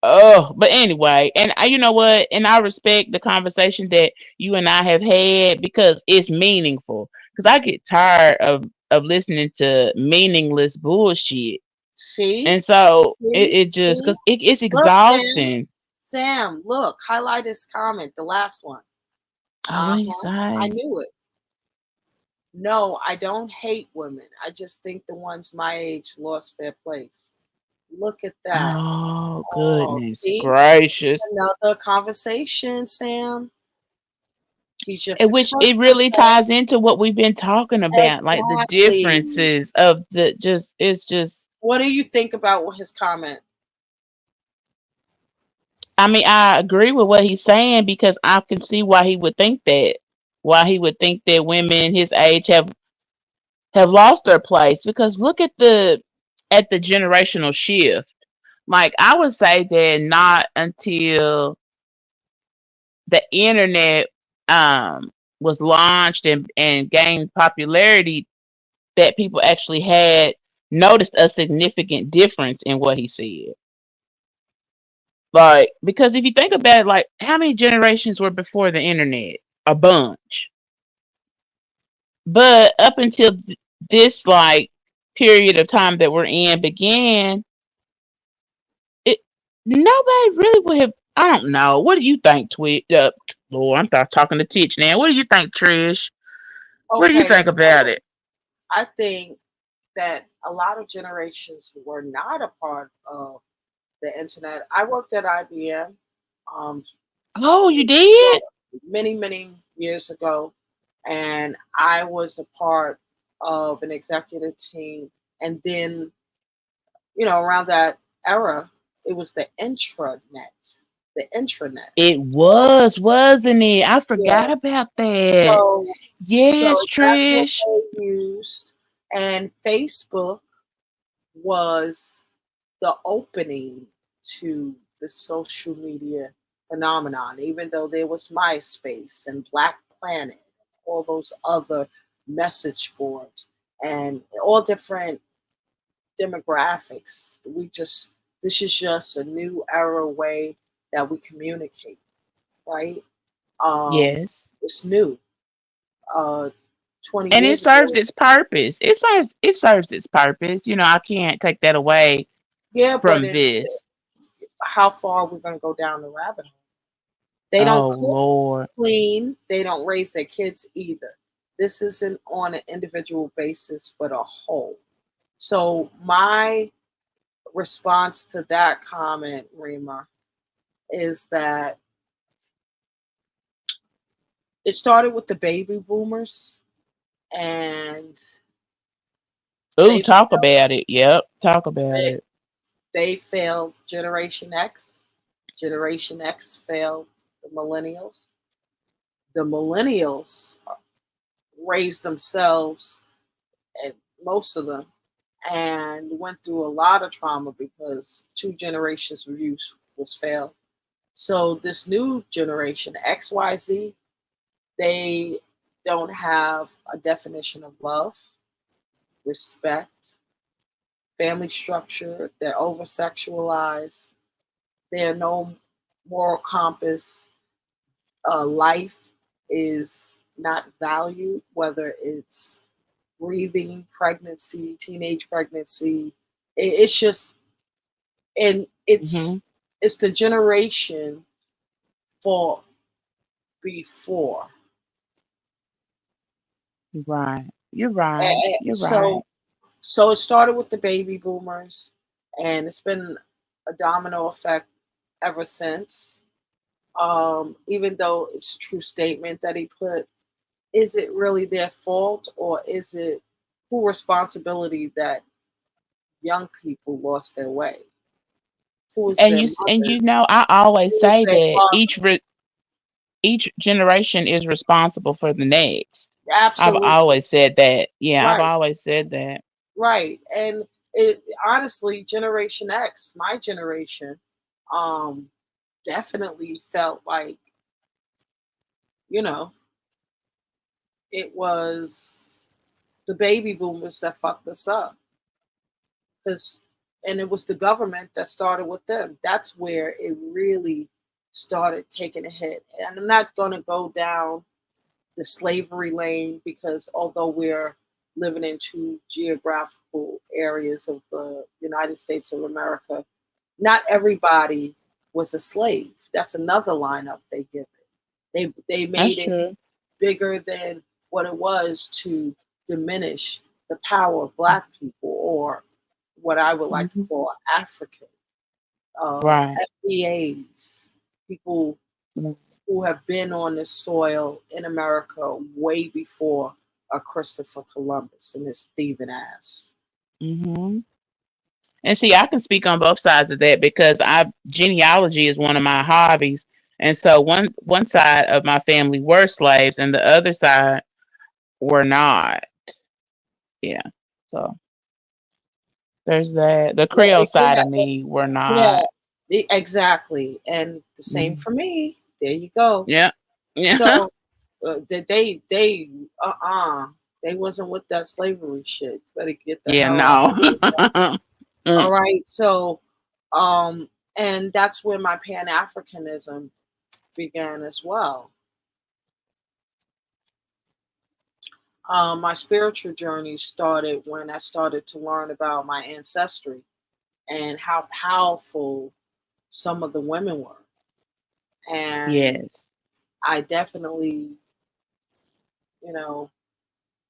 oh. But anyway, and you know what? And I respect the conversation that you and I have had because it's meaningful. Because I get tired of listening to meaningless bullshit. See, And so it just see. because it's Look, Sam. exhausting. Sam, look. Highlight his comment. The last one. Oh, what you I say? knew it. No, I don't hate women. I just think the ones my age lost their place. Look at that. Oh, Oh, goodness see? gracious. Another conversation, Sam. He's just And which expressing it really himself. ties into what we've been talking about, like the Exactly. differences of the just it's just What do you think about his comment? I mean, I agree with what he's saying because I can see why he would think that. Why he would think that women his age have lost their place because look at the generational shift. Like I would say that not until the internet was launched and gained popularity that people actually had noticed a significant difference in what he said. Like, because if you think about it, like, how many generations were before the internet? A bunch. But up until this, like, period of time that we're in began, it nobody really would have. I don't know. What do you think, Twitch? Lord, I'm talking to Titch now. What do you think, Trish? What do you Okay, think about so it? I think that a lot of generations were not a part of the internet. I worked at IBM um, Oh, you did? many, many years ago, and I was a part. of an executive team. And then, around that era, it was the intranet. It was, wasn't it? I Yeah. forgot about that. So, Yes, so that's what Trish. they used. And Facebook was the opening to the social media phenomenon, even though there was MySpace and Black Planet, all those other message boards, and all different demographics. This is just a new era way that we communicate, right? Yes. It's new. Uh, 20 And it years serves ago, its purpose. It serves its purpose. I can't take that away yeah, but from this. how far we're going to go down the rabbit hole? They don't Oh cook, Lord. clean, they don't raise their kids either. This isn't on an individual basis, but a whole. So my response to that comment, Rima, is that it started with the baby boomers, and Ooh, they talk failed, about it. Yep. Talk about they, it. they failed Generation X. Generation X failed the millennials. The millennials raised themselves, and most of them, and went through a lot of trauma because two generations of youth was failed. So this new generation, XYZ, they don't have a definition of love, respect, family structure. They're over sexualized. They're no moral compass. Life is not valued, whether it's breathing, pregnancy, teenage pregnancy. It's just, and Hmm. it's the generation for before. Right. You're right. And You're right. so it started with the baby boomers, and it's been a domino effect ever since. Even though it's a true statement that he put, is it really their fault, or is it who responsibility that young people lost their way? Who is And their you mothers? know, I always Who is say their that father? each generation is responsible for the next. I've Absolutely. always said that. Yeah, I've Right. always said that. Right. And it honestly, Generation X, my generation, um, definitely felt like, you know, it was the baby boomers that fucked us up. Cause and it was the government that started with them. That's where it really started taking a hit. And I'm not gonna go down the slavery lane because although we're living in two geographical areas of the United States of America, not everybody was a slave. That's another lineup they give it. They That's made it true. bigger than what it was to diminish the power of black people, or what I would like to Hmm. call African Right. FBAs, people who have been on this soil in America way before Christopher Columbus and his thieving ass. Hmm. And see, I can speak on both sides of that because I genealogy is one of my hobbies. And so one side of my family were slaves and the other side were not. Yeah. So there's that. The Yeah, Creole side yeah, of me were yeah, not. exactly. And the same Mm. for me. There you go. Yeah. Yeah. So they uh they wasn't with that slavery shit. Better get the Yeah, hell out. no. All Mm. right. So and that's where my Pan Africanism began as well. My spiritual journey started when I started to learn about my ancestry and how powerful some of the women were. And Yes. I definitely, you know,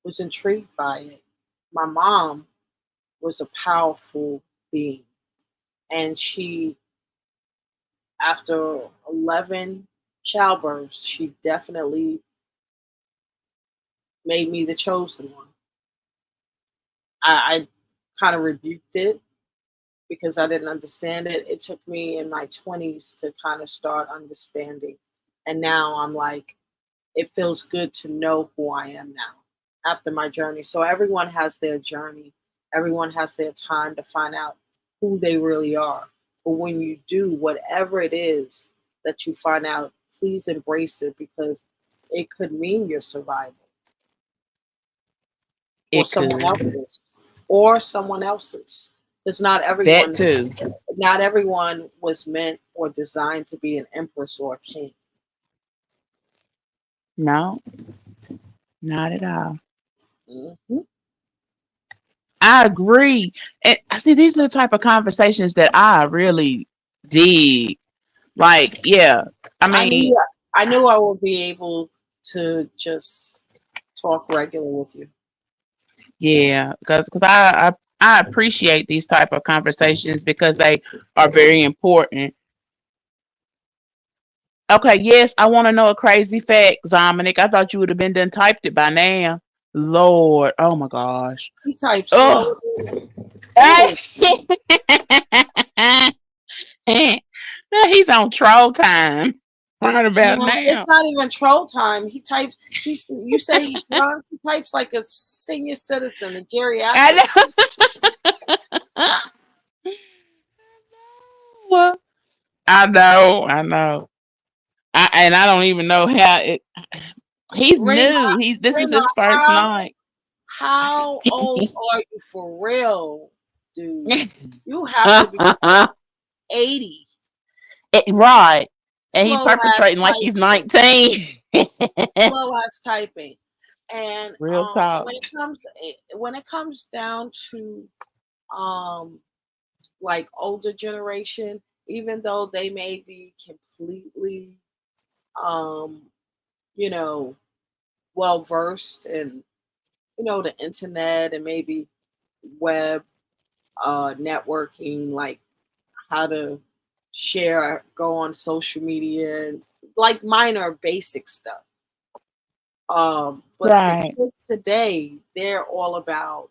was intrigued by it. My mom was a powerful being, and she, after 11 childbirths, she definitely made me the chosen one. I kind of rebuked it because I didn't understand it. It took me in my 20s to kind of start understanding. And now I'm like, it feels good to know who I am now after my journey. So everyone has their journey, everyone has their time to find out who they really are. But when you do whatever it is that you find out, please embrace it because it could mean your survival or It someone could. else's or someone else's. Because That too. not everyone was meant or designed to be an empress or a king. No, not at all. Hmm. I agree. And I see these are the type of conversations that I really dig. Like, yeah. I I mean, knew I knew I would be able to just talk regular with you. yeah, because I appreciate these type of conversations because they are very important. Okay, yes, I want to know a crazy fact, Dominic. I thought you would have been done typed it by now. Lord, oh my gosh. He types slow. Oh, Ooh. he's on troll time right about No, it's now. not even troll time. He types. You say he's young. He types like a senior citizen, a geriatric. I know. I know. I know. And I don't even know how it. He's Rima, new. This is Rima, his first how night. how old are you for real, dude? You have to be 80. Right. And he Slow ass perpetrating like he's typing. 19. Slow ass typing. And Real talk. when it comes down to um like older generation, even though they may be completely um you know well versed in the internet and maybe web networking, like how to share, go on social media, and like minor basic stuff. But the Right. kids today, they're all about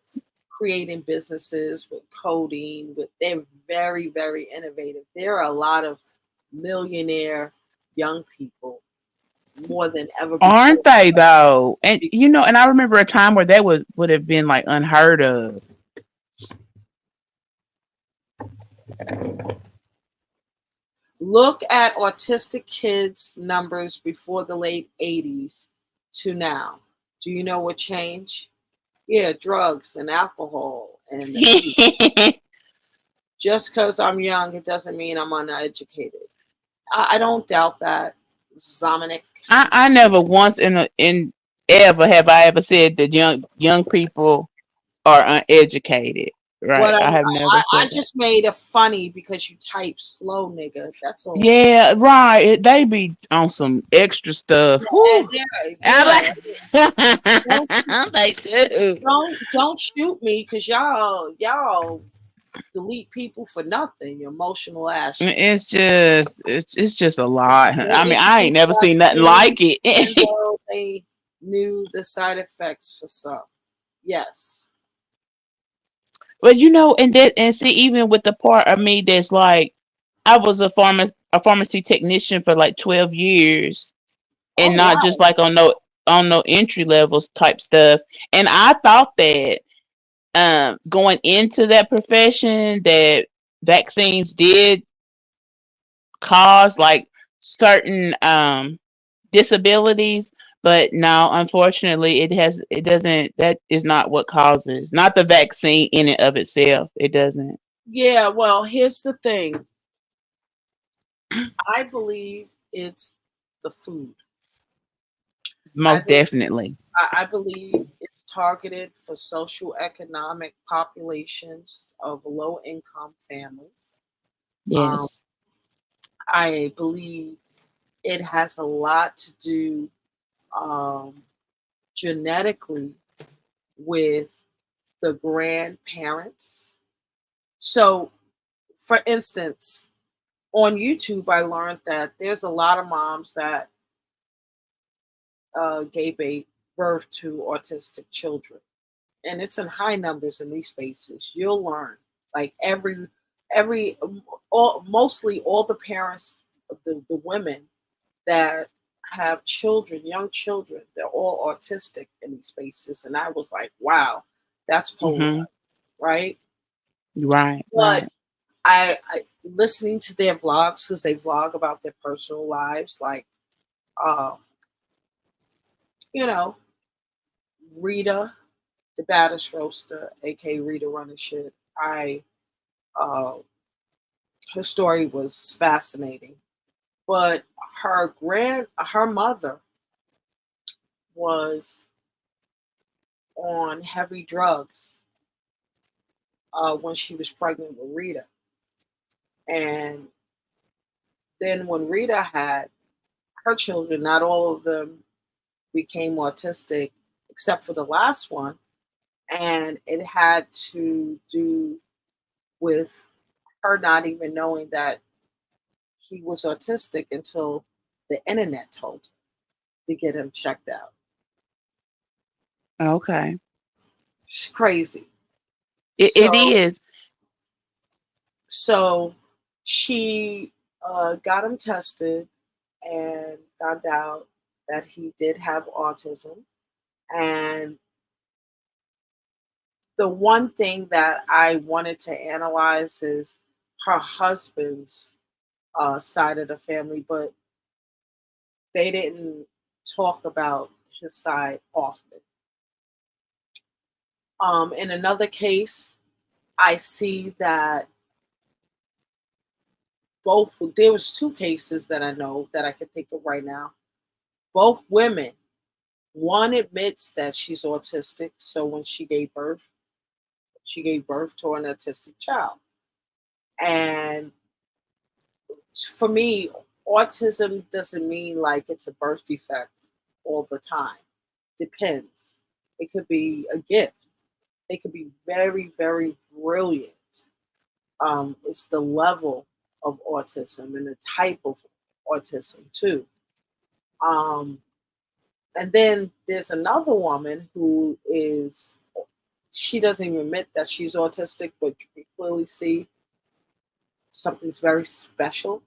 creating businesses with coding. They're very, very innovative. There are a lot of millionaire young people more than ever before. Aren't they though? And Be- and I remember a time where that would have been like unheard of. Look at autistic kids numbers before the late 80s to now. Do you know what changed? Yeah, drugs and alcohol and abuse. Just because I'm young, it doesn't mean I'm uneducated. I don't doubt that. Zamanek. I never once in ever have I ever said that young people are uneducated. What Right. I have never I said that. just made it funny because you type slow, nigga. That's all. Yeah, right. They be on some extra stuff. And Whew. yeah, I don't like they do. don't shoot me because y'all delete people for nothing. You emotional ass. It's just a lot. They I mean, I ain't introduced never seen nothing vaccines like even it. though they knew the side effects for some. Yes. But and see, even with the part of me that's like, I was a pharmacy technician for like 12 years, and Oh not just wow. like on no entry levels type stuff. And I thought that going into that profession that vaccines did cause like certain disabilities, but no, unfortunately it doesn't. That is not what causes, not the vaccine in and of itself. It doesn't. Yeah, well, here's the thing. I believe it's the food. I Most believe definitely. I believe it's targeted for social economic populations of low income families. Um, Yes. I believe it has a lot to do um, genetically with the grandparents. So, for instance, on YouTube, I learned that there's a lot of moms that gave birth to autistic children. and it's in high numbers in these spaces, you'll learn. Like every all mostly all the parents, the women that have children, young children, they're all autistic in these spaces. And I was like, wow, that's polarized, Mhm. right? Right. But Right. I listening to their vlogs because they vlog about their personal lives, like uh, you know, Rita, the baddest roaster, aka Rita running shit. I uh, her story was fascinating, but her mother was on heavy drugs when she was pregnant with Rita, and then when Rita had her children, not all of them became autistic except for the last one, and it had to do with her not even knowing that he was autistic until the internet told her to get him checked out. Okay. It's crazy. It So is. so she got him tested and found out that he did have autism. And the one thing that I wanted to analyze is her husband's side of the family, but they didn't talk about his side often. In another case, I see that both there was two cases that I know that I can think of right now. Both women, one admits that she's autistic, so when she gave birth to an autistic child. And for me, autism doesn't mean like it's a birth defect all the time. Depends. It could be a gift. They could be very, very brilliant. It's the level of autism and the type of autism too. Um, and then there's another woman who is she doesn't even admit that she's autistic, but you can clearly see something's very special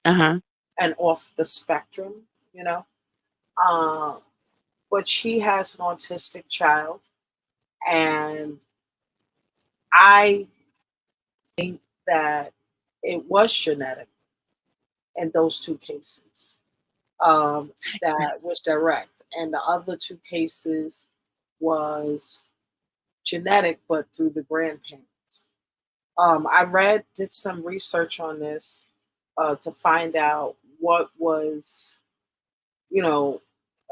Uh huh. and off the spectrum, you know. Uh, but she has an autistic child, and I think that it was genetic in those two cases. That was direct, and the other two cases was genetic, but through the grandparents. Did some research on this to find out what was, you know,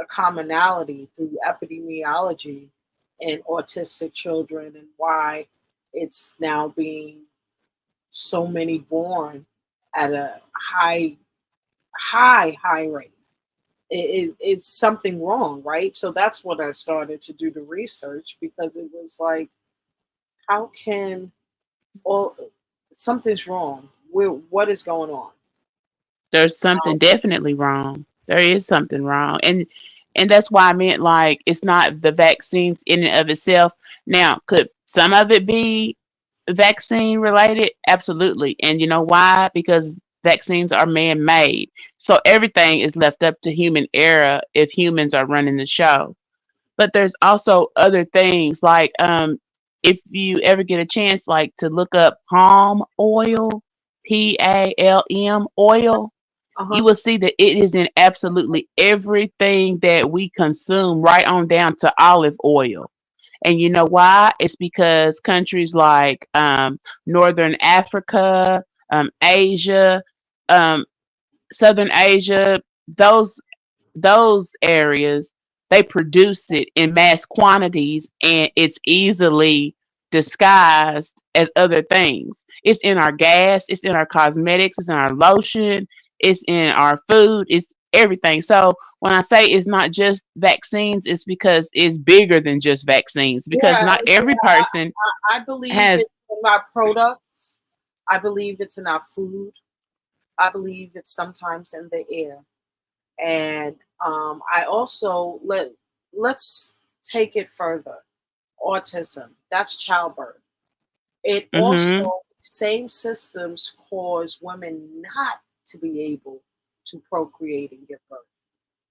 a commonality through epidemiology in autistic children and why it's now being so many born at a high rate. It's something wrong, right? So that's what I started to do the research because it was like, how can all something's wrong? What is going on? There's something definitely wrong. There is something wrong. And that's why I meant like it's not the vaccines in and of itself. Now, could some of it be vaccine related? Absolutely. And you know why? Because vaccines are man made. So everything is left up to human error if humans are running the show. But there's also other things like if you ever get a chance like to look up palm oil, PALM oil, Uh you huh. will see that it is in absolutely everything that we consume, right on down to olive oil. And you know why? It's because countries like Northern Africa, Asia, um, Southern Asia, those those areas, they produce it in mass quantities and it's easily disguised as other things. It's in our gas, it's in our cosmetics, it's in our lotion, it's in our food, it's everything. So when I say it's not just vaccines, it's because it's bigger than just vaccines because Yeah, not every person I believe has. it's in our products. I believe it's in our food. I believe it's sometimes in the air. And I also let's take it further. autism. That's childbirth. It Mm-hmm. also, same systems cause women not to be able to procreate and give birth.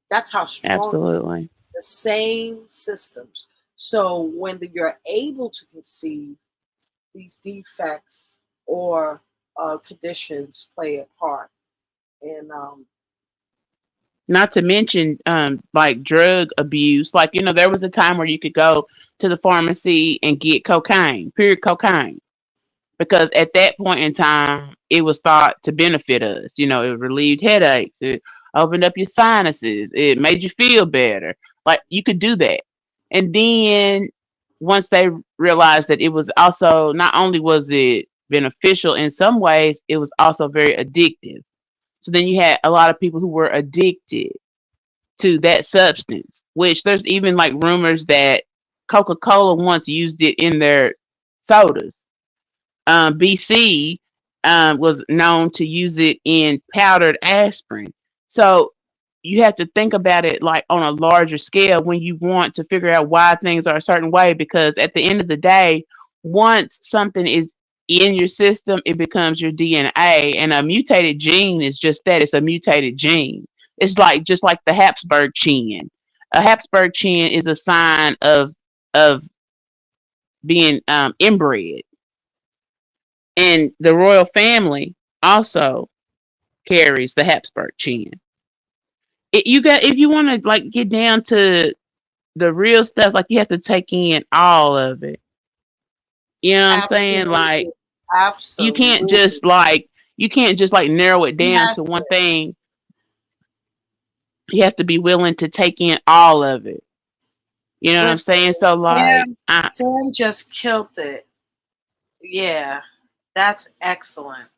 That's how strong it Absolutely. is. The same systems. So when you're able to conceive, these defects or conditions play a part. And Not to mention, like drug abuse. Like, there was a time where you could go to the pharmacy and get cocaine, pure cocaine, because at that point in time, it was thought to benefit us. It relieved headaches, it opened up your sinuses, it made you feel better. Like, you could do that. And then once they realized that it was also, not only was it beneficial in some ways, it was also very addictive. So then you had a lot of people who were addicted to that substance, which there's even like rumors that Coca-Cola once used it in their sodas. BC was known to use it in powdered aspirin. So you have to think about it like on a larger scale when you want to figure out why things are a certain way, because at the end of the day, once something is in your system, it becomes your DNA. And a mutated gene is just that, it's a mutated gene. It's like just like the Habsburg chin. A Habsburg chin is a sign of being inbred, and the royal family also carries the Habsburg chin. You got, if you want to like get down to the real stuff, like you have to take in all of it. You know what I'm saying? Like absolutely, absolutely, you can't just like narrow it he down to has to. one thing. You have to be willing to take in all of it. You know what I'm Listen, saying? So like, Sam, Sam just killed it. Yeah, that's excellent.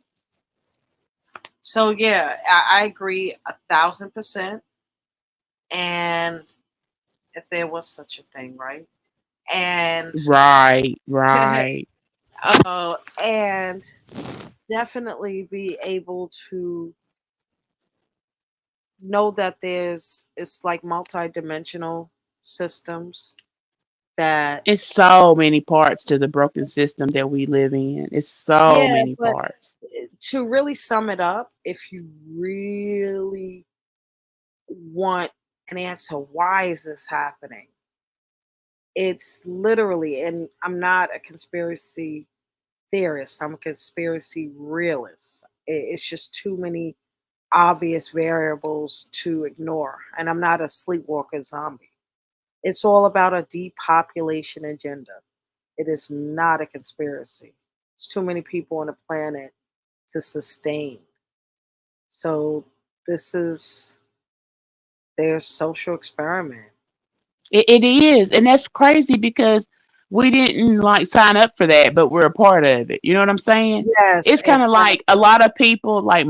So yeah, I agree 1,000%. And if there was such a thing, right? And right, right. and definitely be able to know that there's it's like multi-dimensional systems that, It's so many parts to the broken system that we live in. It's so yeah, many but parts. to really sum it up, if you really want an answer, why is this happening? It's literally, and I'm not a conspiracy theorist, I'm a conspiracy realist. It's just too many obvious variables to ignore. And I'm not a sleepwalker zombie. It's all about a depopulation agenda. It is not a conspiracy. It's too many people on the planet to sustain. So this is their social experiment. It is, and that's crazy because we didn't like sign up for that, but we're a part of it. You know what I'm saying? Yes, It's kind of like a exactly. lot of people, like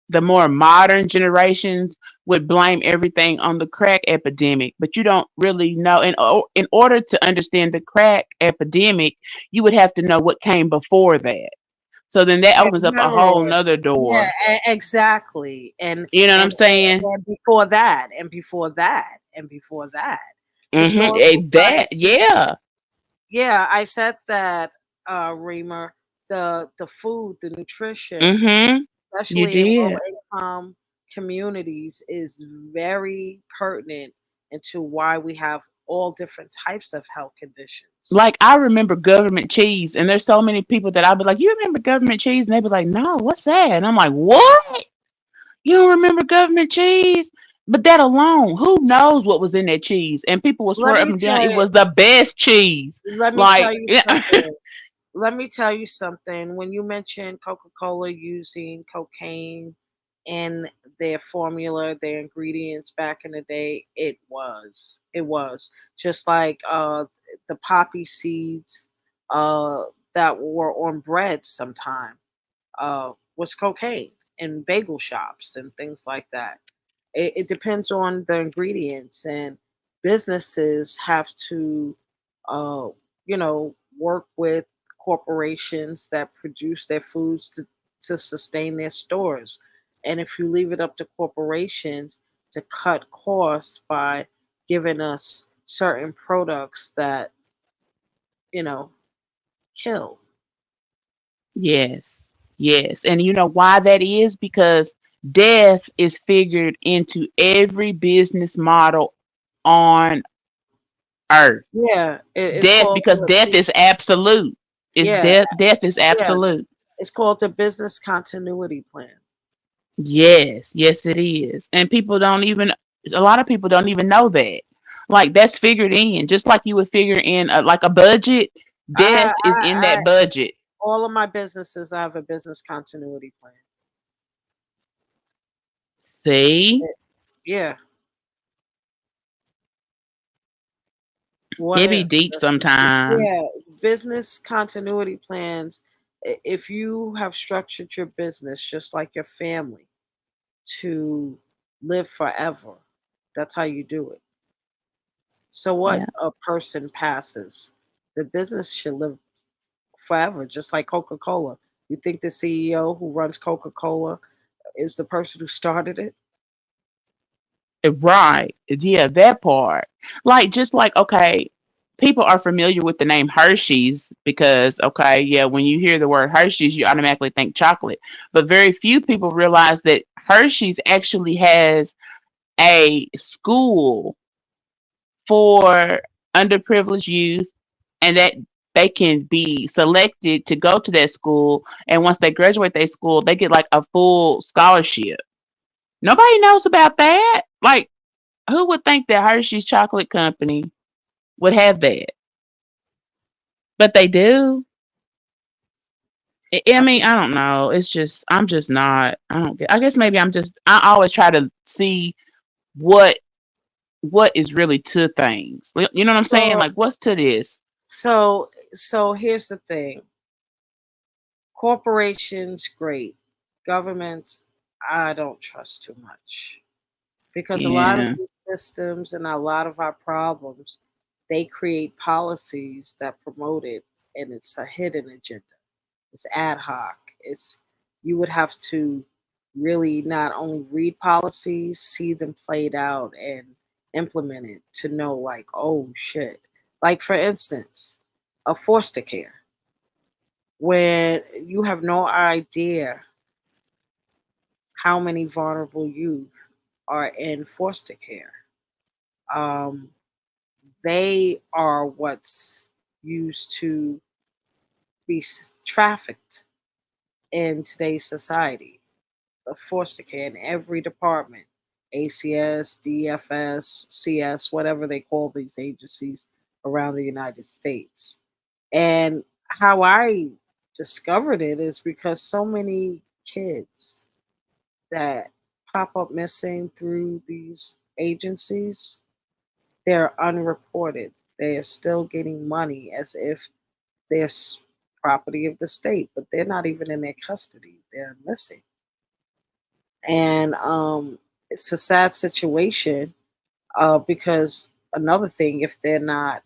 the more modern generations, would blame everything on the crack epidemic, but you don't really know. In order to understand the crack epidemic, you would have to know what came before that. So then that opens up a whole Exactly. nother Yeah, door. exactly. And You know what I'm and saying? then before that, and before that, and before that, historical That, studies. yeah. Yeah, I said that, Reamer, the food, the nutrition, Mm-hmm. You especially in low did. income communities, is very pertinent into why we have all different types of health conditions. Like, I remember government cheese, and there's so many people that I'll be like, "You remember government cheese?" And they be like, "No, what's that?" And I'm like, "What? You don't remember government cheese?" But that alone, who knows what was in that cheese? And people will Let swear up me and down tell it you, was the best cheese. let me tell Like, you yeah. something. Let me tell you something. When you mentioned Coca-Cola using cocaine in their formula, their ingredients back in the day, it was just like the poppy seeds uh, that were on bread sometime was cocaine in bagel shops and things like that. It depends on the ingredients, and businesses have to, uh, work with corporations that produce their foods to sustain their stores. And if you leave it up to corporations to cut costs by giving us certain products that you know, kill. Yes. Yes. And you know why that is? Because death is figured into every business model on earth. Yeah, it's Death, called because the death is absolute. It's yeah, death is yeah, absolute. it's called the business continuity plan. Yes, yes it is. And people don't even a lot of people don't even know that. Like that's figured in, just like you would figure in like a budget, death I, is I, in I, that budget. all of my businesses, I have a business continuity plan. See? Eh, Yeah, what It be if? deep Yeah, sometimes. business continuity plans. If you have structured your business just like your family to live forever, that's how you do it. So what Yeah. a person passes, the business should live forever, just like Coca Cola. You think the CEO who runs Coca Cola is the person who started it? Right. Yeah, that part. Like just like okay, people are familiar with the name Hershey's because okay, yeah, when you hear the word Hershey's, you automatically think chocolate. But very few people realize that Hershey's actually has a school for underprivileged youth and that they can be selected to go to that school and once they graduate their school they get like a full scholarship. Nobody knows about that. Like who would think that Hershey's Chocolate Company would have that? But they do. I mean, I don't know. It's just I'm just not. I don't get. I guess maybe I'm just. I always try to see what what is really to things. You know what I'm saying? So, Like, what's to this? so here's the thing: corporations, great; governments, I don't trust too much because a lot of Yeah. these systems and a lot of our problems, they create policies that promote it, and it's a hidden agenda. It's ad hoc. It's you would have to really not only read policies, see them played out and implement it to know like, oh shit. Like for instance, a foster care when you have no idea how many vulnerable youth are in foster care. Um, they are what's used to be trafficked in today's society. The foster care in every department, ACS, DFS, CS, whatever they call these agencies around the United States. And how I discovered it is because so many kids that pop up missing through these agencies, they're unreported. They are still getting money as if they're property of the state, but they're not even in their custody. They're missing. And it's a sad situation because another thing, if they're not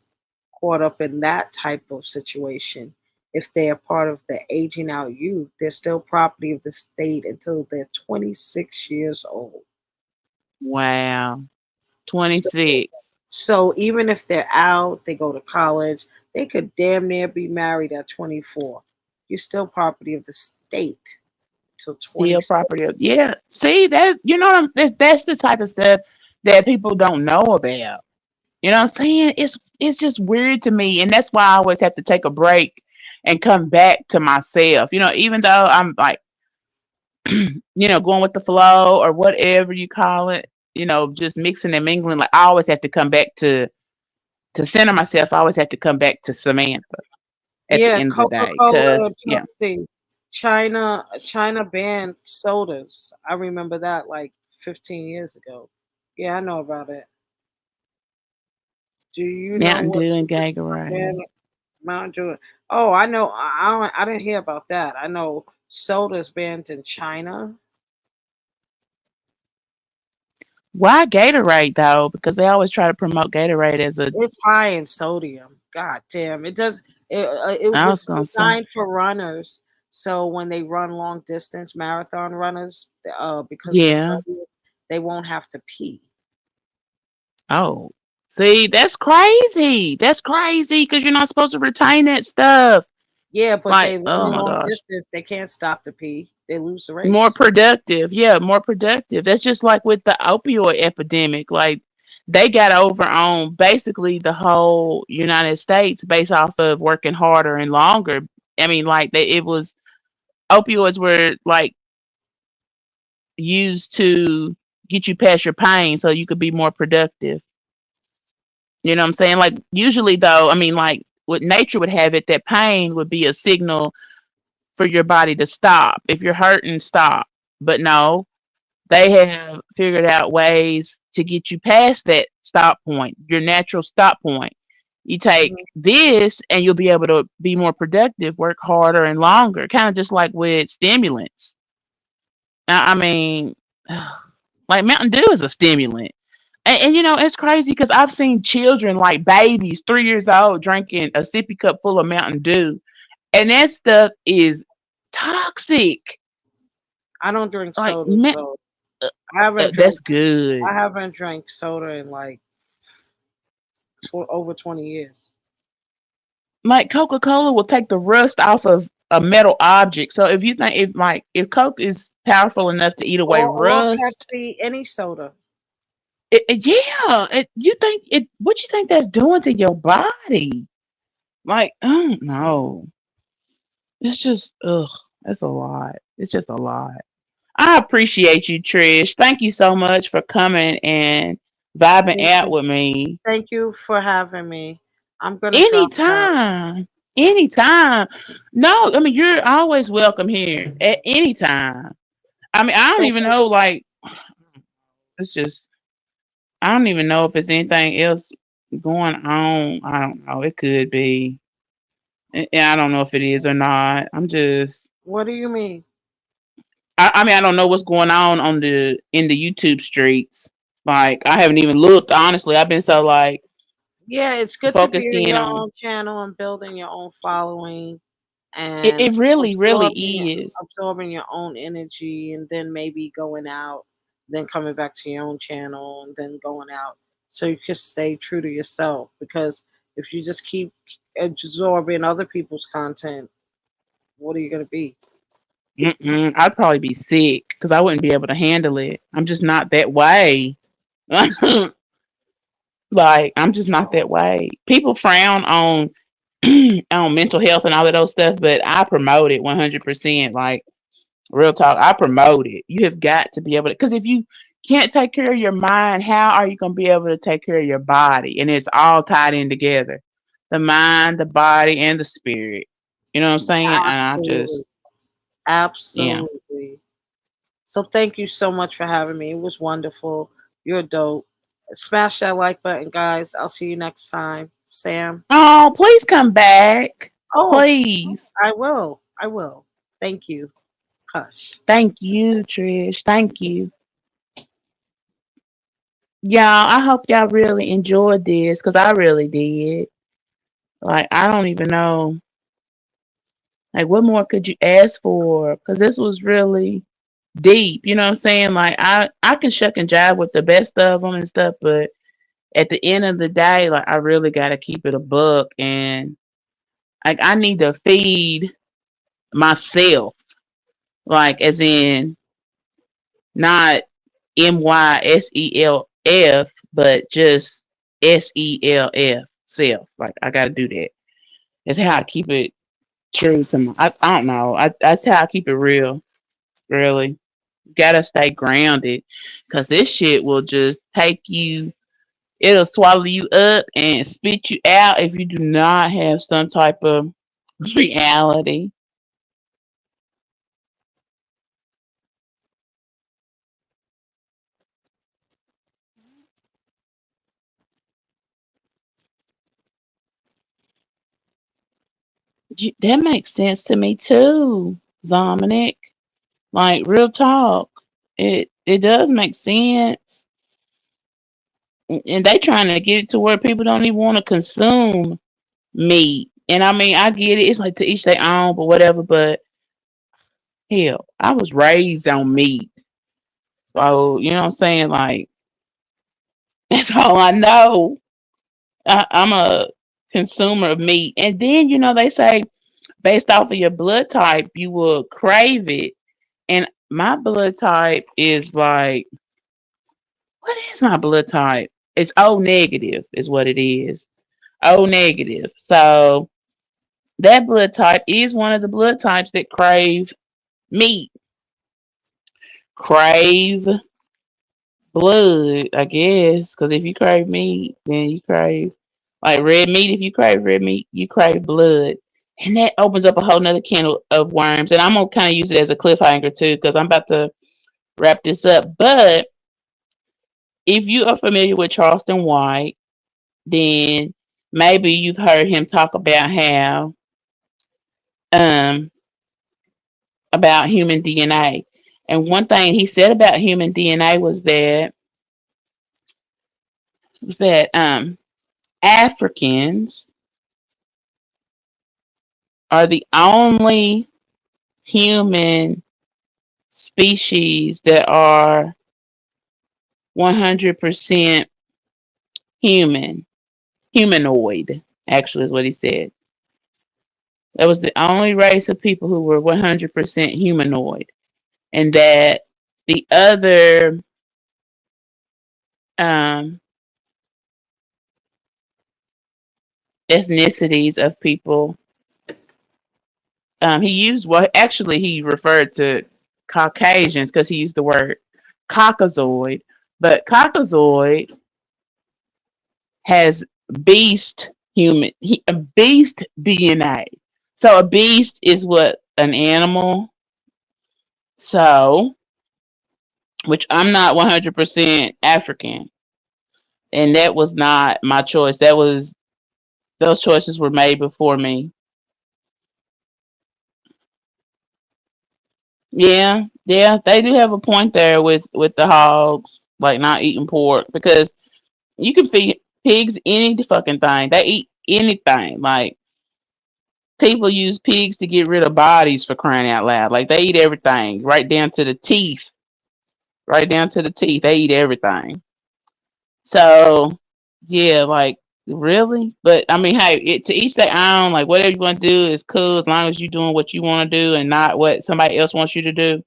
caught up in that type of situation, if they are part of the aging out youth, they're still property of the state until they're 26 years old. Wow. So, 26. so even if they're out, they go to college, they could damn near be married at 24. You're still property of the state till Still 26. property of yeah. See that you know what that's the type of stuff that people don't know about. You know what I'm saying? It's just weird to me, and that's why I always have to take a break and come back to myself. You know, even though I'm like, going with the flow or whatever you call it, just mixing and mingling. Like I always have to come back to center myself. I always have to come back to Samantha at the Yeah, end of the day, Coca-Cola and cause yeah, Pepsi. China banned sodas. I remember that like 15 years ago. Yeah, I know about it. Do you know Mountain what Dew and China Gatorade. banned Mountain Dew? Oh, I know. I didn't hear about that. I know sodas banned in China. Why Gatorade though? Because they always try to promote Gatorade as a. It's high in sodium. God damn. It does. It I was was gonna say, designed for runners. So when they run long distance marathon runners, because of the yeah. sodium, they won't have to pee. Oh, See, that's crazy. That's crazy because you're not supposed to retain that stuff. Yeah, but Like, they oh running my long gosh. distance. They can't stop the pee. They lose the More race. productive. Yeah, more productive. That's just like with the opioid epidemic. Like, they got over on basically the whole United States based off of working harder and longer. I mean, like, it was opioids were like used to get you past your pain so you could be more productive. You know what I'm saying? Like, usually though, I mean, like what nature would have it, that pain would be a signal for your body to stop. If you're hurting, stop. But no, they have figured out ways to get you past that stop point, your natural stop point. You take Mhm. this and you'll be able to be more productive, work harder and longer, kind of just like with stimulants. I mean, like Mountain Dew is a stimulant. And you know, it's crazy because I've seen children, like babies, 3 years old, drinking a sippy cup full of Mountain Dew. And that stuff is toxic. I don't drink Like, soda, so uh, I haven't that's drank. good. I haven't drank soda in like over 20 years. Like, Coca-Cola will take the rust off of a metal object. So if you think if Coke is powerful enough to eat away Or rust, Pepsi, any soda. yeah, you think it? What you think that's doing to your body? Like, I don't know. It's just, ugh, that's a lot. It's just a lot. I appreciate you, Trish. Thank you so much for coming and vibing Thank out you. with me. Thank you for having me. I'm gonna drop out. Anytime. Anytime. No, I mean, you're always welcome here at any time. I mean, I don't Thank even you. know, like, it's just, I don't even know if it's anything else going on. I don't know. It could be. I don't know if it is or not. I'm just, What do you mean? I mean, I don't know what's going on in the YouTube streets. Like, I haven't even looked. Honestly, I've been so like Yeah, it's good to be focused on in your on own channel and building your own following it. and It really, really absorbing is. absorbing your own energy and then maybe going out, then coming back to your own channel and then going out so you can stay true to yourself because if you just keep absorbing other people's content, what are you going to be? I'd probably be sick because I wouldn't be able to handle it. I'm just not that way. Like, I'm just not that way. People frown on on mental health and all of those stuff, but I promote it 100%. Like, real talk, I promote it. You have got to be able to, because if you can't take care of your mind, how are you going to be able to take care of your body? And it's all tied in together, the mind, the body, and the spirit. You know what I'm saying? And I Absolutely. just, yeah. Absolutely. So thank you so much for having me. It was wonderful. You're dope. Smash that like button, guys. I'll see you next time. Sam. Oh, please come back. Oh, of course. Please. I will. I will. Thank you. Hush. Thank you, Trish. Thank you. Y'all, I hope y'all really enjoyed this because I really did. Like, I don't even know. Like, what more could you ask for? Because this was really deep. You know what I'm saying? Like, I can shuck and jive with the best of them and stuff, but at the end of the day, like, I really got to keep it a buck. And, like, I need to feed myself. Like, as in, not MYSELF, but just SELF, self. Like, I got to do that. That's how I keep it true to my. I don't know. That's how I keep it real. Really, gotta stay grounded, cause this shit will just take you. It'll swallow you up and spit you out if you do not have some type of reality. That makes sense to me too, Dominic. Like, real talk, it does make sense. And they trying to get it to where people don't even want to consume meat. And I mean, I get it. It's like to each their own, but whatever. But hell, I was raised on meat, so you know what I'm saying. Like, that's all I know. I'm a consumer of meat. And then, they say based off of your blood type, you will crave it. And my blood type is like, what is my blood type? It's O negative, is what it is. O negative. So that blood type is one of the blood types that crave meat, crave blood, I guess. Because if you crave meat, then you crave like red meat. If you crave red meat, you crave blood. And that opens up a whole nother can of worms. And I'm gonna kind of use it as a cliffhanger too, because I'm about to wrap this up. But if you are familiar with Charleston White, then maybe you've heard him talk um about human DNA. And one thing he said about human DNA was that Africans are the only human species that are 100% human, humanoid, actually, is what he said. That was the only race of people who were 100% humanoid. And that the other um, ethnicities of people, he referred to Caucasians because he used the word Caucasoid. But Caucasoid has a beast DNA. So a beast is what an animal. So, which I'm not 100% African, and that was not my choice. Those choices were made before me. Yeah, yeah, they do have a point there with the hogs like not eating pork because you can feed pigs any fucking thing. They eat anything. Like people use pigs to get rid of bodies for crying out loud. Like they eat everything, right down to the teeth. Right down to the teeth. They eat everything. So yeah, like really? But I mean, hey, to each their own. Like whatever you want to do is cool as long as you're doing what you want to do and not what somebody else wants you to do.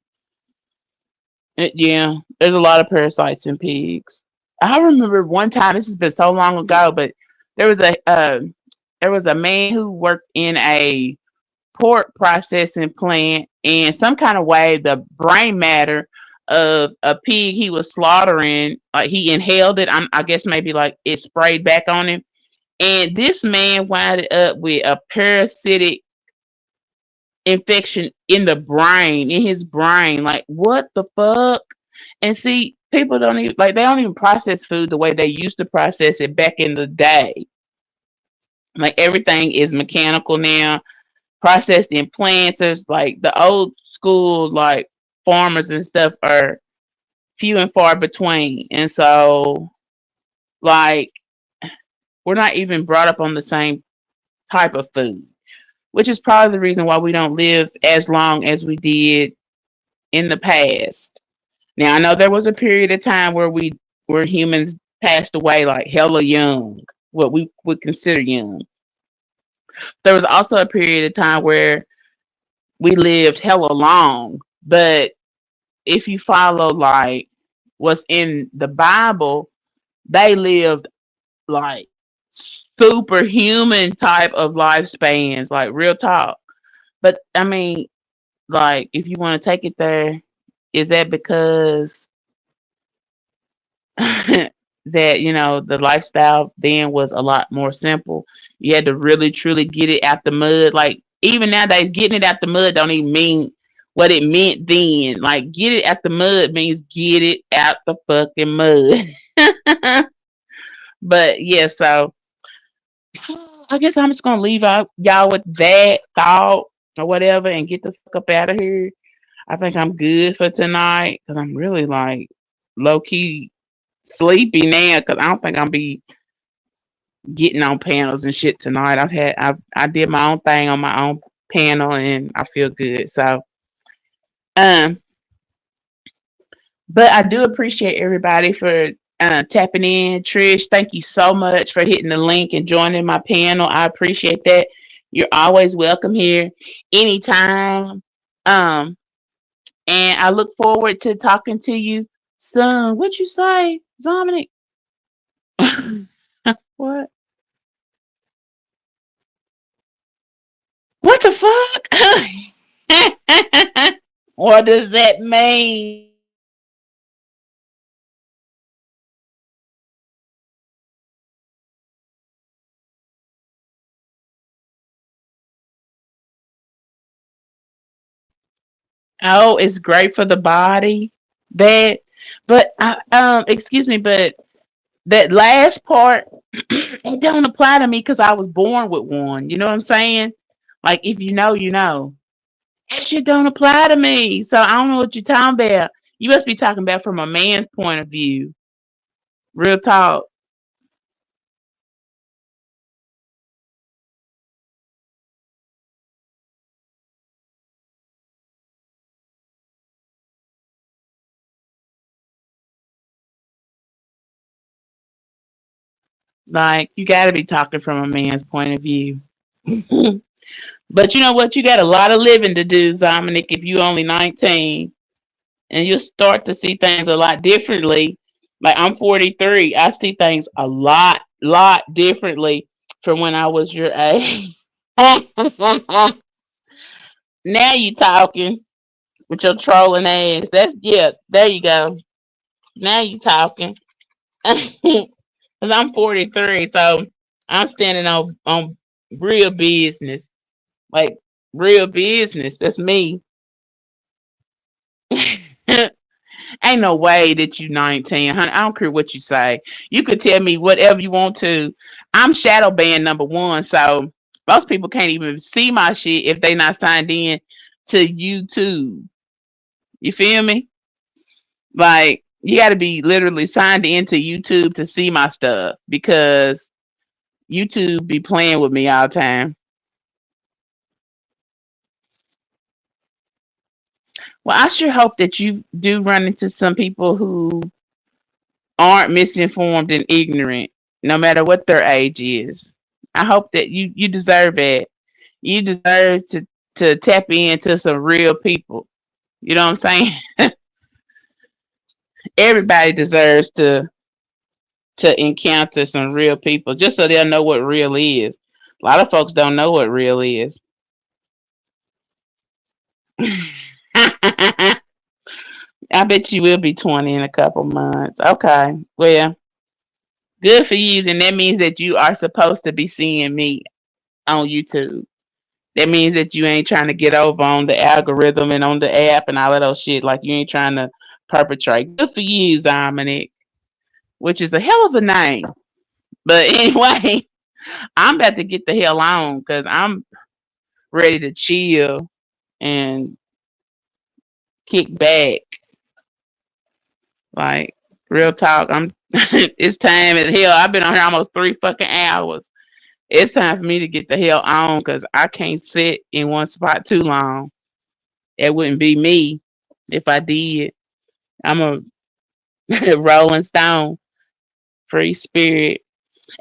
Yeah, there's a lot of parasites in pigs. I remember one time. This has been so long ago, but there was a uh, there was a man who worked in a pork processing plant, and some kind of way the brain matter of a pig he was slaughtering, like he inhaled it. I guess maybe like it sprayed back on him, and this man wound up with a parasitic infection in the brain, in his brain. Like what the fuck? And see, people don't even like they don't even process food the way they used to process it back in the day. Like everything is mechanical now, processed in plants. There's like the old school like farmers and stuff are few and far between. And so like we're not even brought up on the same type of food, which is probably the reason why we don't live as long as we did in the past. Now I know there was a period of time where humans passed away like hella young, what we would consider young. There was also a period of time where we lived hella long, but if you follow like what's in the Bible, they lived like superhuman type of lifespans, like real talk. But I mean, like if you want to take it there, is that because that the lifestyle then was a lot more simple? You had to really truly get it out the mud. Like even nowadays, getting it out the mud don't even mean what it meant then. Like get it out the mud means get it out the fucking mud. But yeah, so I guess I'm just gonna leave out y'all with that thought or whatever and get the fuck up out of here. I think I'm good for tonight because I'm really like low key sleepy now because I don't think I'll be getting on panels and shit tonight. I did my own thing on my own panel and I feel good. So um but I do appreciate everybody for tapping in. Trish, thank you so much for hitting the link and joining my panel. I appreciate that. You're always welcome here anytime. Um, and I look forward to talking to you soon. What you say, Dominic? What? What the fuck? What does that mean? Oh, it's great for the body. That, but excuse me, but that last part, it don't apply to me because I was born with one. You know what I'm saying? Like if you know, you know. That shit don't apply to me. So I don't know what you're talking about. You must be talking about from a man's point of view. Real talk. Like you got to be talking from a man's point of view. But you know what? You got a lot of living to do, Dominic. If you only 19, and you'll start to see things a lot differently. Like I'm 43, I see things a lot differently from when I was your age. Now you talking with your trolling ass. That's yeah. There you go. Now you talking. Cause I'm 43, so I'm standing on real business, like real business. That's me. Ain't no way that you 19, honey. I don't care what you say. You could tell me whatever you want to. I'm shadow banned #1, so most people can't even see my shit if they not signed in to YouTube. You feel me? Like you got to be literally signed into YouTube to see my stuff because YouTube be playing with me all the time. Well, I sure hope that you do run into some people who aren't misinformed and ignorant, no matter what their age is. I hope that you deserve it. You deserve to tap into some real people. You know what I'm saying? Everybody deserves to encounter some real people just so they'll know what real is. A lot of folks don't know what real is. I bet you will be 20 in a couple months. Okay. Well, good for you. Then that means that you are supposed to be seeing me on YouTube. That means that you ain't trying to get over on the algorithm and on the app and all of those shit. Like you ain't trying to perpetrate. Good for you, Dominic, which is a hell of a name. But anyway, I'm about to get the hell on because I'm ready to chill and kick back. Like real talk. I'm it's time as hell. I've been on here almost 3 fucking hours. It's time for me to get the hell on because I can't sit in one spot too long. It wouldn't be me if I did. I'm a Rolling Stone, free spirit.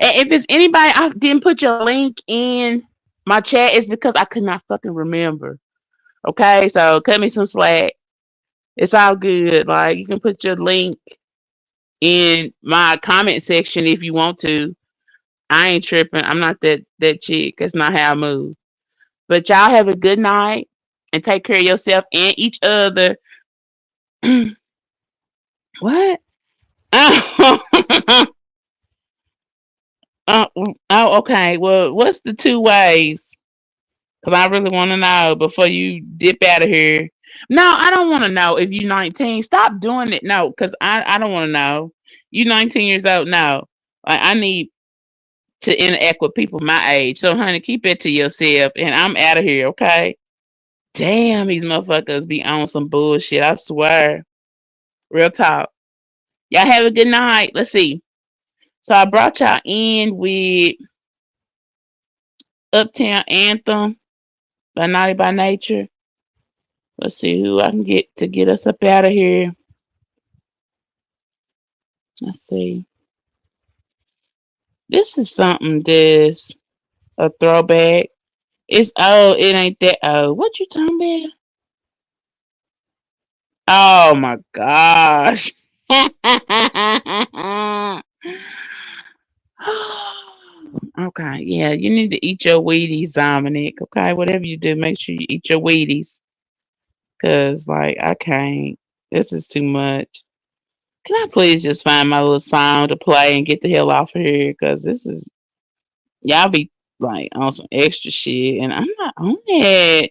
And if it's anybody, I didn't put your link in my chat, it's because I could not fucking remember. Okay, so cut me some slack. It's all good. Like you can put your link in my comment section if you want to. I ain't tripping. I'm not that chick. That's not how I move. But y'all have a good night and take care of yourself and each other. What? Oh, oh, okay. Well, what's the two ways? Because I really want to know before you dip out of here. No, I don't want to know if you're 19. Stop doing it. No, because I don't want to know. You 19 years old. No. Like, I need to interact with people my age. So, honey, keep it to yourself. And I'm out of here, okay? Damn, these motherfuckers be on some bullshit. I swear. Real talk. Y'all have a good night. Let's see. So, I brought y'all in with Uptown Anthem by Naughty by Nature. Let's see who I can get to get us up out of here. Let's see. This is something this a throwback. It's old, it ain't that old. What you talking about? Oh my gosh. Okay, yeah, you need to eat your Wheaties, Dominic. Okay, whatever you do, make sure you eat your Wheaties. Cause like I can't. This is too much. Can I please just find my little song to play and get the hell off of here? Cause this is y'all be like on some extra shit, and I'm not on that.